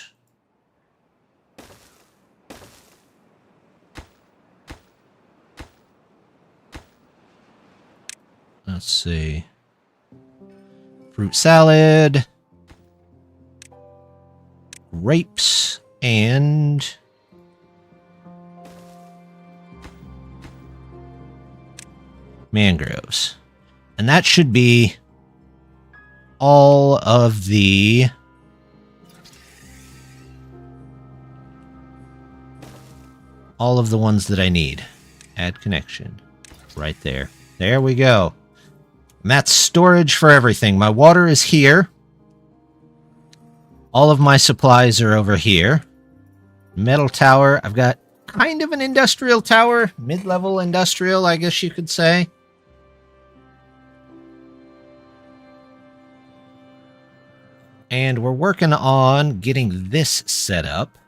Let's see. Fruit salad, grapes, and mangroves. And that should be all of the ones that I need. Add connection. Right there. There we go. And that's storage for everything. My water is here. All of my supplies are over here. Metal tower. I've got kind of an industrial tower. Mid-level industrial, I guess you could say. And we're working on getting this set up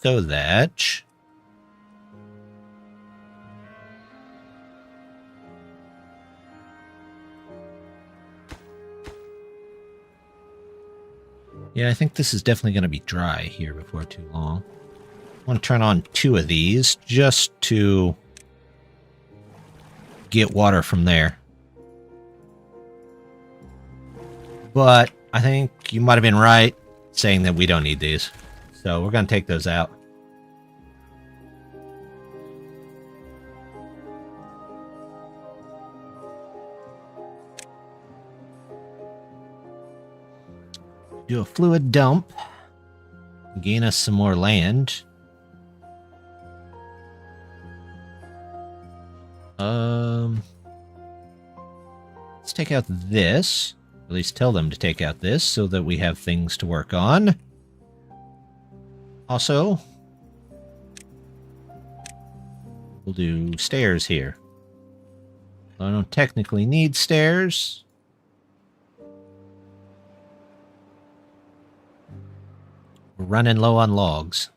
so that yeah, I think this is definitely going to be dry here before too long. I want to turn on 2 of these just to get water from there. But I think you might have been right saying that we don't need these. So we're going to take those out. Do a fluid dump. Gain us some more land. Let's take out this. At least tell them to take out this so that we have things to work on. Also, we'll do stairs here. I don't technically need stairs. We're running low on logs.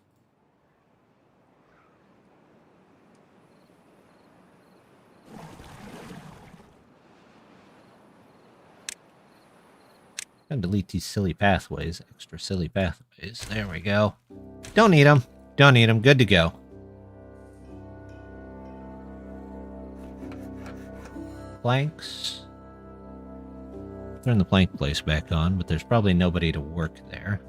Gonna delete these silly pathways. Extra silly pathways. There we go. Don't need them. Don't need them. Good to go. Planks. Turn the plank place back on, but there's probably nobody to work there.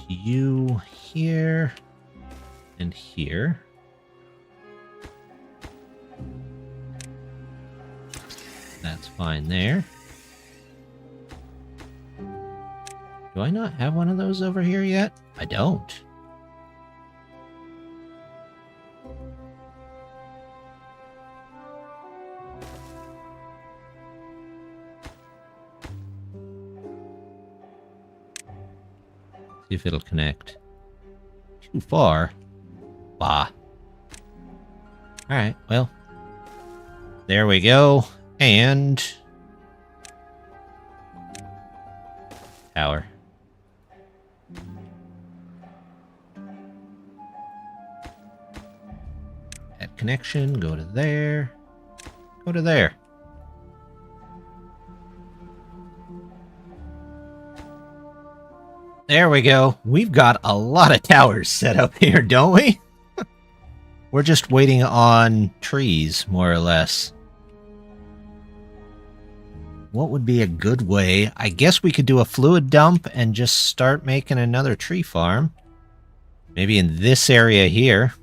You here and here. That's fine there. Do I not have one of those over here yet? I don't. See if it'll connect. Too far. Bah. Alright, well. There we go. And... tower. Add connection, go to there. Go to there. There we go. We've got a lot of towers set up here, don't we? We're just waiting on trees, more or less. What would be a good way? I guess we could do a fluid dump and just start making another tree farm. Maybe in this area here.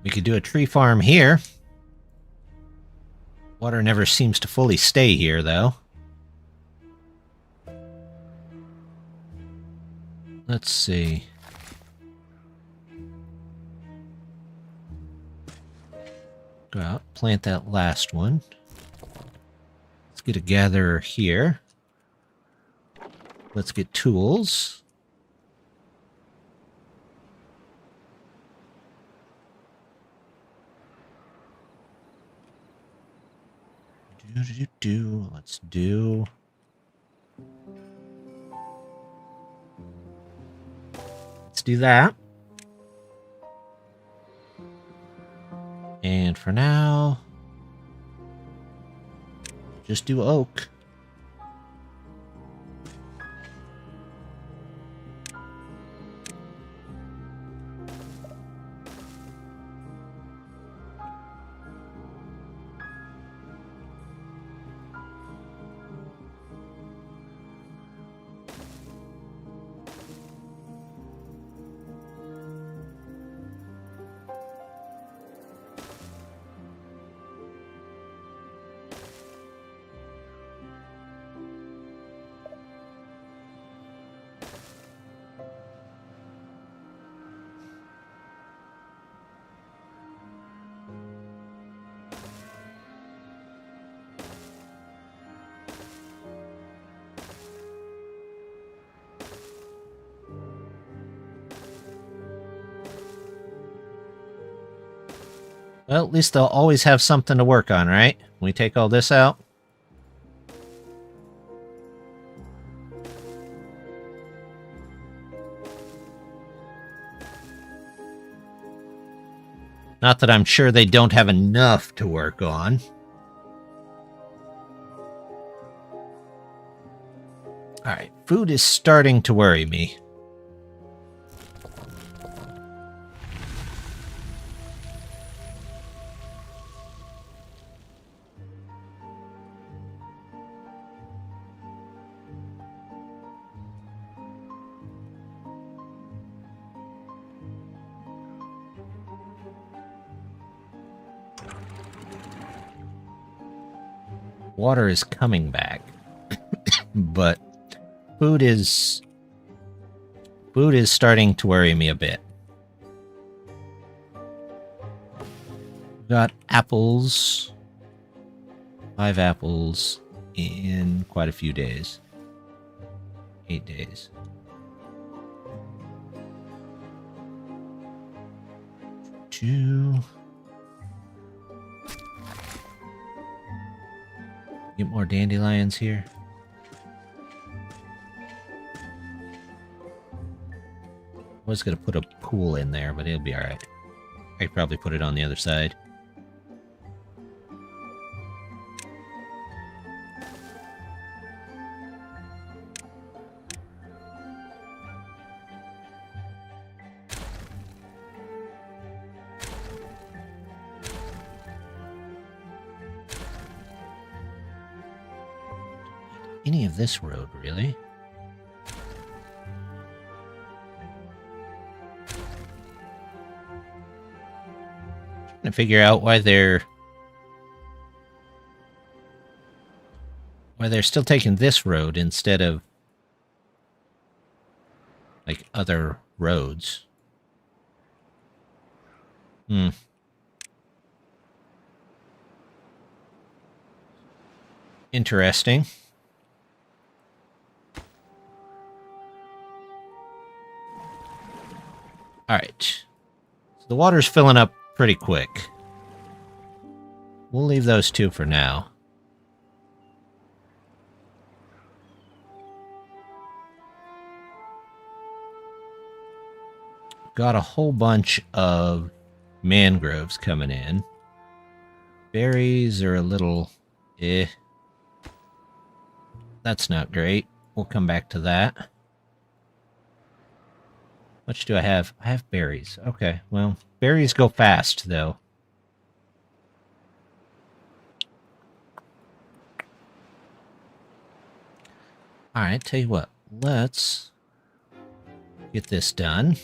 We could do a tree farm here. Water never seems to fully stay here, though. Let's see. Go out, plant that last one. Let's get a gatherer here. Let's get tools. Let's do. Let's do that. And for now, just do oak. Well, at least they'll always have something to work on, right? We take all this out. Not that I'm sure they don't have enough to work on. Alright, food is starting to worry me. Water is coming back, but food is starting to worry me a bit. We've got apples, 5 apples in quite a few days, 8 days. Two. Get more dandelions here. I was going to put a pool in there, but it'll be alright. I could probably put it on the other side. Any of this road, really? Trying to figure out why Why they're still taking this road instead of, like, other roads. Interesting. Alright. So the water's filling up pretty quick. We'll leave those two for now. Got a whole bunch of mangroves coming in. Berries are a little That's not great. We'll come back to that. How much do I have? I have berries. Okay, well, berries go fast, though. Alright, tell you what. Let's get this done.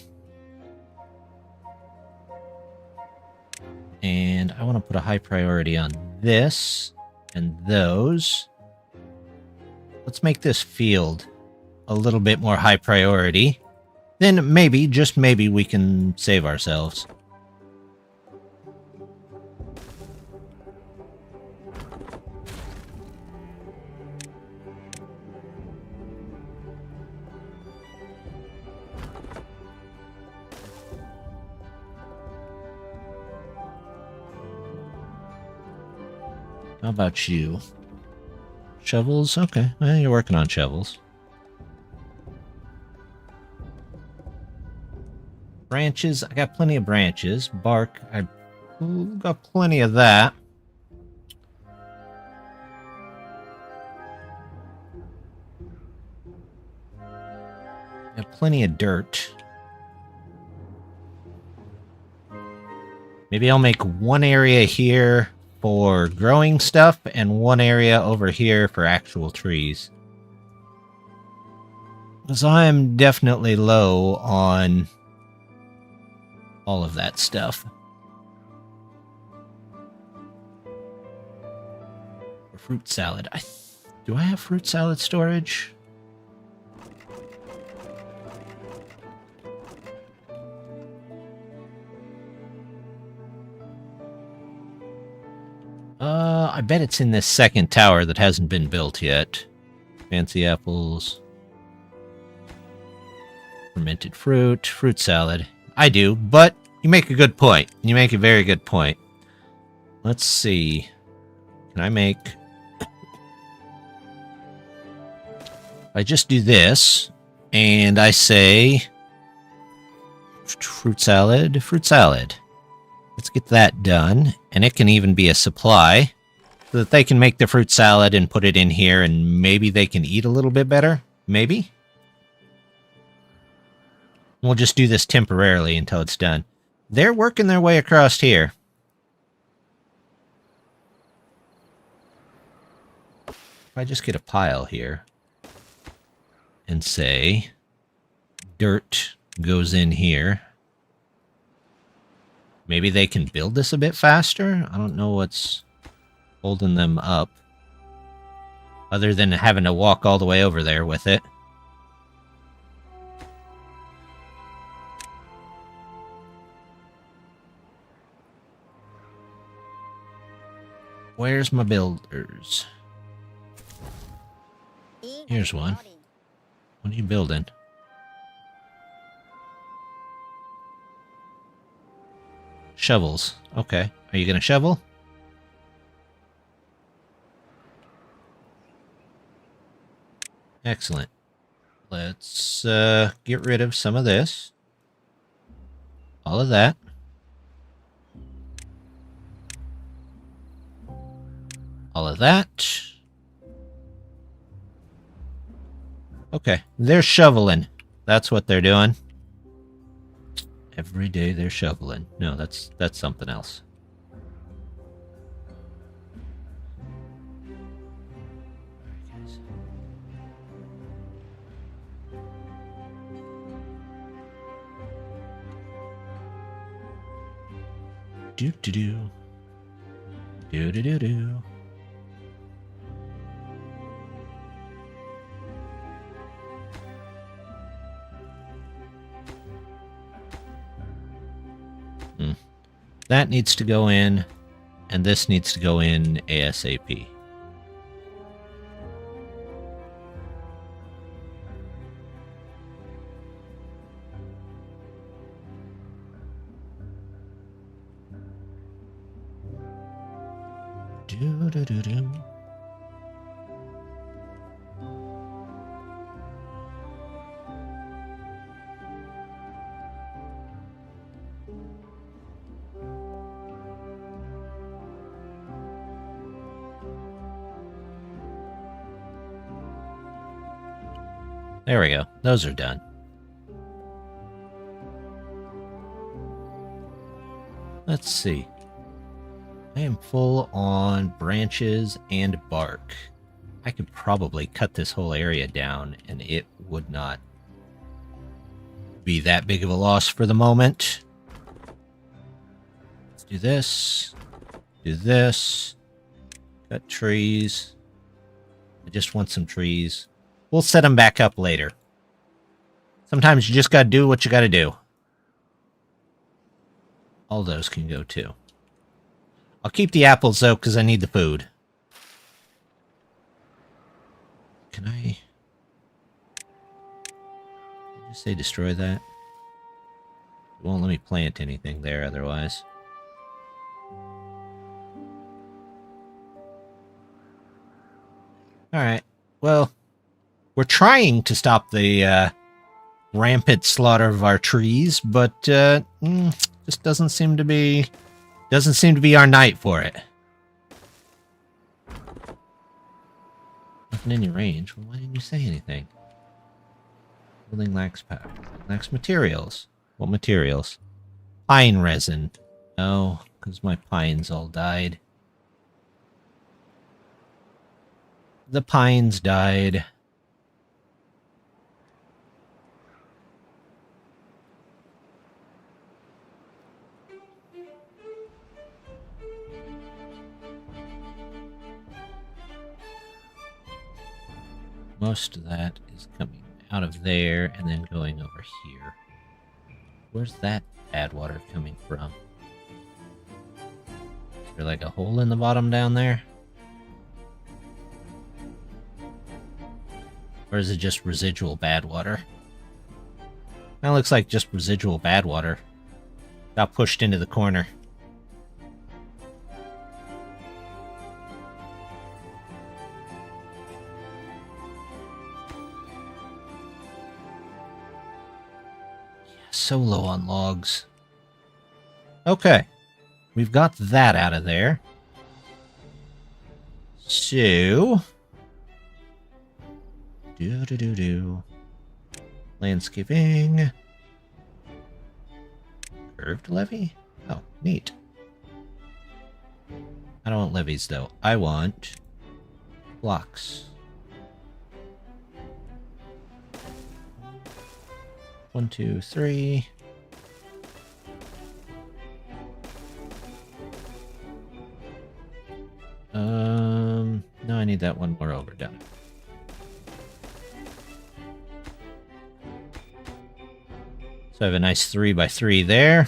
And I want to put a high priority on this and those. Let's make this field a little bit more high priority. Then maybe, just maybe, we can save ourselves. How about you? Shovels? Okay, well, you're working on shovels. Branches? I got plenty of branches. Bark? I got plenty of that. Got plenty of dirt. Maybe I'll make one area here for growing stuff and one area over here for actual trees. Because I'm definitely low on all of that stuff. For fruit salad. Do I have fruit salad storage? I bet it's in this second tower that hasn't been built yet. Fancy apples. Fermented fruit. Fruit salad. I do, but you make a good point. You make a very good point. Let's see. Can I make... I just do this, and I say... Fruit salad, fruit salad. Let's get that done, and it can even be a supply, so that they can make the fruit salad and put it in here, and maybe they can eat a little bit better? Maybe? We'll just do this temporarily until it's done. They're working their way across here. If I just get a pile here, and say, dirt goes in here, maybe they can build this a bit faster? I don't know what's holding them up. Other than having to walk all the way over there with it. Where's my builders? Here's one. What are you building? Shovels. Okay. Are you gonna shovel? Excellent. Let's get rid of some of this. All of that. All of that. Okay. They're shoveling. That's what they're doing. Every day they're shoveling. No, that's something else. Do-do-do. Do-do-do-do. That needs to go in, and this needs to go in ASAP. Do-do-do-do. There we go. Those are done. Let's see. I am full on branches and bark. I could probably cut this whole area down and it would not be that big of a loss for the moment. Let's do this. Do this. Cut trees. I just want some trees. We'll set them back up later. Sometimes you just gotta do what you gotta do. All those can go too. I'll keep the apples though, because I need the food. Can I just say destroy that? It won't let me plant anything there otherwise. Alright, well, we're trying to stop the rampant slaughter of our trees, but just doesn't seem to be our night for it. Nothing in your range. Well, why didn't you say anything? Building lacks power. Lacks materials. What materials? Pine resin. Oh, because my pines all died. The pines died. Most of that is coming out of there and then going over here. Where's that bad water coming from? Is there like a hole in the bottom down there? Or is it just residual bad water? That looks like just residual bad water. Got pushed into the corner. So low on logs. Okay. We've got that out of there. So... Landscaping. Curved levee? Oh, neat. I don't want levees, though. I want... blocks. 1, 2, 3. No, I need that one more over. Done. So I have a nice 3x3 there.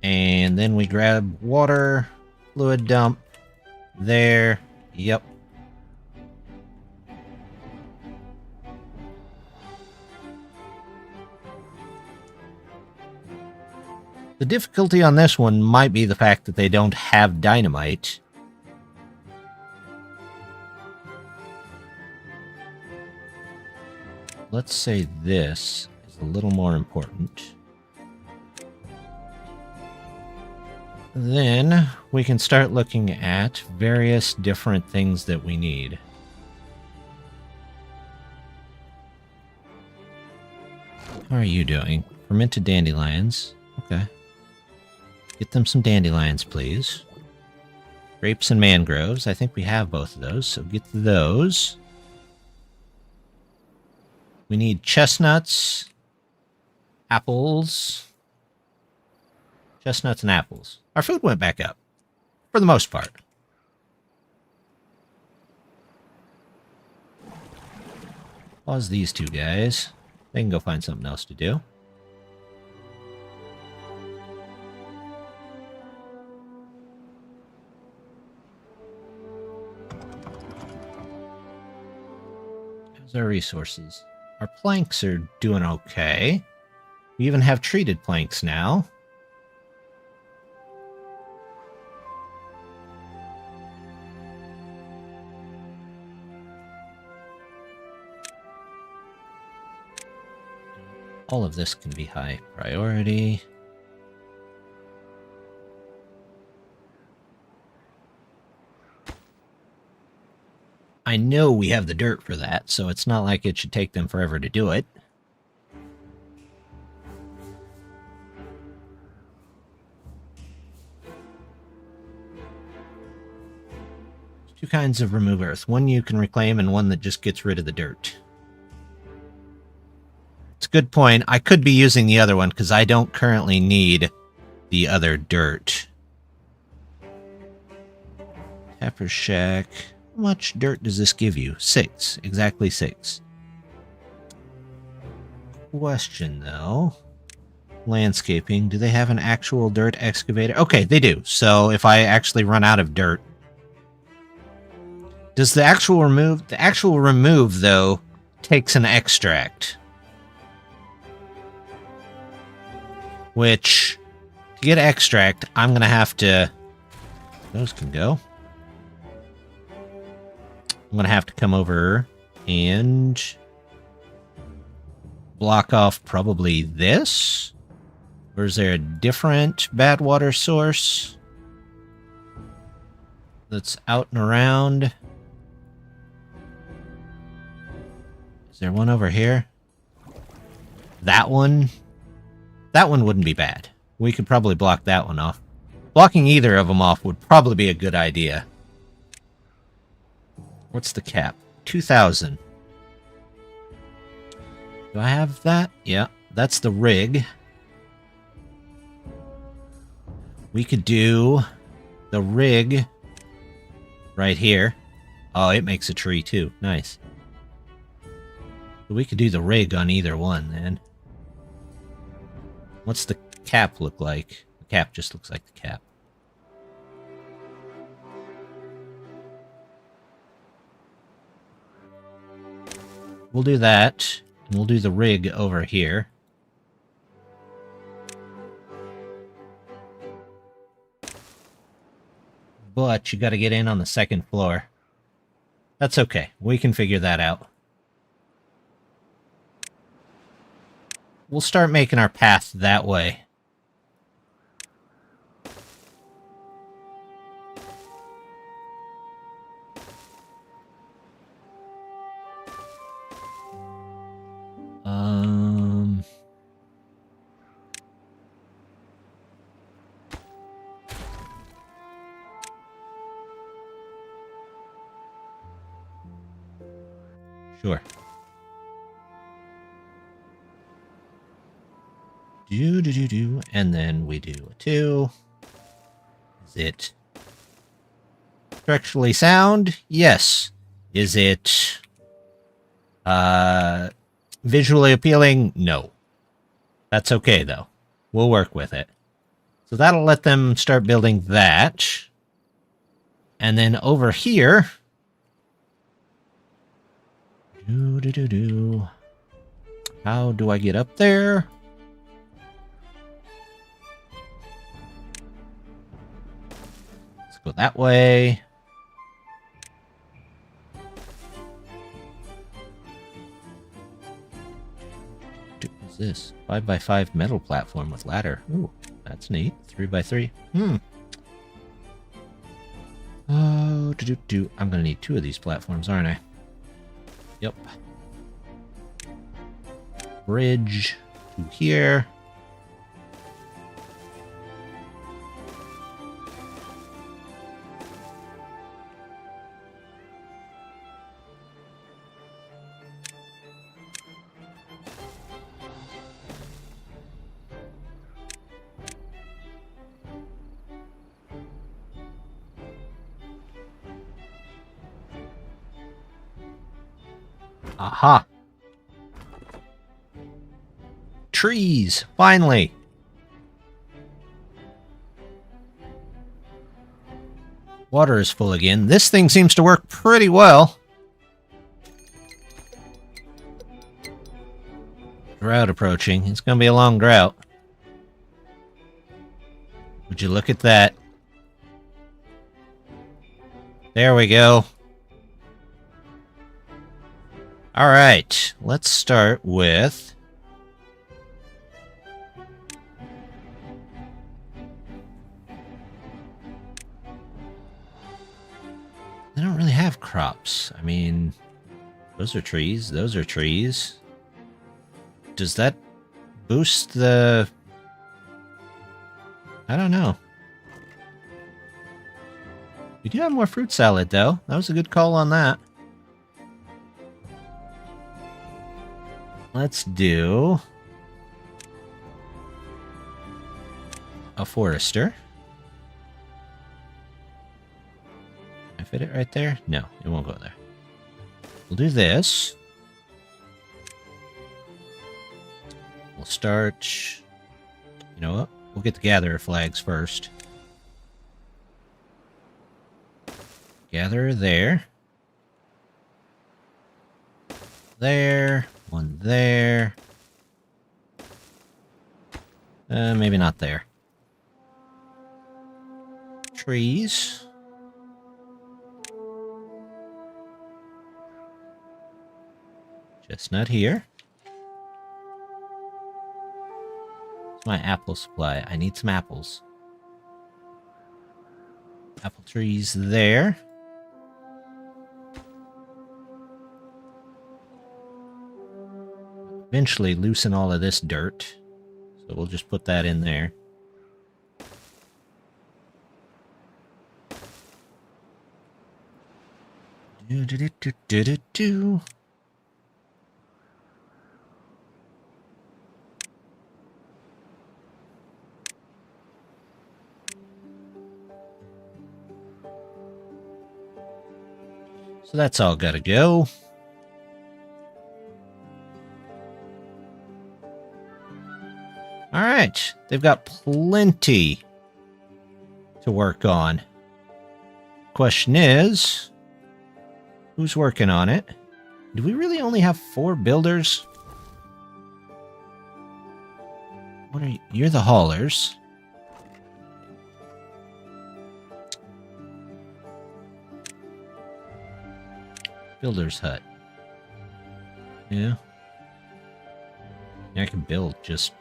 And then we grab water, fluid dump there. Yep. The difficulty on this one might be the fact that they don't have dynamite. Let's say this is a little more important. Then we can start looking at various different things that we need. How are you doing? Fermented dandelions. Okay. Get them some dandelions, please. Grapes and mangroves. I think we have both of those, so get those. We need chestnuts, apples. Chestnuts and apples. Our food went back up, for the most part. Pause these two guys. They can go find something else to do. our resources? Our planks are doing okay. We even have treated planks now. All of this can be high priority. I know we have the dirt for that, so it's not like it should take them forever to do it. There's two kinds of remove earth. One you can reclaim and one that just gets rid of the dirt. It's a good point. I could be using the other one because I don't currently need the other dirt. Tapper Shack. How much dirt does this give you? 6. Exactly 6. Question, though. Landscaping. Do they have an actual dirt excavator? Okay, they do. So if I actually run out of dirt... Does the actual remove... The actual remove, though, takes an extract. Which, to get extract, I'm going to have to... Those can go. I'm going to have to come over and block off probably this. Or is there a different bad water source that's out and around? Is there one over here? That one? That one wouldn't be bad. We could probably block that one off. Blocking either of them off would probably be a good idea. What's the cap? 2,000. Do I have that? Yeah, that's the rig. We could do the rig right here. Oh, it makes a tree too. Nice. So we could do the rig on either one then. What's the cap look like? The cap just looks like the cap. We'll do that, and we'll do the rig over here. But you gotta get in on the second floor. That's okay. We can figure that out. We'll start making our path that way. Sure. Do, and then we do a 2. Is it structurally sound? Yes. Is it visually appealing? No. That's okay, though. We'll work with it. So that'll let them start building that. And then over here... How do I get up there? Let's go that way. What is this? 5x5 metal platform with ladder. Ooh, that's neat. 3x3. Oh, I'm gonna need 2 of these platforms, aren't I? Yep. Bridge to here. Aha! Trees! Finally! Water is full again. This thing seems to work pretty well. Drought approaching. It's gonna be a long drought. Would you look at that? There we go. Alright, let's start with... They don't really have crops. I mean, those are trees, those are trees. Does that boost the... I don't know. We do have more fruit salad, though. That was a good call on that. Let's do... a forester. Can I fit it right there? No, it won't go there. We'll do this. We'll start... You know what? We'll get the gatherer flags first. Gatherer there. There. One there. Maybe not there. Trees. Chestnut here. It's my apple supply. I need some apples. Apple trees there. Eventually loosen all of this dirt. So we'll just put that in there. Do. So that's all gotta go. Alright, they've got plenty to work on. Question is, who's working on it? Do we really only have 4 builders? What are you? You're the haulers. Builder's hut. Yeah. I can build just...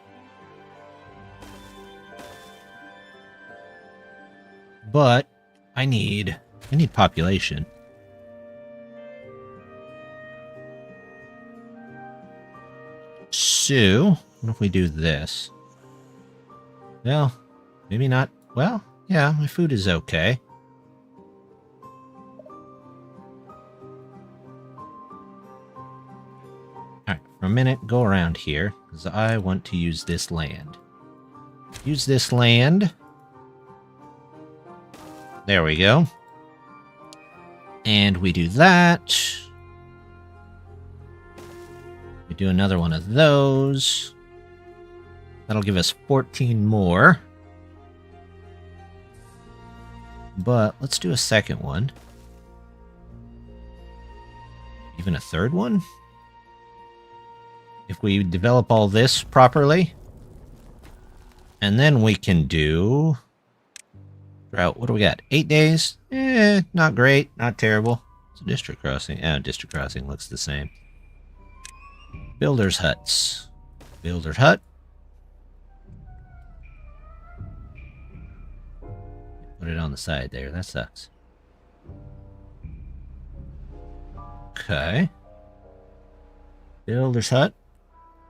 But I need population. So, what if we do this? Well, maybe not. Well, yeah, my food is okay. Alright, for a minute, go around here, because I want to use this land. Use this land. There we go. And we do that. We do another one of those. That'll give us 14 more. But let's do a second one. Even a third one? If we develop all this properly. And then we can do... Drought. What do we got? 8 days? Not great. Not terrible. It's a district crossing. District crossing looks the same. Builders' huts. Builder's hut. Put it on the side there. That sucks. Okay. Builder's hut.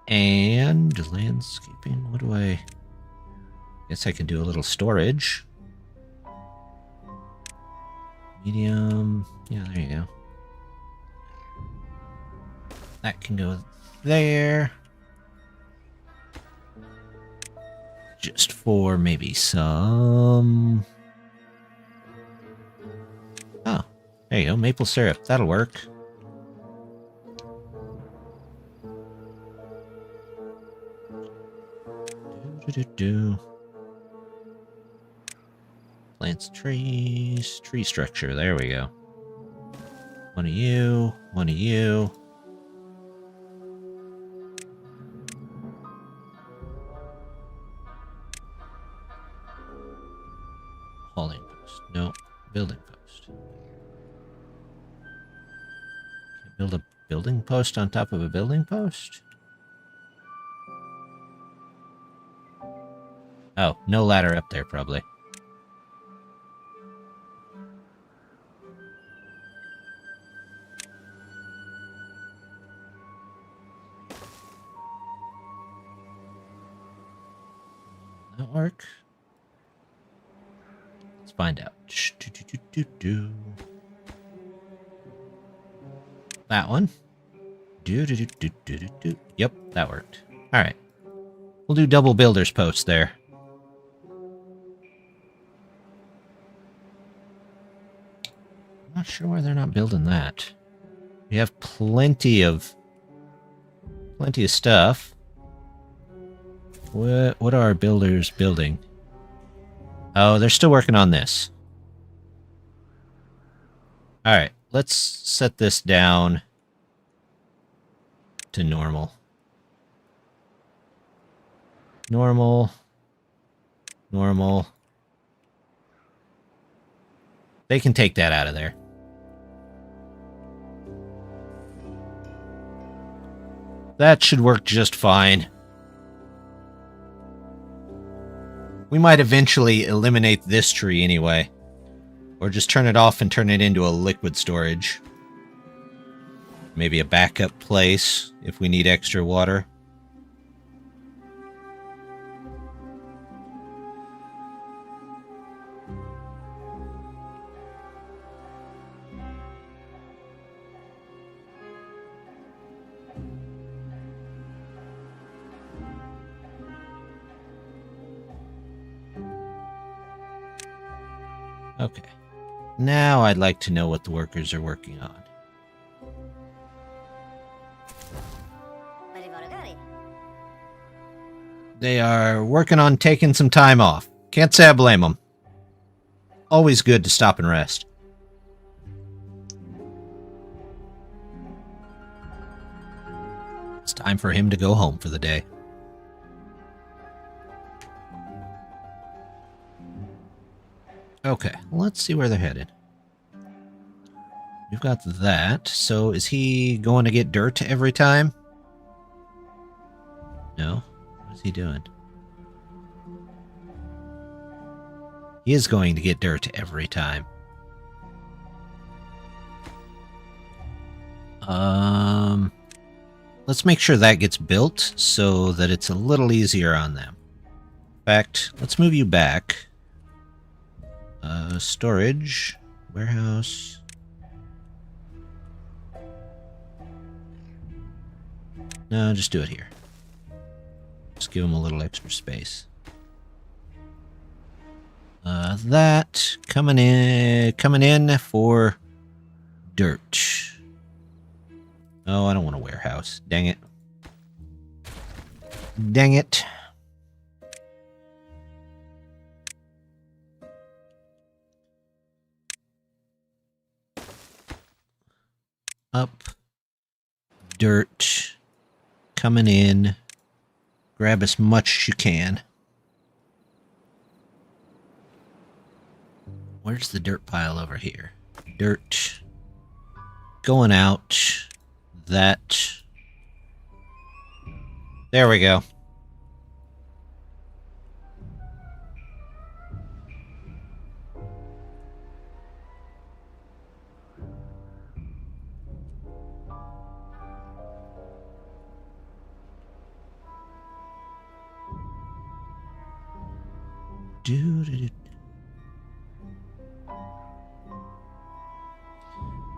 And landscaping. What do I... Guess I can do a little storage. Medium. Yeah, there you go. That can go there. Just for maybe some... Oh, there you go. Maple syrup. That'll work. Plants, trees, tree structure. There we go. One of you, one of you. Hauling post. No. Building post. Can't build a building post on top of a building post? Oh, no ladder up there, probably. That work? Let's find out. That one. Yep, that worked. Alright. We'll do double builder's posts there. I'm not sure why they're not building that. We have plenty of stuff. What are our builders building? Oh, they're still working on this. Alright, let's set this down to normal. Normal. Normal. They can take that out of there. That should work just fine. We might eventually eliminate this tree anyway. Or just turn it off and turn it into a liquid storage. Maybe a backup place if we need extra water. Okay. Now I'd like to know what the workers are working on. They are working on taking some time off. Can't say I blame them. Always good to stop and rest. It's time for him to go home for the day. Okay, let's see where they're headed. We've got that. So is he going to get dirt every time? No. What is he doing? He is going to get dirt every time. Let's make sure that gets built so that it's a little easier on them. In fact, let's move you back. Storage, warehouse. No, just do it here. Just give them a little extra space. That coming in for dirt. Oh, I don't want a warehouse. Dang it. Dang it. Up. Dirt. Coming in. Grab as much as you can. Where's the dirt pile over here? Dirt. Going out. That. There we go.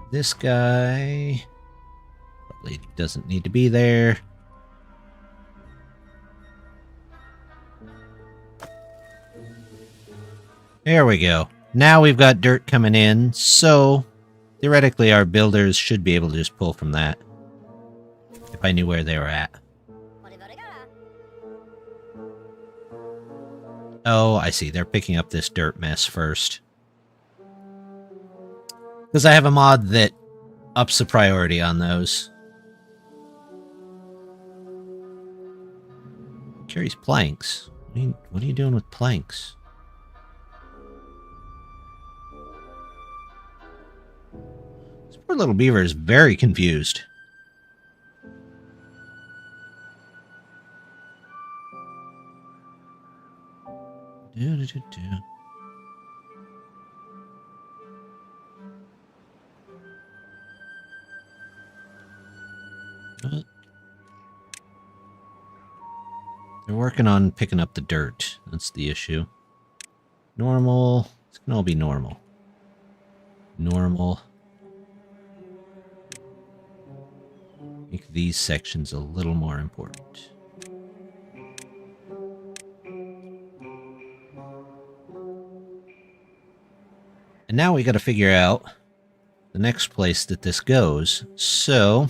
This guy probably doesn't need to be there. There we go. Now we've got dirt coming in, so theoretically our builders should be able to just pull from that. If I knew where they were at. Oh, I see. They're picking up this dirt mess first. Because I have a mod that ups the priority on those. Carries planks. What are you doing with planks? little beaver is very confused. They're working on picking up the dirt. That's the issue. Normal. This can all be normal. Normal. Make these sections a little more important. And now we got to figure out the next place that this goes. So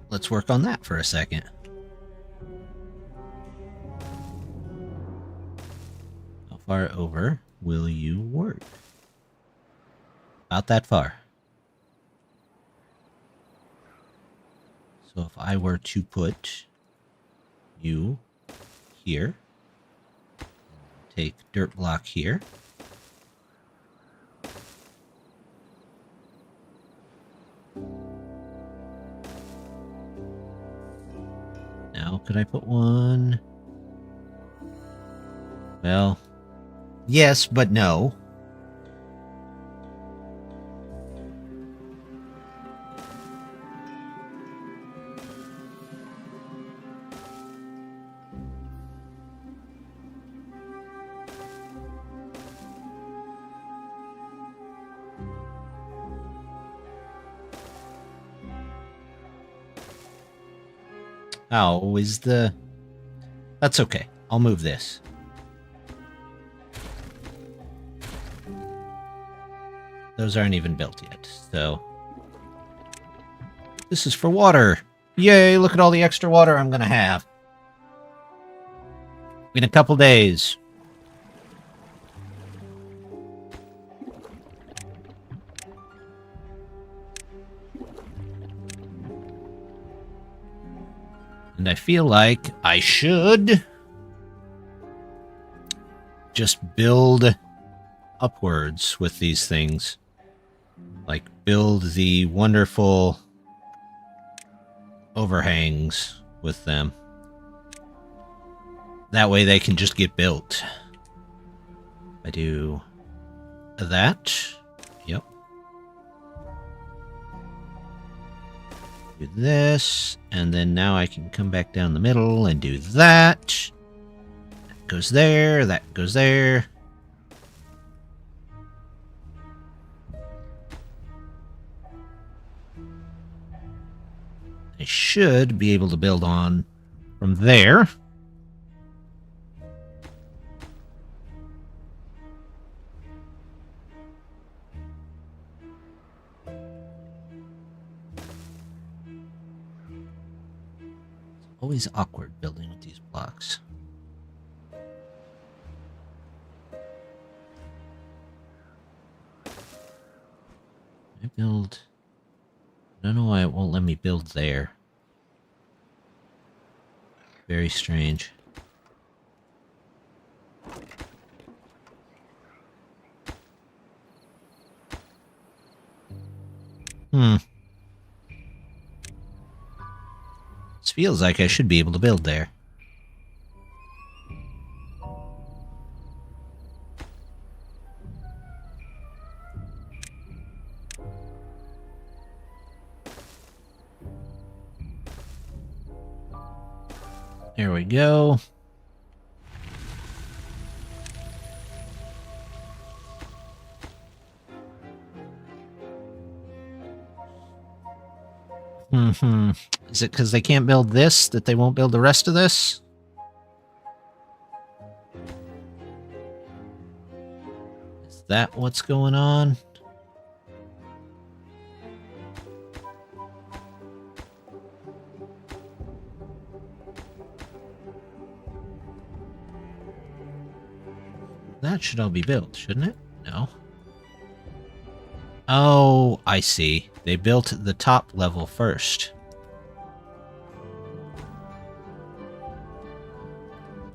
let's work on that for a second. How far over will you work? About that far. So if I were to put you here, take dirt block here. Now, could I put one? Well, yes, but no. Oh, is the... That's okay. I'll move this. Those aren't even built yet, so... This is for water! Yay, look at all the extra water I'm gonna have. In a couple days. And I feel like I should just build upwards with these things. Like, build the wonderful overhangs with them. That way they can just get built. I do that. Yep. Do this, and then now I can come back down the middle and do that. That goes there, that goes there. I should be able to build on from there. Always awkward building with these blocks. I build... I don't know why it won't let me build there. Very strange. This feels like I should be able to build there. There we go. Is it because they can't build this that they won't build the rest of this? Is that what's going on? That should all be built, shouldn't it? No. Oh, I see. They built the top level first.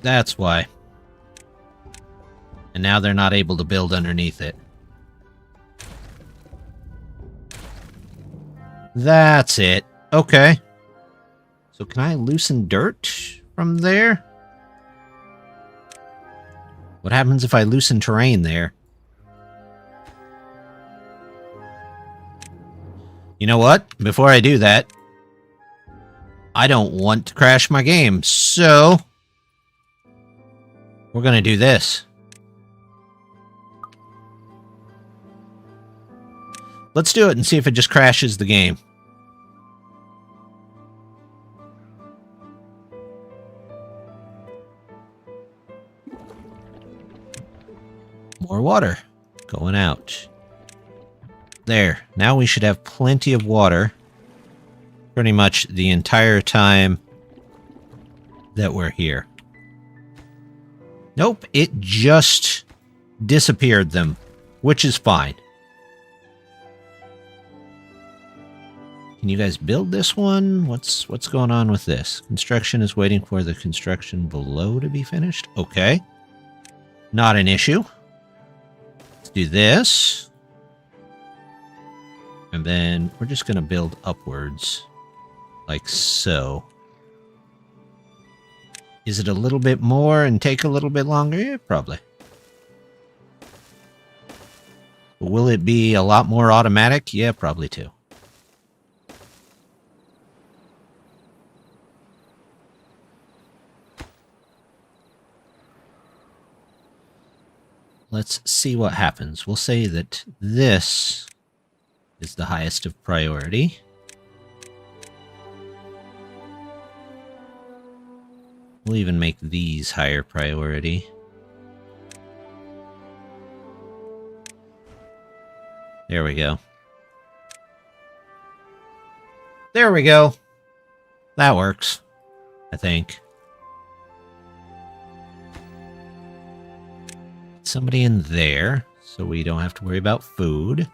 That's why. And now they're not able to build underneath it. That's it. Okay. So can I loosen dirt from there? What happens if I loosen terrain there? You know what? Before I do that, I don't want to crash my game, so we're going to do this. Let's do it and see if it just crashes the game. More water going out. There. Now we should have plenty of water pretty much the entire time that we're here. Nope, it just disappeared them, which is fine. Can you guys build this one? What's going on with this? Construction is waiting for the construction below to be finished. Okay. Not an issue. Let's do this. And then we're just going to build upwards. Like so. Is it a little bit more and take a little bit longer? Yeah, probably. But will it be a lot more automatic? Yeah, probably too. Let's see what happens. We'll say that this is the highest of priority. We'll even make these higher priority. There we go. There we go. That works, I think. Somebody in there, so we don't have to worry about food.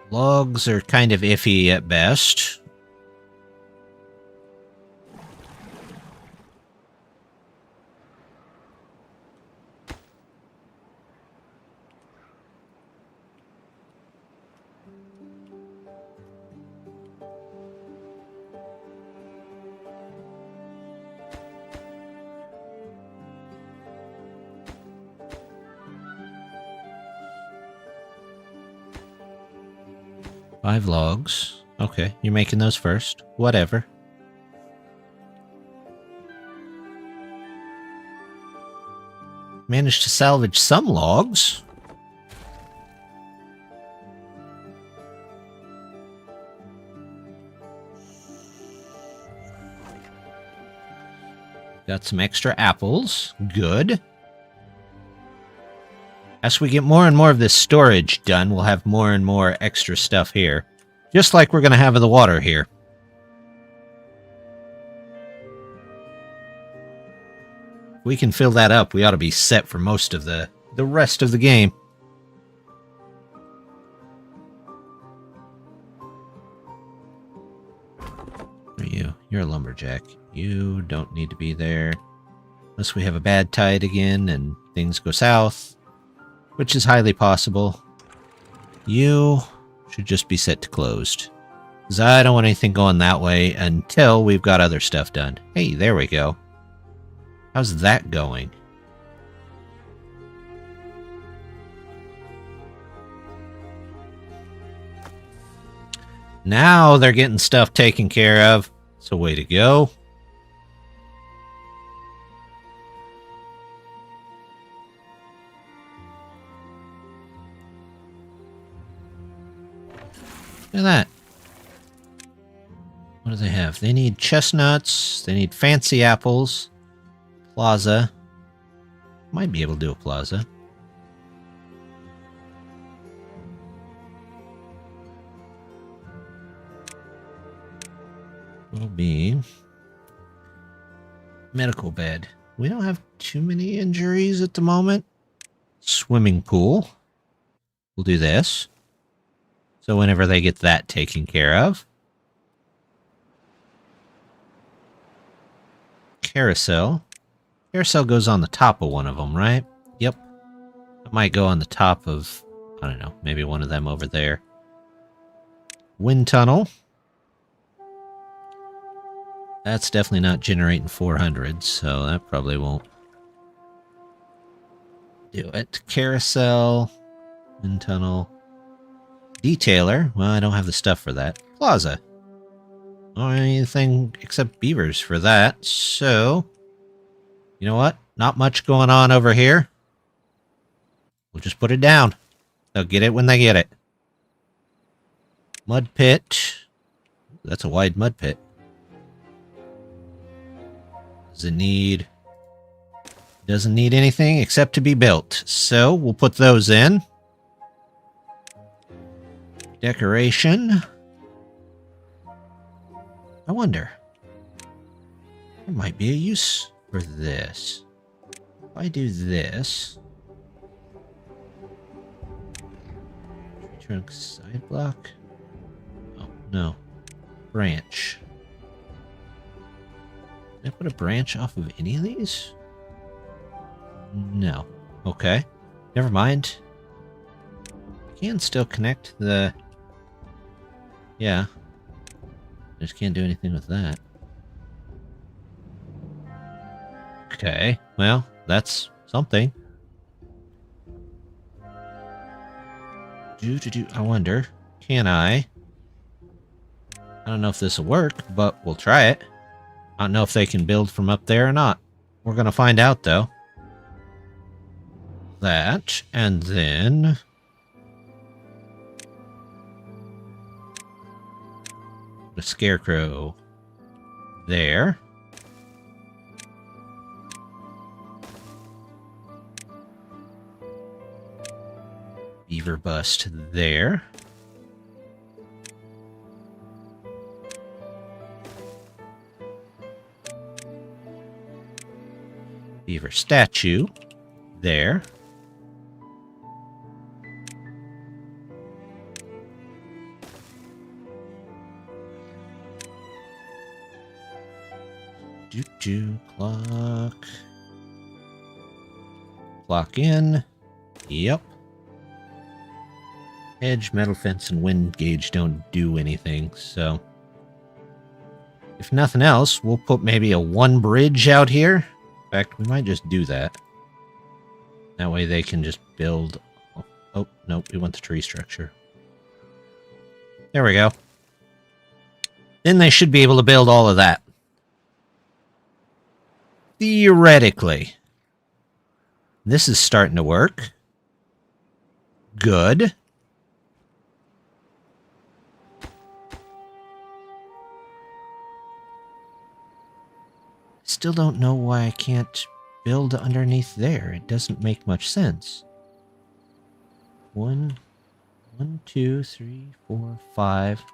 Logs are kind of iffy at best. Five logs. Okay, you're making those first. Whatever. Managed to salvage some logs. Got some extra apples. Good. As we get more and more of this storage done, we'll have more and more extra stuff here. Just like we're going to have of the water here. If we can fill that up, we ought to be set for most of the rest of the game. Who are you? You're a lumberjack. You don't need to be there. Unless we have a bad tide again and things go south. Which is highly possible. You should just be set to closed. Because I don't want anything going that way until we've got other stuff done. Hey, there we go. How's that going? Now they're getting stuff taken care of. So way to go. Look at that. What do they have? They need chestnuts. They need fancy apples. Plaza. Might be able to do a plaza. Will be medical bed. We don't have too many injuries at the moment. Swimming pool. We'll do this. So whenever they get that taken care of. Carousel. Carousel goes on the top of one of them, right? Yep. I might go on the top of, I don't know, maybe one of them over there. Wind tunnel. That's definitely not generating 400, so that probably won't do it. Carousel, wind tunnel, detailer. Well, I don't have the stuff for that. Plaza. Don't have anything except beavers for that, so you know what? Not much going on over here. We'll just put it down. They'll get it when they get it. Mud pit. That's a wide mud pit. Does it need... Doesn't need anything except to be built. So we'll put those in. Decoration. I wonder. There might be a use for this. If I do this... Tree trunk side block? Oh, no. Branch. Can I put a branch off of any of these? No. Okay. Never mind. I can still connect the... Yeah. I just can't do anything with that. Okay. Well, that's something. I wonder, can I don't know if this will work, but we'll try it. I don't know if they can build from up there or not. We're going to find out, though. That, and then... the scarecrow there. Beaver bust there. Beaver statue there. Clock. Clock in. Yep. Edge, metal fence, and wind gauge don't do anything, so... if nothing else, we'll put maybe a one bridge out here. In fact, we might just do that. That way they can just build... oh, nope, we want the tree structure. There we go. Then they should be able to build all of that. Theoretically. This is starting to work. Good. Still don't know why I can't build underneath there. It doesn't make much sense. 1, 2, 3, 4, 5.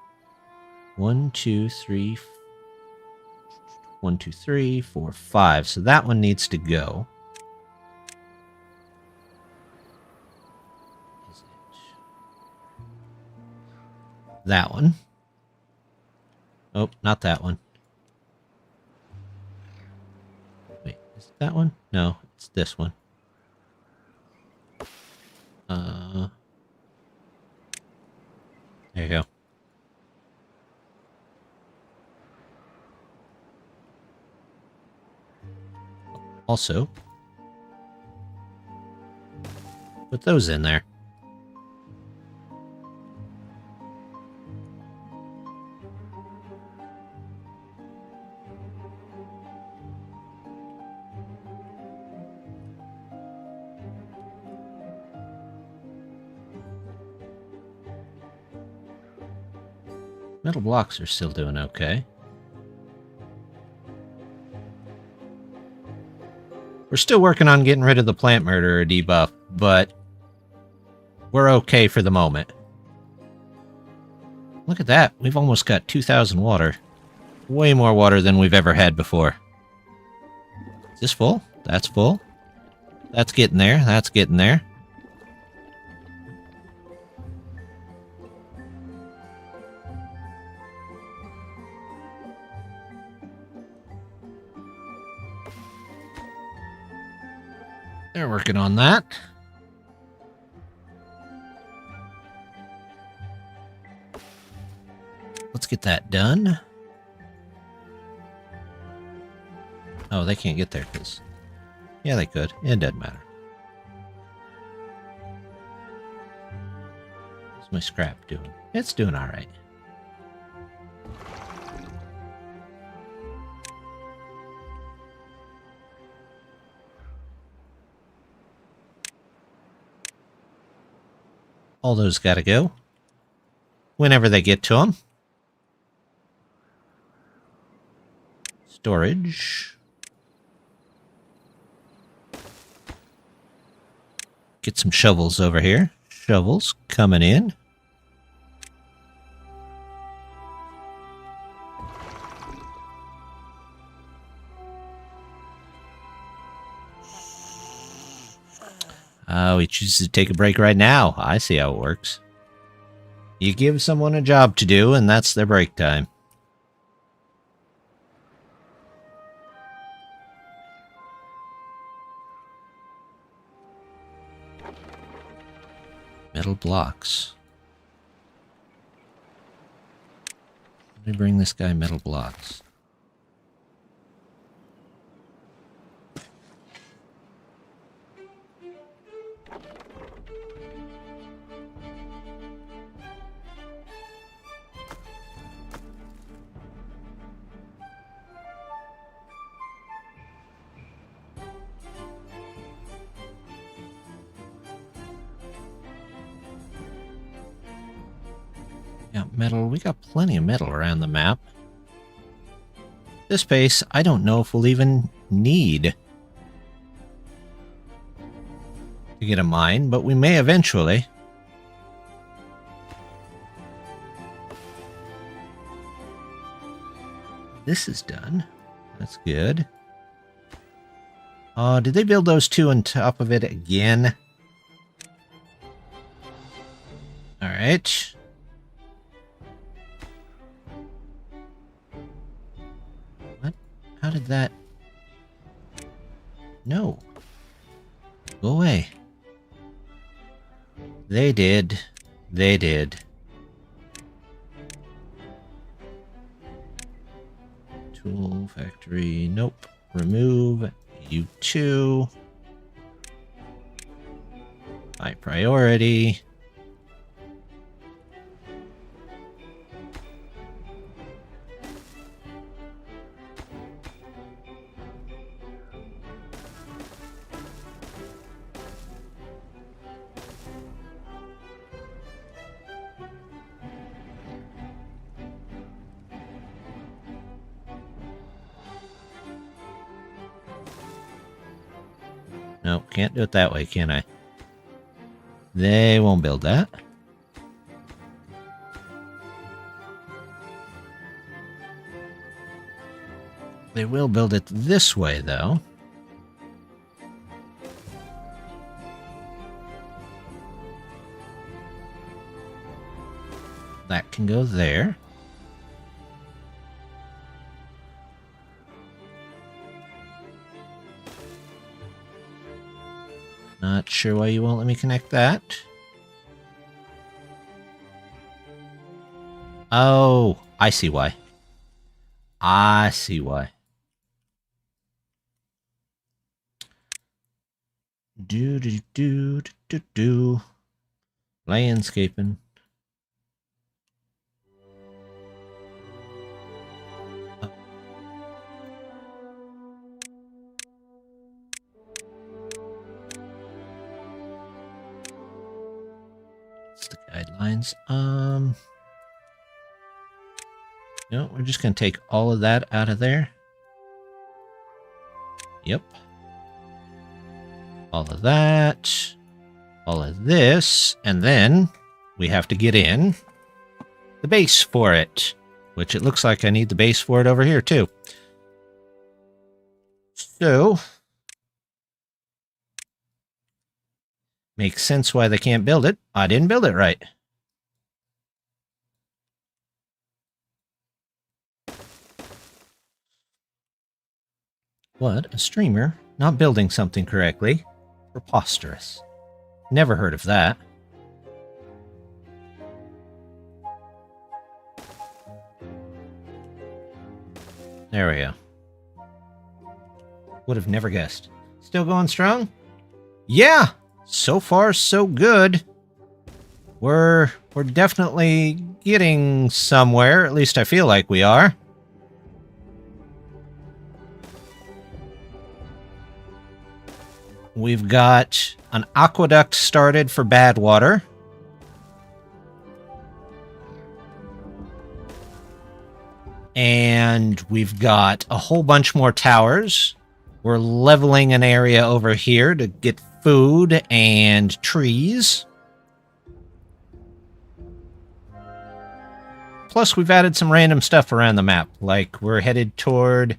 1, 2, 3, 1, 2, 3, 4, 5. So that one needs to go. Is it that one? Oh, not that one. Wait, is it that one? No, it's this one. There you go. Also, put those in there. Metal blocks are still doing okay. We're still working on getting rid of the plant murderer debuff, but we're okay for the moment. Look at that. We've almost got 2,000 water. Way more water than we've ever had before. Is this full? That's full. That's getting there. That's getting there. They're working on that. Let's get that done. Oh, they can't get there because... Yeah, they could. It doesn't matter. What's my scrap doing? It's doing all right. All those gotta go. Whenever they get to them. Storage. Get some shovels over here. Shovels coming in. Oh, he chooses to take a break right now. I see how it works. You give someone a job to do, and that's their break time. Metal blocks. Let me bring this guy metal blocks. Yeah, metal. We got plenty of metal around the map. This base, I don't know if we'll even need to get a mine, but we may eventually. This is done. That's good. Did they build those two on top of it again? All right. What? How did that... No. Go away. They did. They did. Tool factory. Nope. Remove you two. High priority. No, can't do it that way, can I? They won't build that. They will build it this way, though. That can go there. Not sure why you won't let me connect that. Oh, I see why. I see why. Do. Landscaping. The guidelines. No, we're just going to take all of that out of there. Yep. All of that. All of this. And then we have to get in the base for it. Which it looks like I need the base for it over here too. So... makes sense why they can't build it. I didn't build it right. What? A streamer not building something correctly? Preposterous. Never heard of that. There we go. Would have never guessed. Still going strong? Yeah! So far, so good. We're definitely getting somewhere. At least I feel like we are. We've got an aqueduct started for bad water. And we've got a whole bunch more towers. We're leveling an area over here to get food and trees. Plus, we've added some random stuff around the map, like we're headed toward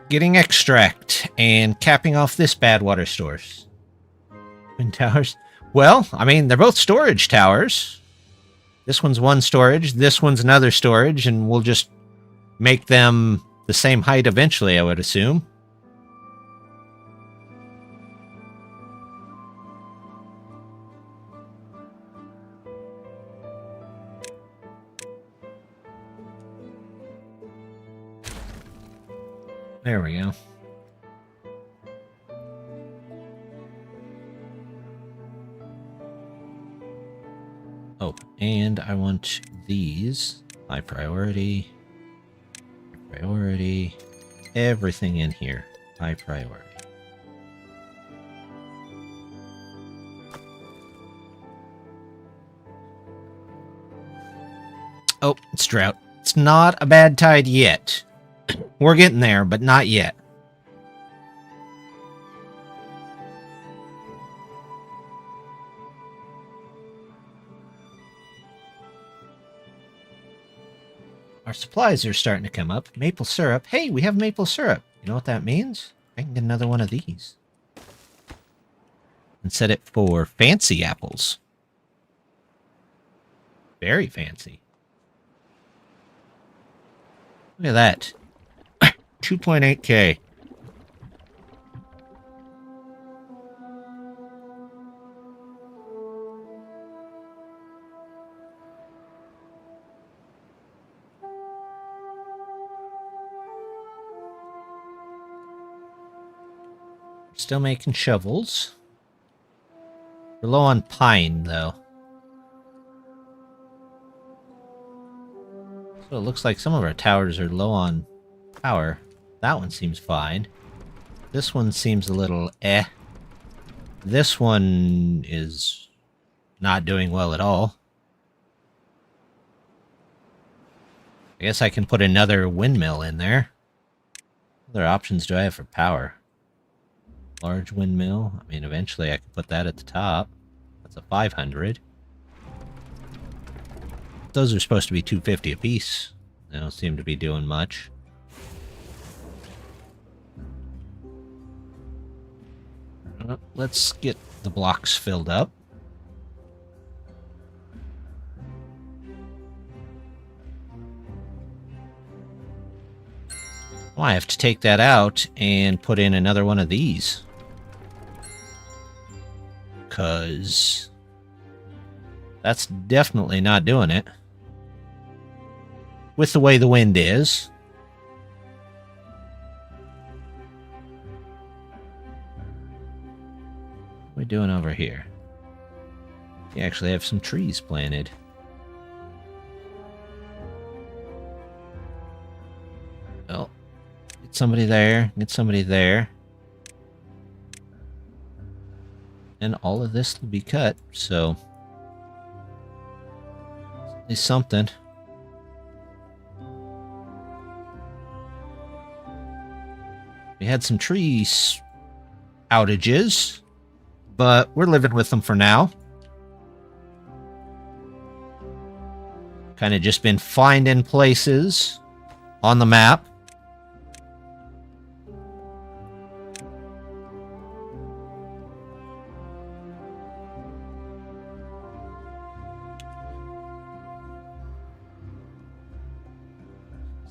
getting extract and capping off this bad water source. Twin towers? Well, I mean, they're both storage towers. This one's one storage, this one's another storage, and we'll just make them the same height eventually, I would assume. There we go. Oh, and I want these. High priority. Priority. Everything in here. High priority. Oh, it's drought. It's not a bad tide yet. We're getting there, but not yet. Our supplies are starting to come up. Maple syrup. Hey, we have maple syrup. You know what that means? I can get another one of these. And set it for fancy apples. Very fancy. Look at that. 2.8K. Still making shovels. We're low on pine, though. So it looks like some of our towers are low on power. That one seems fine. This one seems a little eh. This one is not doing well at all. I guess I can put another windmill in there. What other options do I have for power? Large windmill. I mean, eventually I could put that at the top. That's a 500. Those are supposed to be 250 apiece. They don't seem to be doing much. Let's get the blocks filled up. Oh, I have to take that out and put in another one of these. 'Cause that's definitely not doing it. With the way the wind is. What are we doing over here? We actually have some trees planted. Well, get somebody there, get somebody there. And all of this will be cut, so at least something. We had some trees outages, but we're living with them for now. Kind of just been finding places on the map.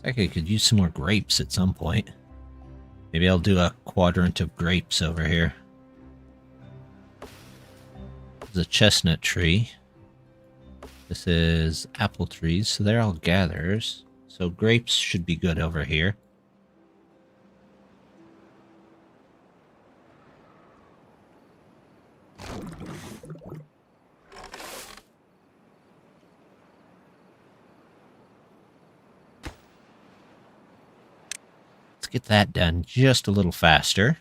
I could use some more grapes at some point. Maybe I'll do a quadrant of grapes over here. This is a chestnut tree. This is apple trees, so they're all gatherers. So grapes should be good over here. Let's get that done just a little faster.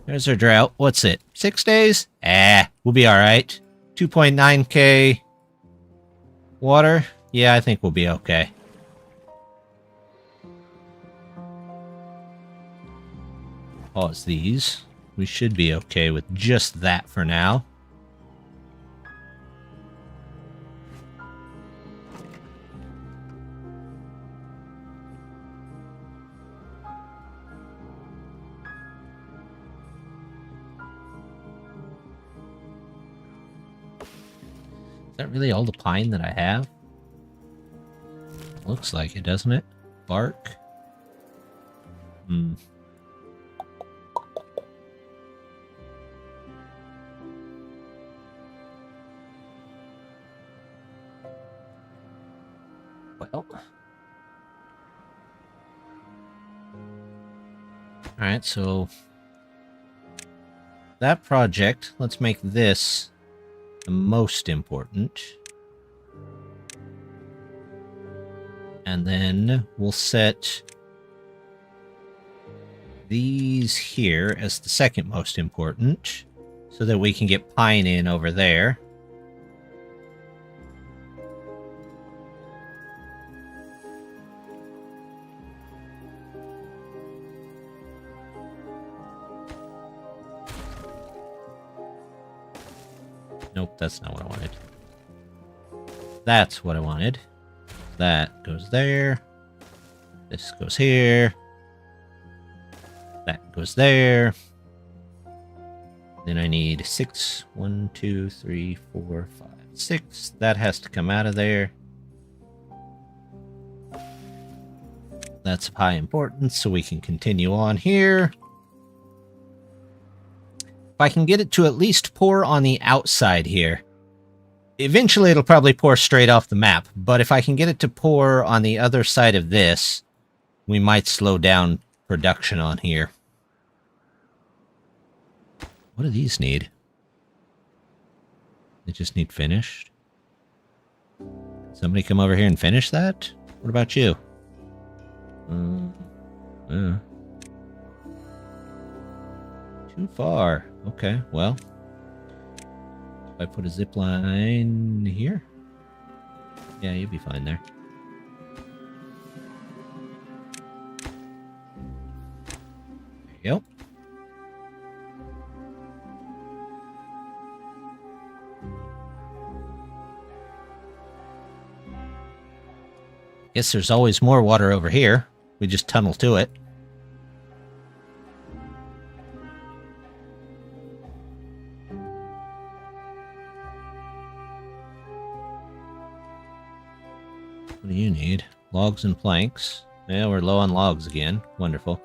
There's our drought. What's it? 6 days? We'll be alright. 2.9k water? Yeah, I think we'll be okay. Pause these. We should be okay with just that for now. Is that really all the pine that I have? Looks like it, doesn't it? Bark. Well. Alright, so that project, let's make this the most important. And then we'll set these here as the second most important, so that we can get pine in over there. Nope, that's not what I wanted. That's what I wanted. That goes there. This goes here. That goes there. Then I need 6. 1, 2, 3, 4, 5, 6. That has to come out of there. That's of high importance, so we can continue on here. If I can get it to at least pour on the outside here. Eventually it'll probably pour straight off the map, but if I can get it to pour on the other side of this, we might slow down production on here. What do these need? They just need finished? Somebody come over here and finish that? What about you? Too far. Okay, well. If I put a zip line here? Yeah, you'll be fine there. There you go. Guess there's always more water over here. We just tunnel to it. What do you need? Logs and planks. Yeah, we're low on logs again. Wonderful.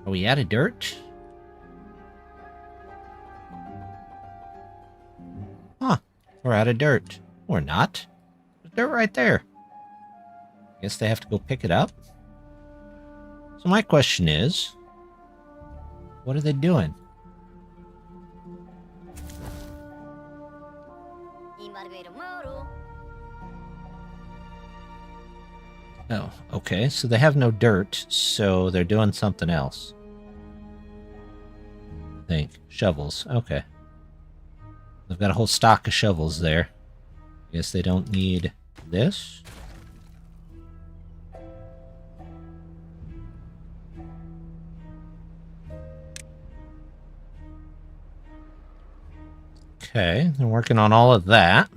Are we out of dirt? Huh. We're out of dirt. We're not. There's dirt right there. Guess they have to go pick it up. So my question is, what are they doing? Oh, okay. So they have no dirt, so they're doing something else. I think. Shovels. Okay. They've got a whole stock of shovels there. Guess they don't need this. Okay, they're working on all of that.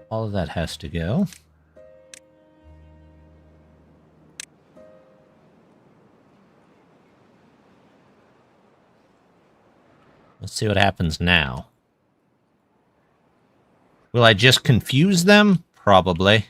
All of that has to go. Let's see what happens now. Will I just confuse them? Probably.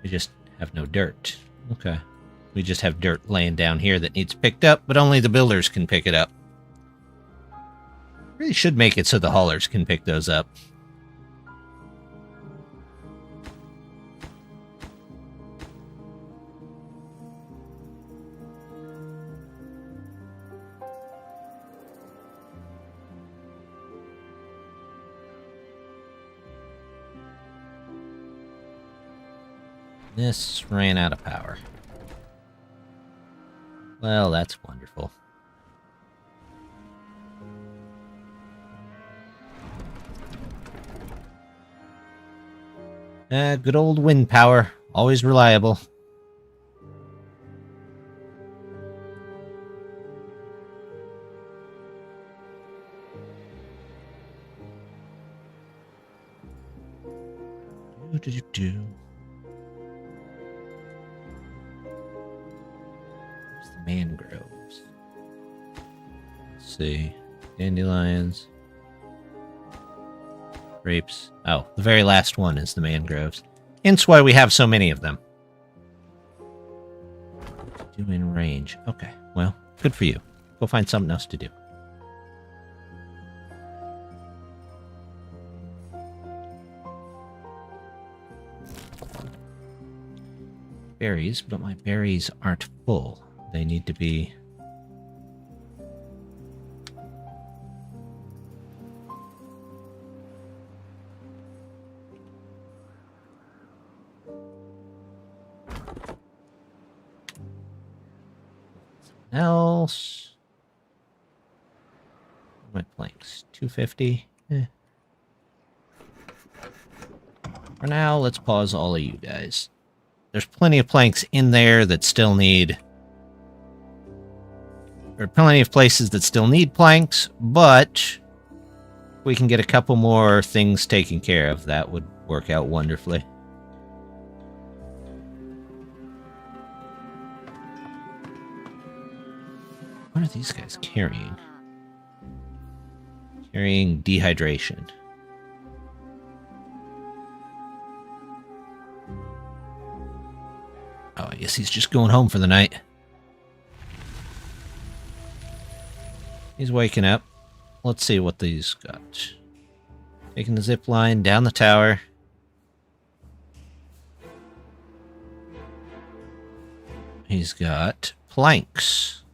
We just have no dirt. Okay. We just have dirt laying down here that needs picked up, but only the builders can pick it up. Really should make it so the haulers can pick those up. This ran out of power. Well, that's wonderful. Good old wind power. Always reliable. Do. Mangroves. Let's see. Dandelions. Grapes. Oh, the very last one is the mangroves. Hence why we have so many of them. Do in range. Okay, well, good for you. Go find something else to do. Berries, but my berries aren't full. They need to be... something else. My planks, 250. For now, let's pause all of you guys. There's plenty of planks in there that still need... There are plenty of places that still need planks, but if we can get a couple more things taken care of, that would work out wonderfully. What are these guys carrying? Carrying dehydration. Oh, I guess he's just going home for the night. He's waking up. Let's see what these got. Taking the zip line down the tower. He's got planks.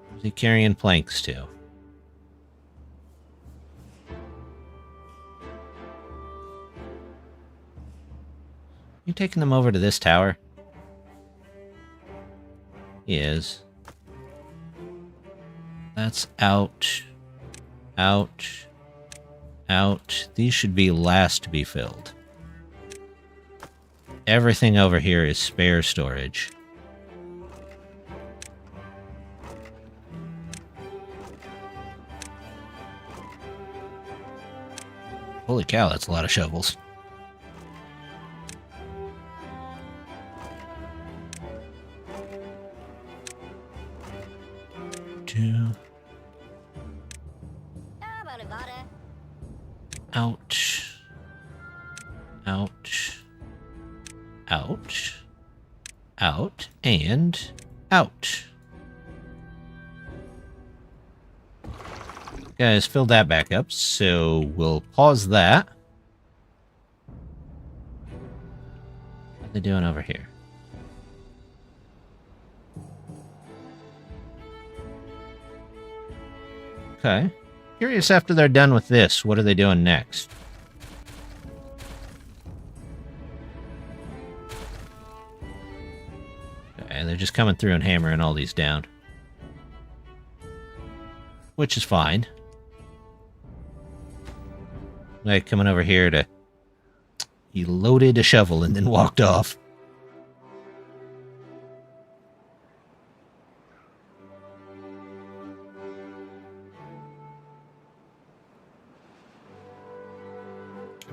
Where's he carrying planks to? You taking them over to this tower? He is. That's out. Out. Out. These should be last to be filled. Everything over here is spare storage. Holy cow, that's a lot of shovels. Ouch. Ouch. Ouch. Out. And out. Guys, fill that back up, so we'll pause that. What are they doing over here? Okay. Curious after they're done with this, what are they doing next? Okay, they're just coming through and hammering all these down. Which is fine. Like coming over here to... He loaded a shovel and then walked off.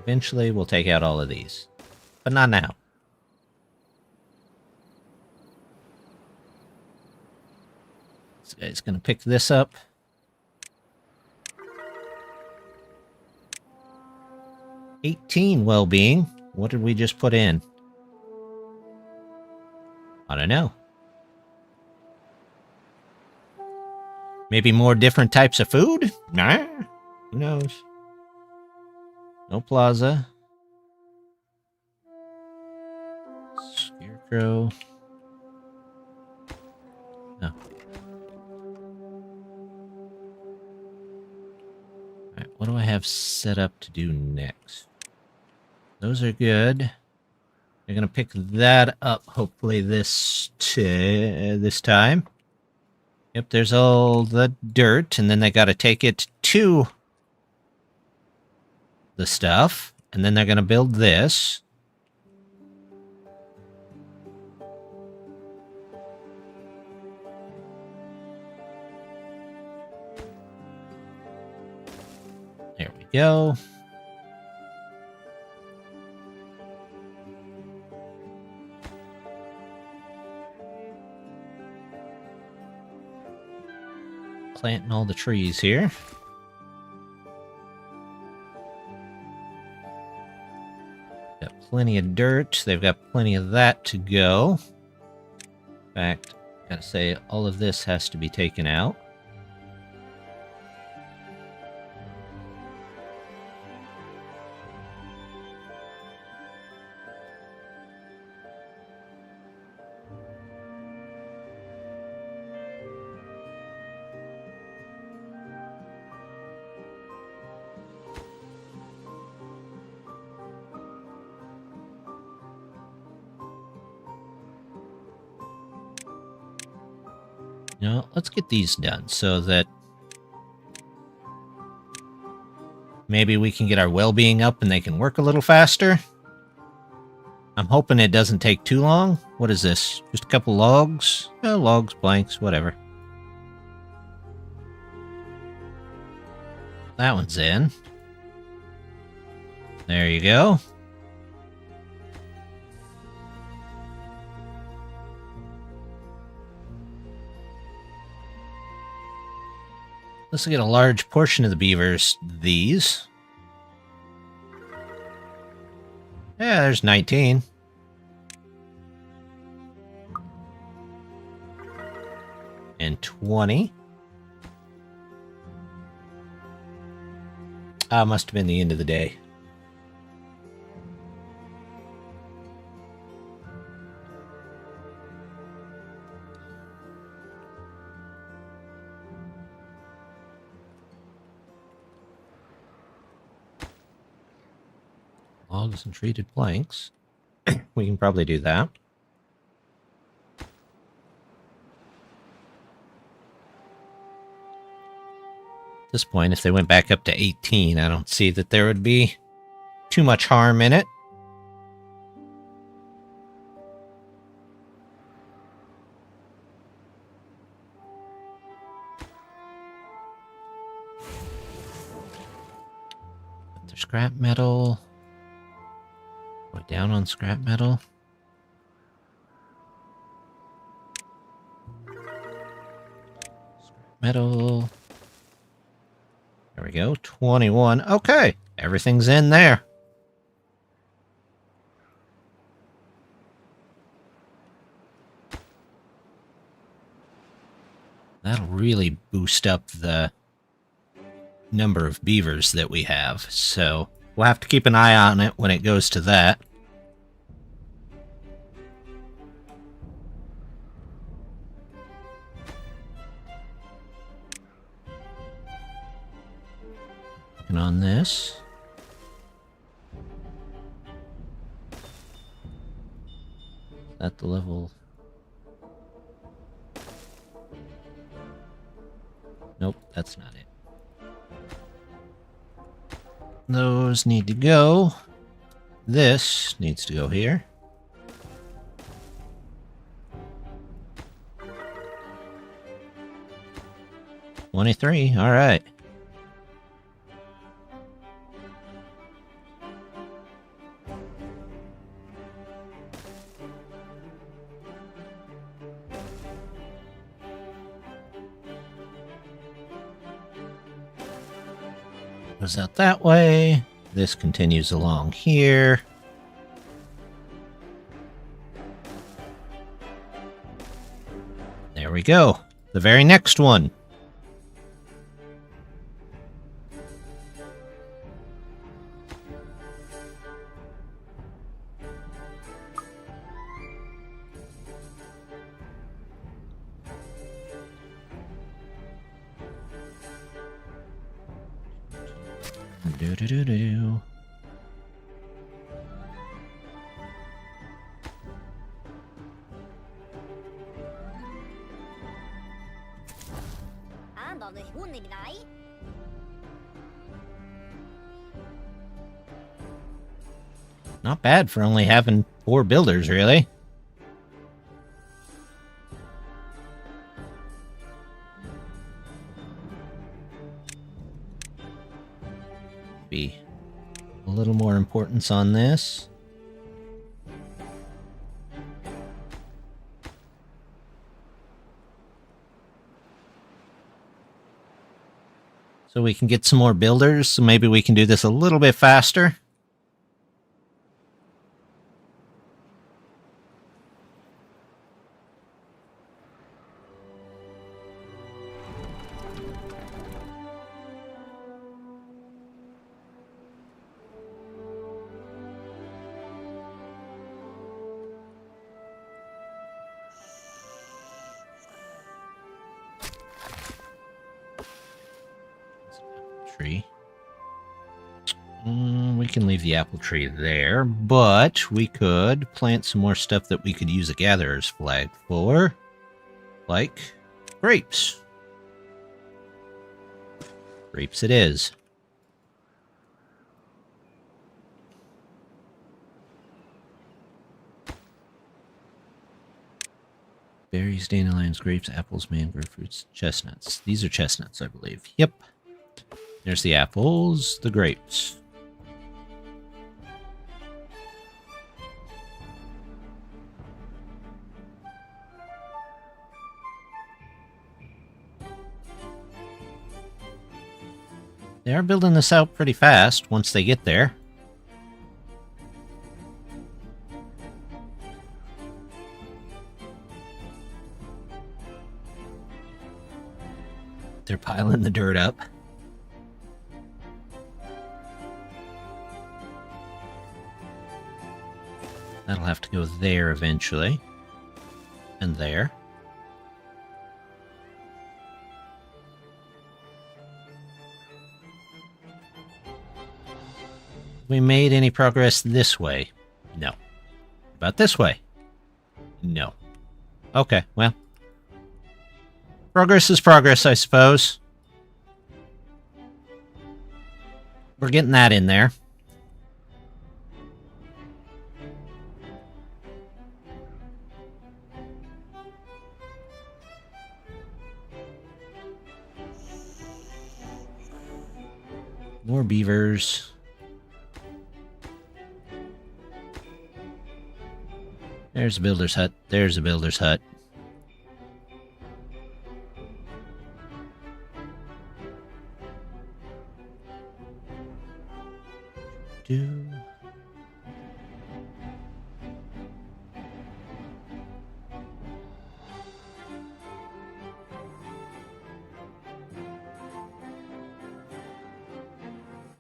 Eventually, we'll take out all of these. But not now. This guy's going to pick this up. $18 well-being. What did we just put in? I don't know. Maybe more different types of food? Nah. Who knows? No plaza. Scarecrow. No. Alright, what do I have set up to do next? Those are good. They're going to pick that up, hopefully, this time. Yep, there's all the dirt, and then they got to take it to the stuff, and then they're going to build this. There we go. Planting all the trees here. Got plenty of dirt. They've got plenty of that to go. In fact, gotta say, all of this has to be taken out. No, let's get these done so that maybe we can get our well-being up and they can work a little faster. I'm hoping it doesn't take too long. What is this? Just a couple logs? Oh, logs, blanks, whatever. That one's in. There you go. Let's get a large portion of the beavers. These. Yeah, there's 19. And 20. Ah, must have been the end of the day. Logs and treated planks. We can probably do that. At this point, if they went back up to 18, I don't see that there would be too much harm in it. There's scrap metal. Go down on scrap metal. Scrap metal. There we go. 21. Okay. Everything's in there. That'll really boost up the number of beavers that we have. So we'll have to keep an eye on it when it goes to that. And on this. Is that the level? Nope, that's not it. Those need to go. This needs to go here. $23, all right. Goes out that way. This continues along here. There we go. The very next one. Do-do-do-do. Not bad for only having 4 builders, really. Be a little more importance on this. So we can get some more builders, so maybe we can do this a little bit faster. Tree. We can leave the apple tree there, but we could plant some more stuff that we could use a gatherer's flag for, like grapes. Grapes it is. Berries, dandelions, grapes, apples, mangrove fruits, chestnuts. These are chestnuts, I believe. Yep. There's the apples, the grapes. They are building this out pretty fast once they get there. They're piling the dirt up. That'll have to go there eventually. And there. We made any progress this way? No. About this way? No. Okay, well. Progress is progress, I suppose. We're getting that in there. More beavers. There's a builder's hut. There's a builder's hut.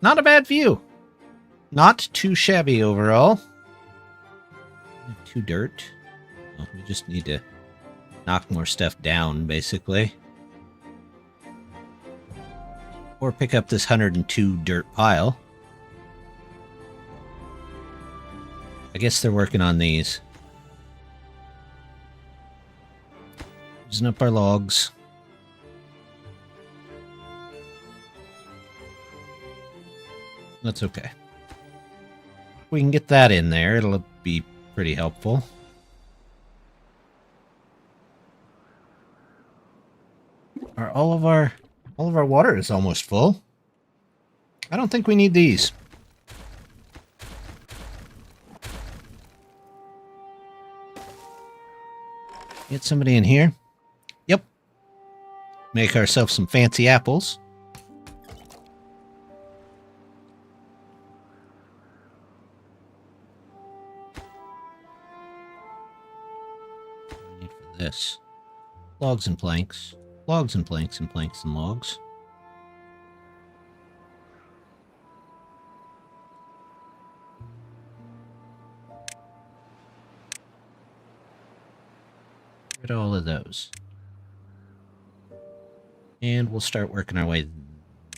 Not a bad view. Not too shabby overall. 2 dirt. Well, we just need to knock more stuff down, basically. Or pick up this 102 dirt pile. I guess they're working on these. Using up our logs. That's okay. We can get that in there. It'll be pretty helpful. All of our water is almost full. I don't think we need these. Get somebody in here. Yep. Make ourselves some fancy apples. Logs and planks. Logs and planks and planks and logs. Get all of those. And we'll start working our way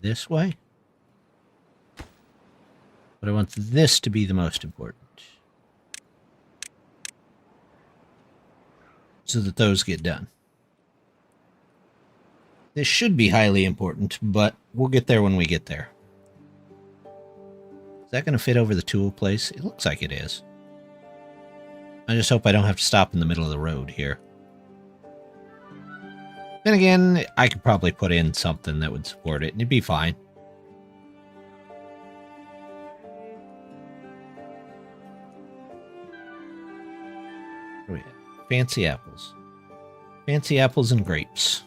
this way. But I want this to be the most important. So that those get done. This should be highly important, but we'll get there when we get there. Is that going to fit over the tool place? It looks like it is. I just hope I don't have to stop in the middle of the road here. Then again, I could probably put in something that would support it, and it'd be fine. What do we have? Fancy apples. Fancy apples and grapes.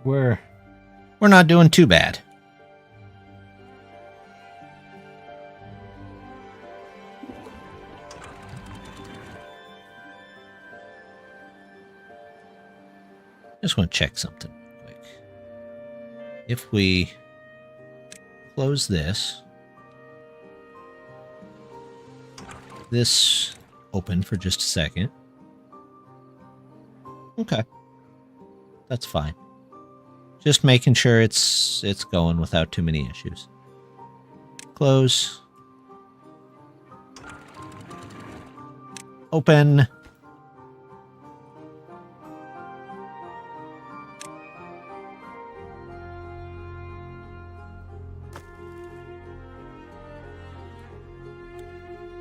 We're not doing too bad. Just want to check something real quick. If we close this open for just a second. Okay. That's fine. Just making sure it's going without too many issues. Close. Open.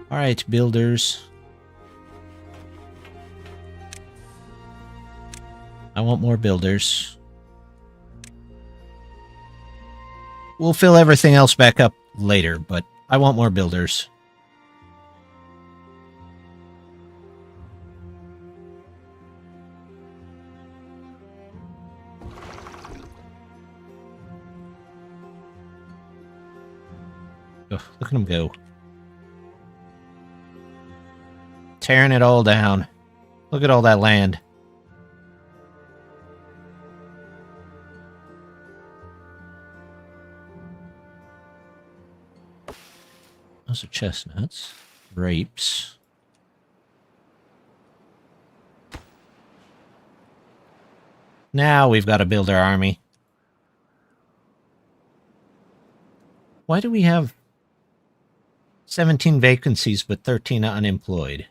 All right, builders. I want more builders. We'll fill everything else back up later, but I want more builders. Oh, look at them go. Tearing it all down. Look at all that land. Those are chestnuts. Grapes. Now we've got to build our army. Why do we have 17 vacancies but 13 unemployed?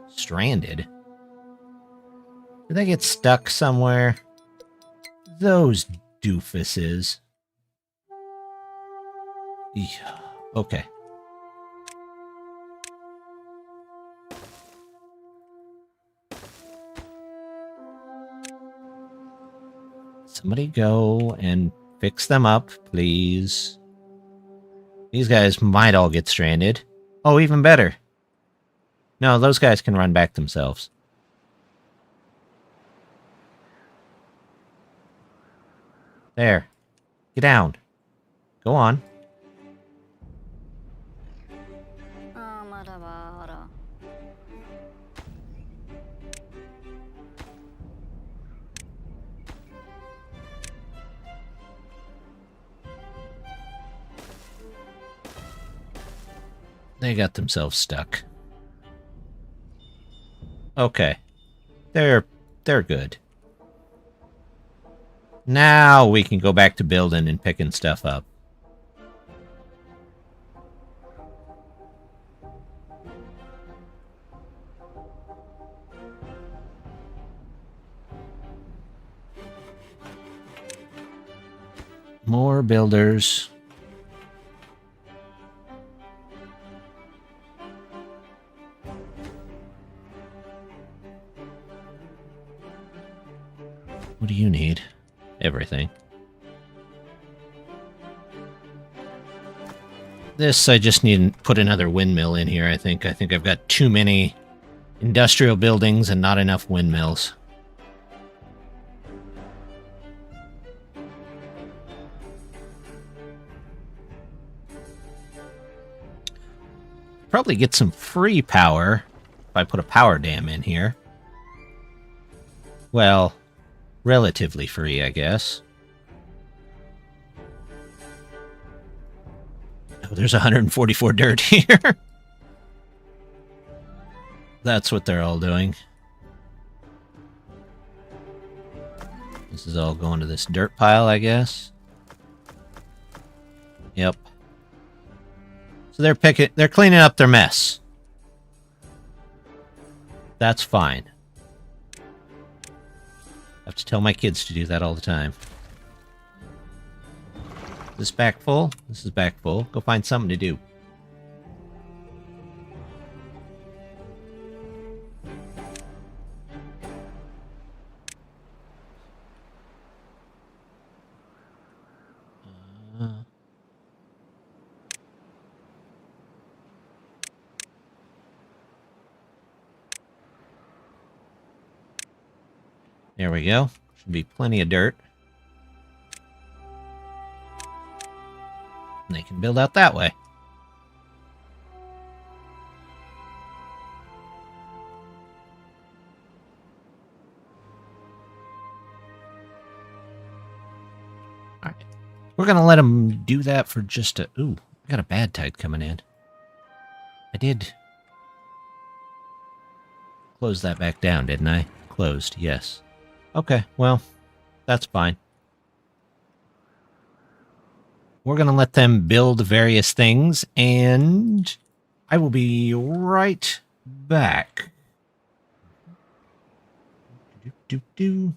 Stranded? Did they get stuck somewhere? Those doofuses. Yeah. Okay. Somebody go and fix them up, please. These guys might all get stranded. Oh, even better. No, those guys can run back themselves. There. Get down. Go on. They got themselves stuck. Okay. They're good. Now we can go back to building and picking stuff up. More builders. What do you need? Everything. This, I just need to put another windmill in here, I think. I think I've got too many industrial buildings and not enough windmills. probably get some free power if I put a power dam in here. Well, relatively free, I guess. Oh, there's 144 dirt here. That's what they're all doing. This is all going to this dirt pile, I guess. Yep. So they're cleaning up their mess. That's fine. I have to tell my kids to do that all the time. Is this back full? This is back full. Go find something to do. There we go. Should be plenty of dirt. And they can build out that way. Alright. We're going to let them do that for just a... Ooh, I got a bad tide coming in. I did close that back down, didn't I? Closed, yes. Okay, well, that's fine. We're going to let them build various things, and I will be right back. Oop.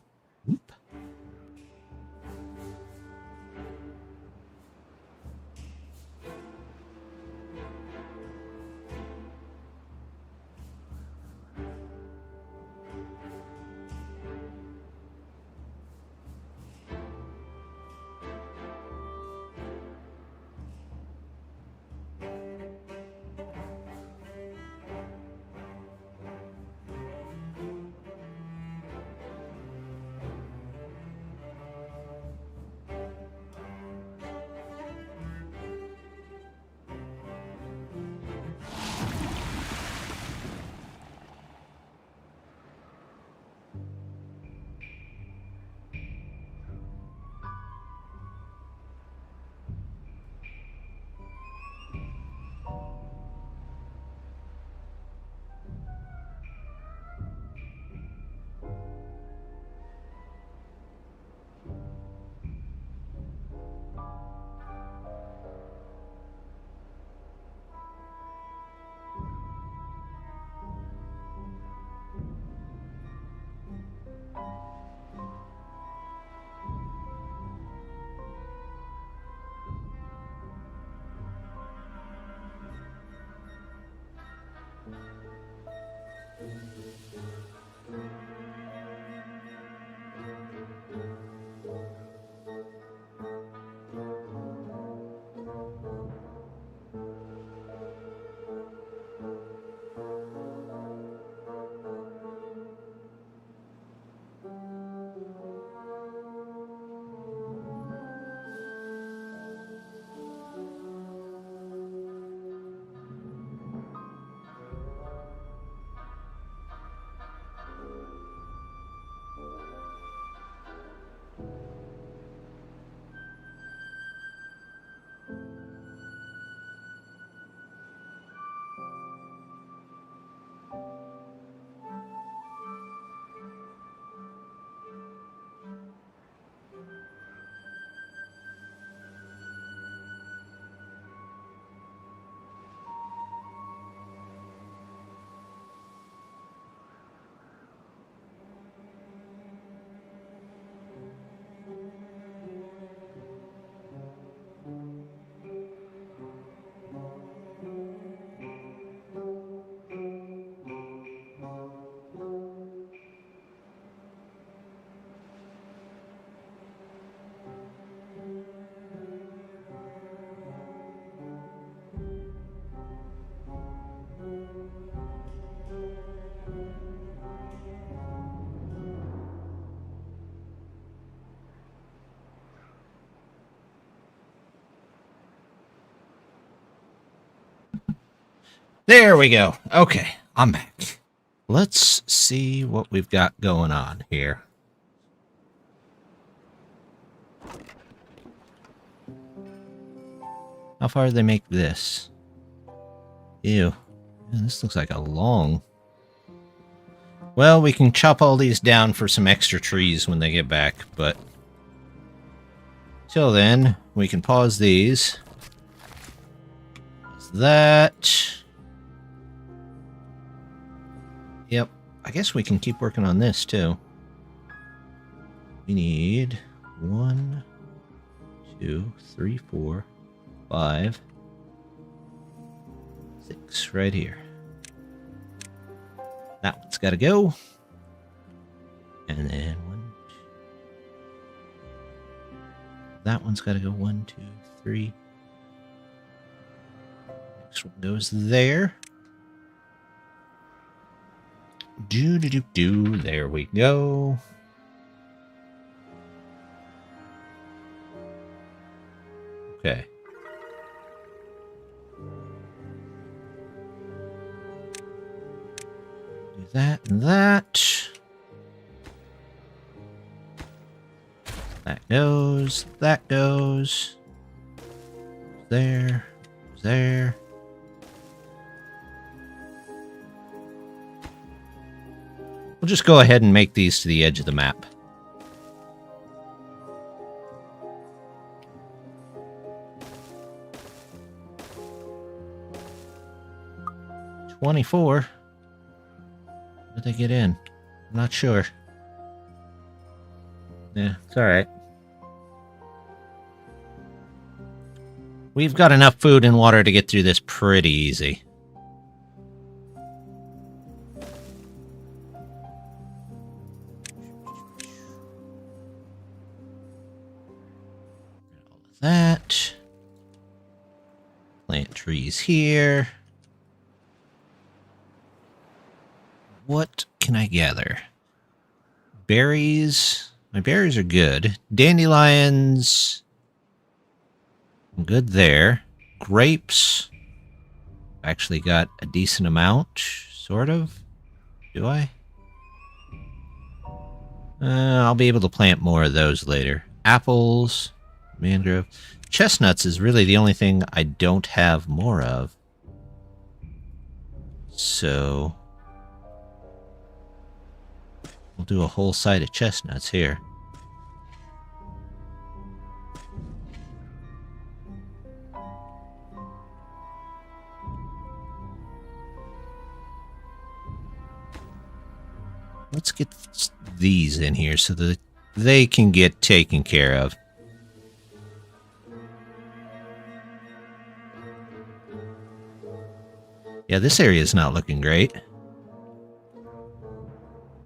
There we go. Okay, I'm back. Let's see what we've got going on here. How far do they make this? Ew. Man, this looks like a long... Well, we can chop all these down for some extra trees when they get back, but... Till then, we can pause these. Pause that. Yep. I guess we can keep working on this, too. We need 1, 2, 3, 4, 5, 6 right here. That one's got to go. And then 1, 2. That one's got to go 1, 2, 3. Next one goes there. Do. There we go. Okay. Do that and that. That goes. That goes. There. There. We'll just go ahead and make these to the edge of the map. $24. Did they get in? I'm not sure. Yeah, it's alright. We've got enough food and water to get through this pretty easy. All of that. Plant trees here. What can I gather? Berries. My berries are good. Dandelions. I'm good there. Grapes. Actually got a decent amount, sort of. Do I? I'll be able to plant more of those later. Apples. Mangrove. Chestnuts is really the only thing I don't have more of. So... we'll do a whole side of chestnuts here. Let's get these in here so that they can get taken care of. Yeah, this area is not looking great.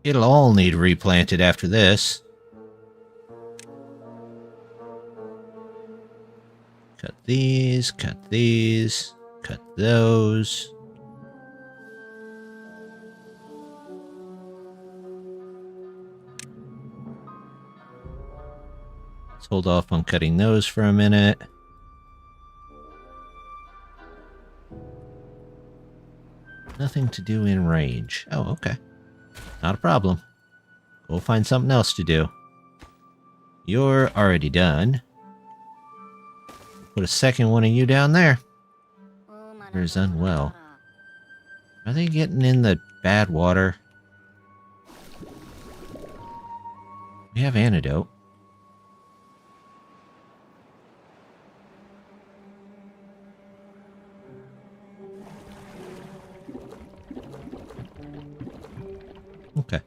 It'll all need replanted after this. Cut these, cut those. Let's hold off on cutting those for a minute. Nothing to do in range. Oh, okay. Not a problem. We'll find something else to do. You're already done. Put a second one of you down there. There's unwell. Are they getting in the bad water? We have antidote. Okay.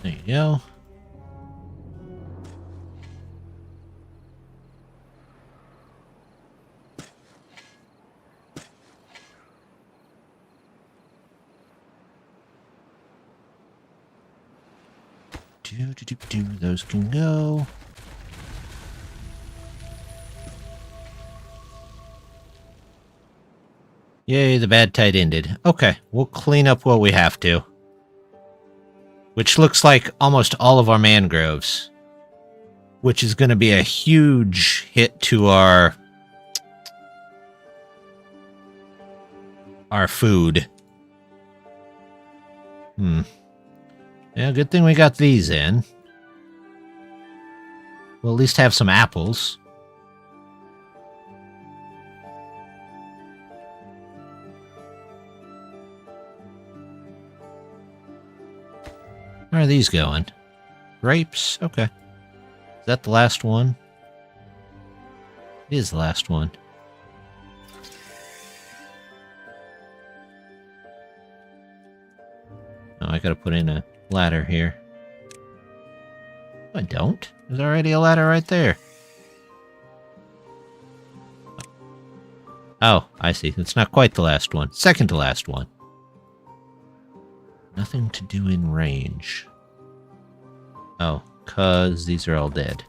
There you go. Those can go. Yay, the bad tide ended. Okay, we'll clean up what we have to. Which looks like almost all of our mangroves. Which is going to be a huge hit to our food. Yeah, good thing we got these in. We'll at least have some apples. Where are these going? Grapes? Okay. Is that the last one? It is the last one. Oh, I gotta put in a ladder here. I don't. There's already a ladder right there. Oh, I see. It's not quite the last one. Second to last one. Nothing to do in range. Oh, 'cause these are all dead.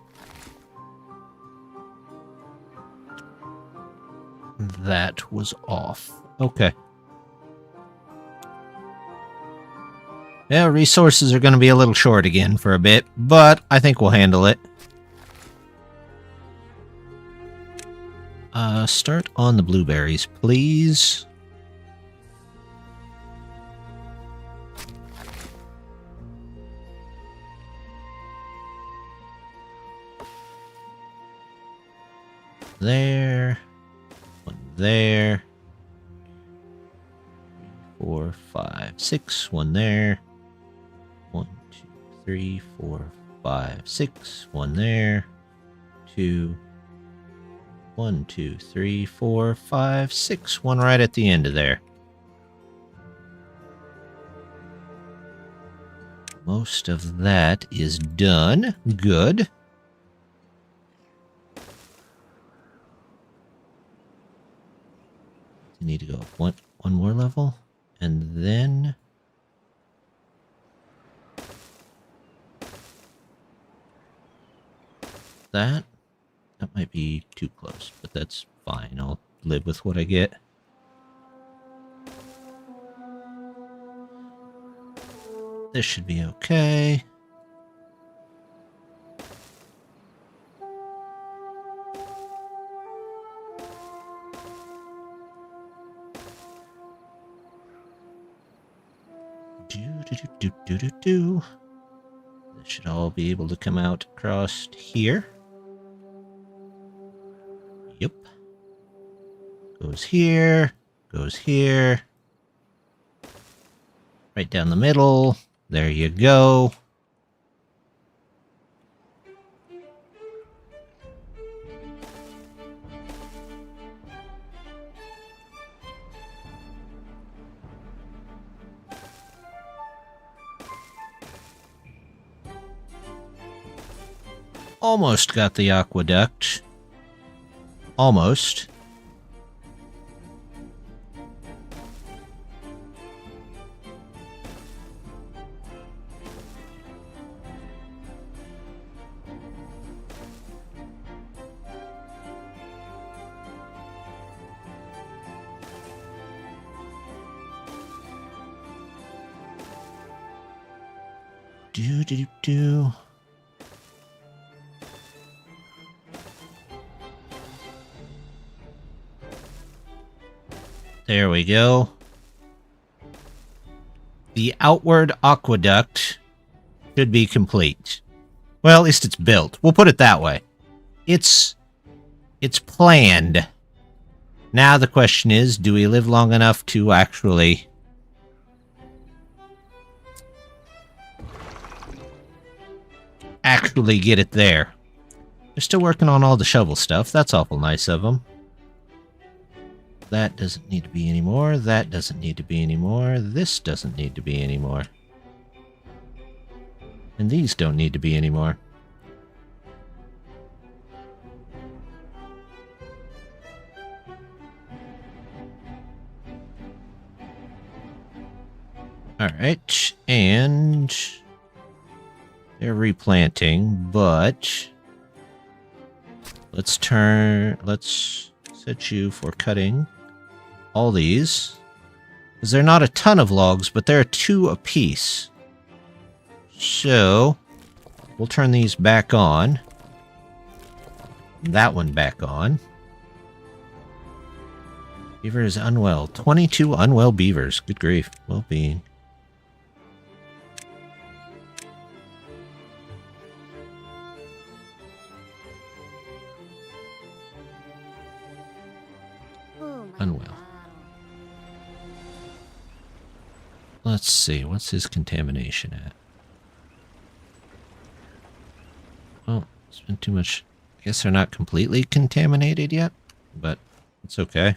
That was off. Okay. Yeah, resources are going to be a little short again for a bit, but I think we'll handle it. Start on the blueberries, please. There. One there. 4, 5, 6. One there. 1, 2, 3, 4, 5, 6. One there. 2. 1, 2, 3, 4, 5, 6. One right at the end of there. Most of that is done. Good. You need to go up one more level, and then that might be too close, but that's fine. I'll live with what I get. This should be okay. This should all be able to come out across here. Yep. Goes here. Goes here. Right down the middle. There you go. Almost got the aqueduct. Almost. Do. There we go. The outward aqueduct should be complete. Well, at least it's built. We'll put it that way. It's planned. Now the question is, do we live long enough to actually get it there? They're still working on all the shovel stuff. That's awful nice of them. That doesn't need to be anymore. That doesn't need to be anymore. This doesn't need to be anymore. And these don't need to be anymore. Alright, and they're replanting, but let's set you for cutting all these. Because they're not a ton of logs, but they're 2 apiece. So, we'll turn these back on. That one back on. Beaver is unwell. 22 unwell beavers. Good grief. Well-being. Unwell. Let's see. What's his contamination at? Well, it's been too much. I guess they're not completely contaminated yet, but it's okay.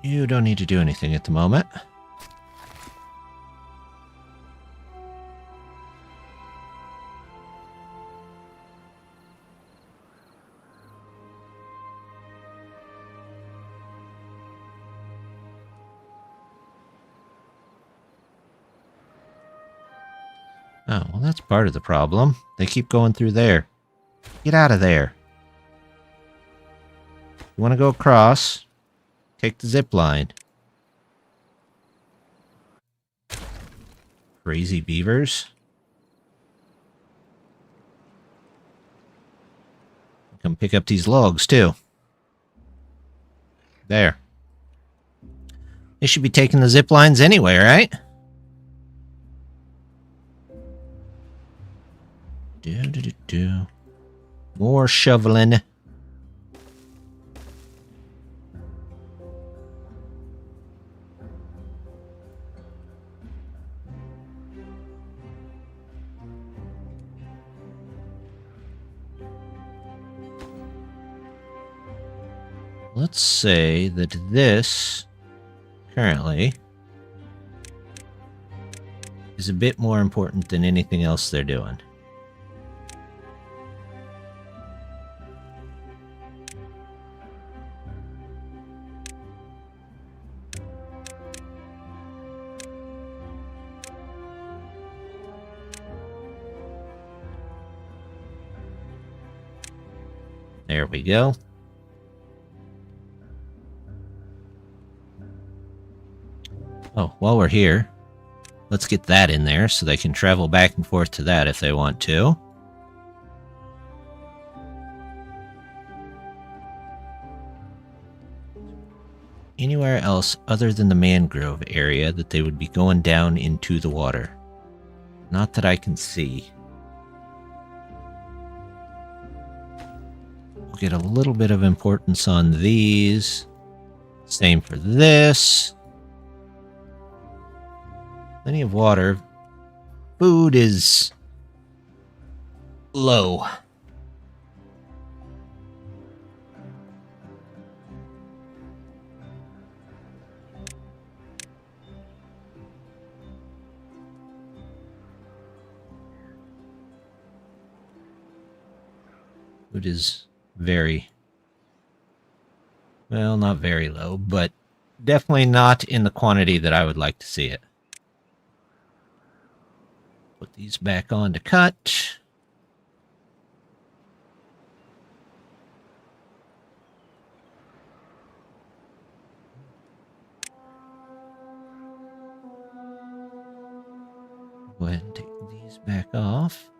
You don't need to do anything at the moment. Oh, well, that's part of the problem. They keep going through there. Get out of there. You want to go across? Take the zip line. Crazy beavers. Come pick up these logs, too. There. They should be taking the zip lines anyway, right? More shoveling. Let's say that this currently is a bit more important than anything else they're doing. There we go. Oh, while we're here, let's get that in there so they can travel back and forth to that if they want to. Anywhere else other than the mangrove area that they would be going down into the water? Not that I can see. We'll get a little bit of importance on these. Same for this. Plenty of water. Food is low. Food is very, well, not very low, but definitely not in the quantity that I would like to see it. Put these back on to cut. Go ahead and take these back off.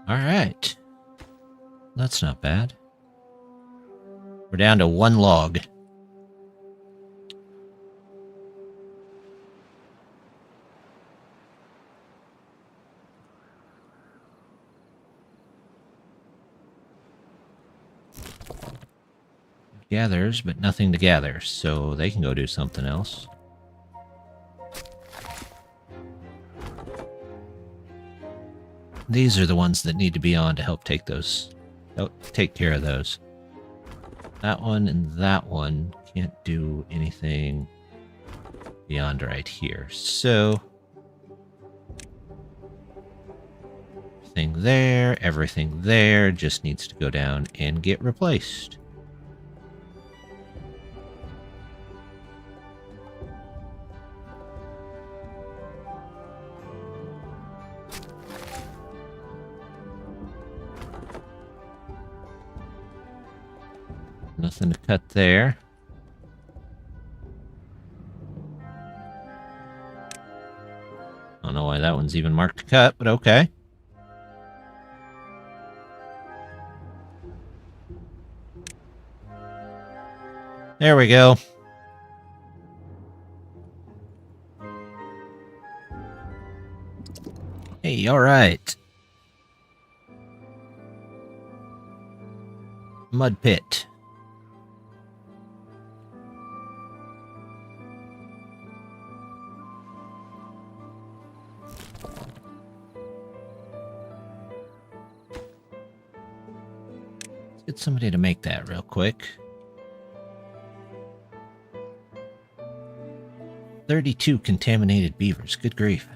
All right. That's not bad. We're down to 1 log. Gathers, but nothing to gather, so they can go do something else. These are the ones that need to be on to help take those, take care of those. That one and that one can't do anything beyond right here. So everything there just needs to go down and get replaced. Nothing to cut there. I don't know why that one's even marked to cut, but okay. There we go. Hey, all right. Mud pit. Let's get somebody to make that real quick. 32 contaminated beavers. Good grief.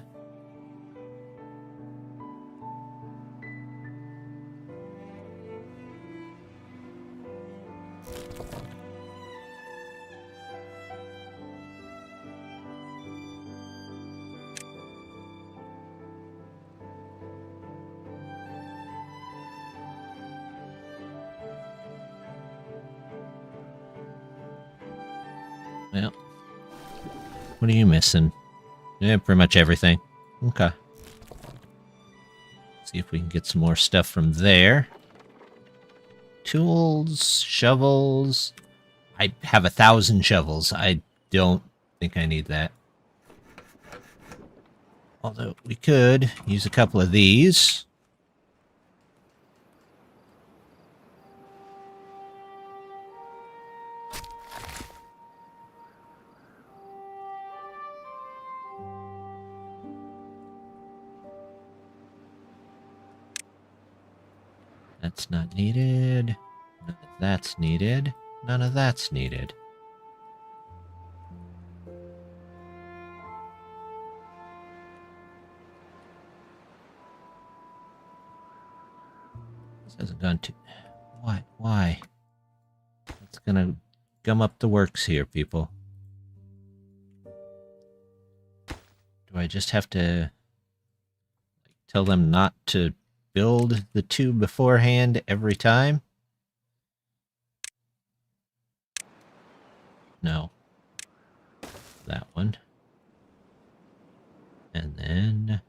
Well, what are you missing? Yeah, pretty much everything. Okay. See if we can get some more stuff from there. Tools, shovels. I have 1,000 shovels. I don't think I need that. Although we could use a couple of these. That's not needed. None of that's needed. None of that's needed. This hasn't gone to... Why? It's gonna gum up the works here, people. Do I just have to tell them not to build the tube beforehand every time? No. That one. And then...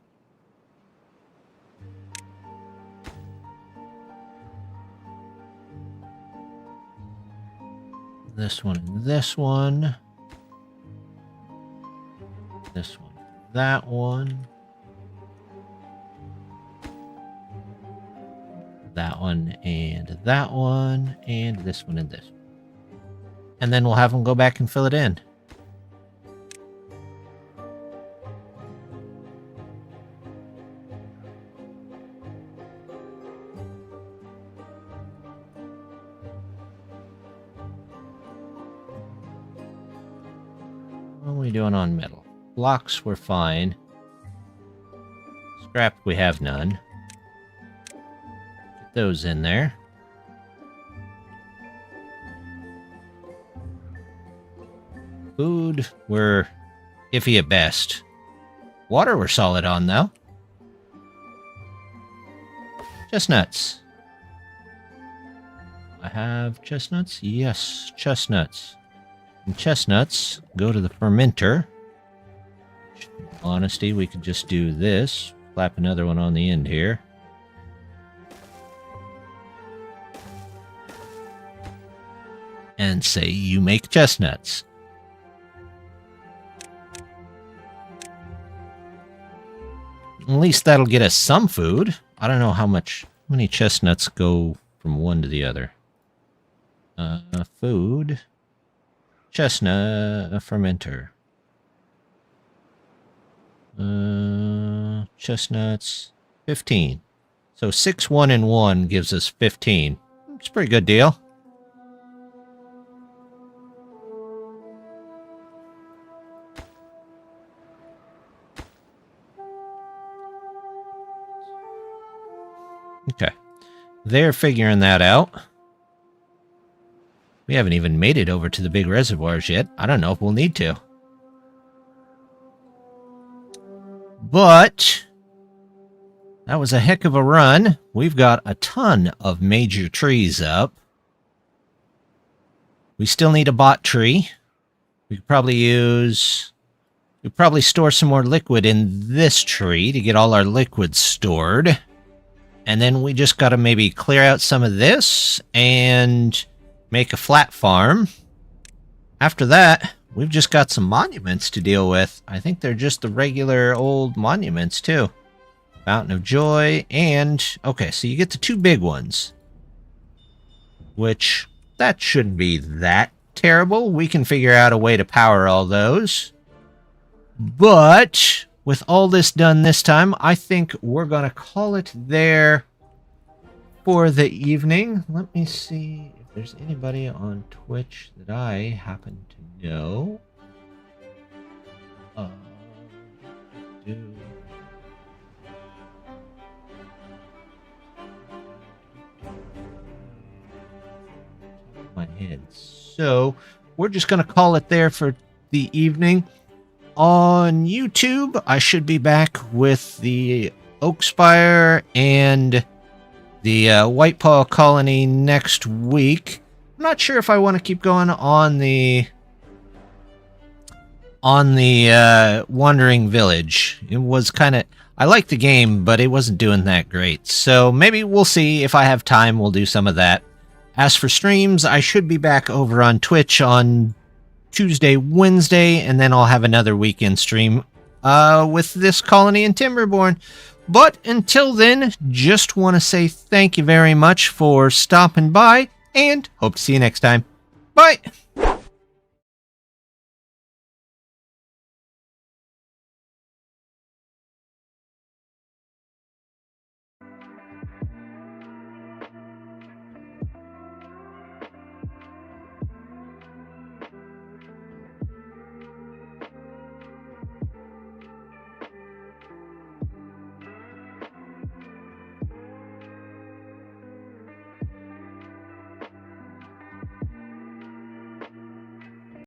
this one and this one. This one, that one. That one and that one, and this one and this one. And then we'll have them go back and fill it in. What are we doing on metal? Blocks were fine. Scrap we have none. Those in there. Food, we're iffy at best. Water we're solid on, though. Chestnuts. I have chestnuts? Yes, chestnuts. And chestnuts go to the fermenter. In honesty, we could just do this. Slap another one on the end here. And say you make chestnuts. At least that'll get us some food. I don't know how many chestnuts go from one to the other. Food. Chestnut fermenter. Chestnuts. 15. So 6, 1, and 1 gives us 15. It's a pretty good deal. Okay. They're figuring that out. We haven't even made it over to the big reservoirs yet. I don't know if we'll need to. But that was a heck of a run. We've got a ton of major trees up. We still need a bot tree. We could probably store some more liquid in this tree to get all our liquids stored. And then we just got to maybe clear out some of this and make a flat farm. After that, we've just got some monuments to deal with. I think they're just the regular old monuments, too. Fountain of Joy and... Okay, so you get the 2 big ones. Which, that shouldn't be that terrible. We can figure out a way to power all those. But with all this done this time, I think we're going to call it there for the evening. Let me see if there's anybody on Twitch that I happen to know. My head. So we're just going to call it there for the evening. On YouTube, I should be back with the Oak Spire and the White Paw Colony next week. I'm not sure if I want to keep going on the Wandering Village. It was kind of... I like the game, but it wasn't doing that great. So maybe we'll see. If I have time, we'll do some of that. As for streams, I should be back over on Twitch on Tuesday, Wednesday, and then I'll have another weekend stream with this colony in Timberborn. But until then, just want to say thank you very much for stopping by, and hope to see you next time. Bye!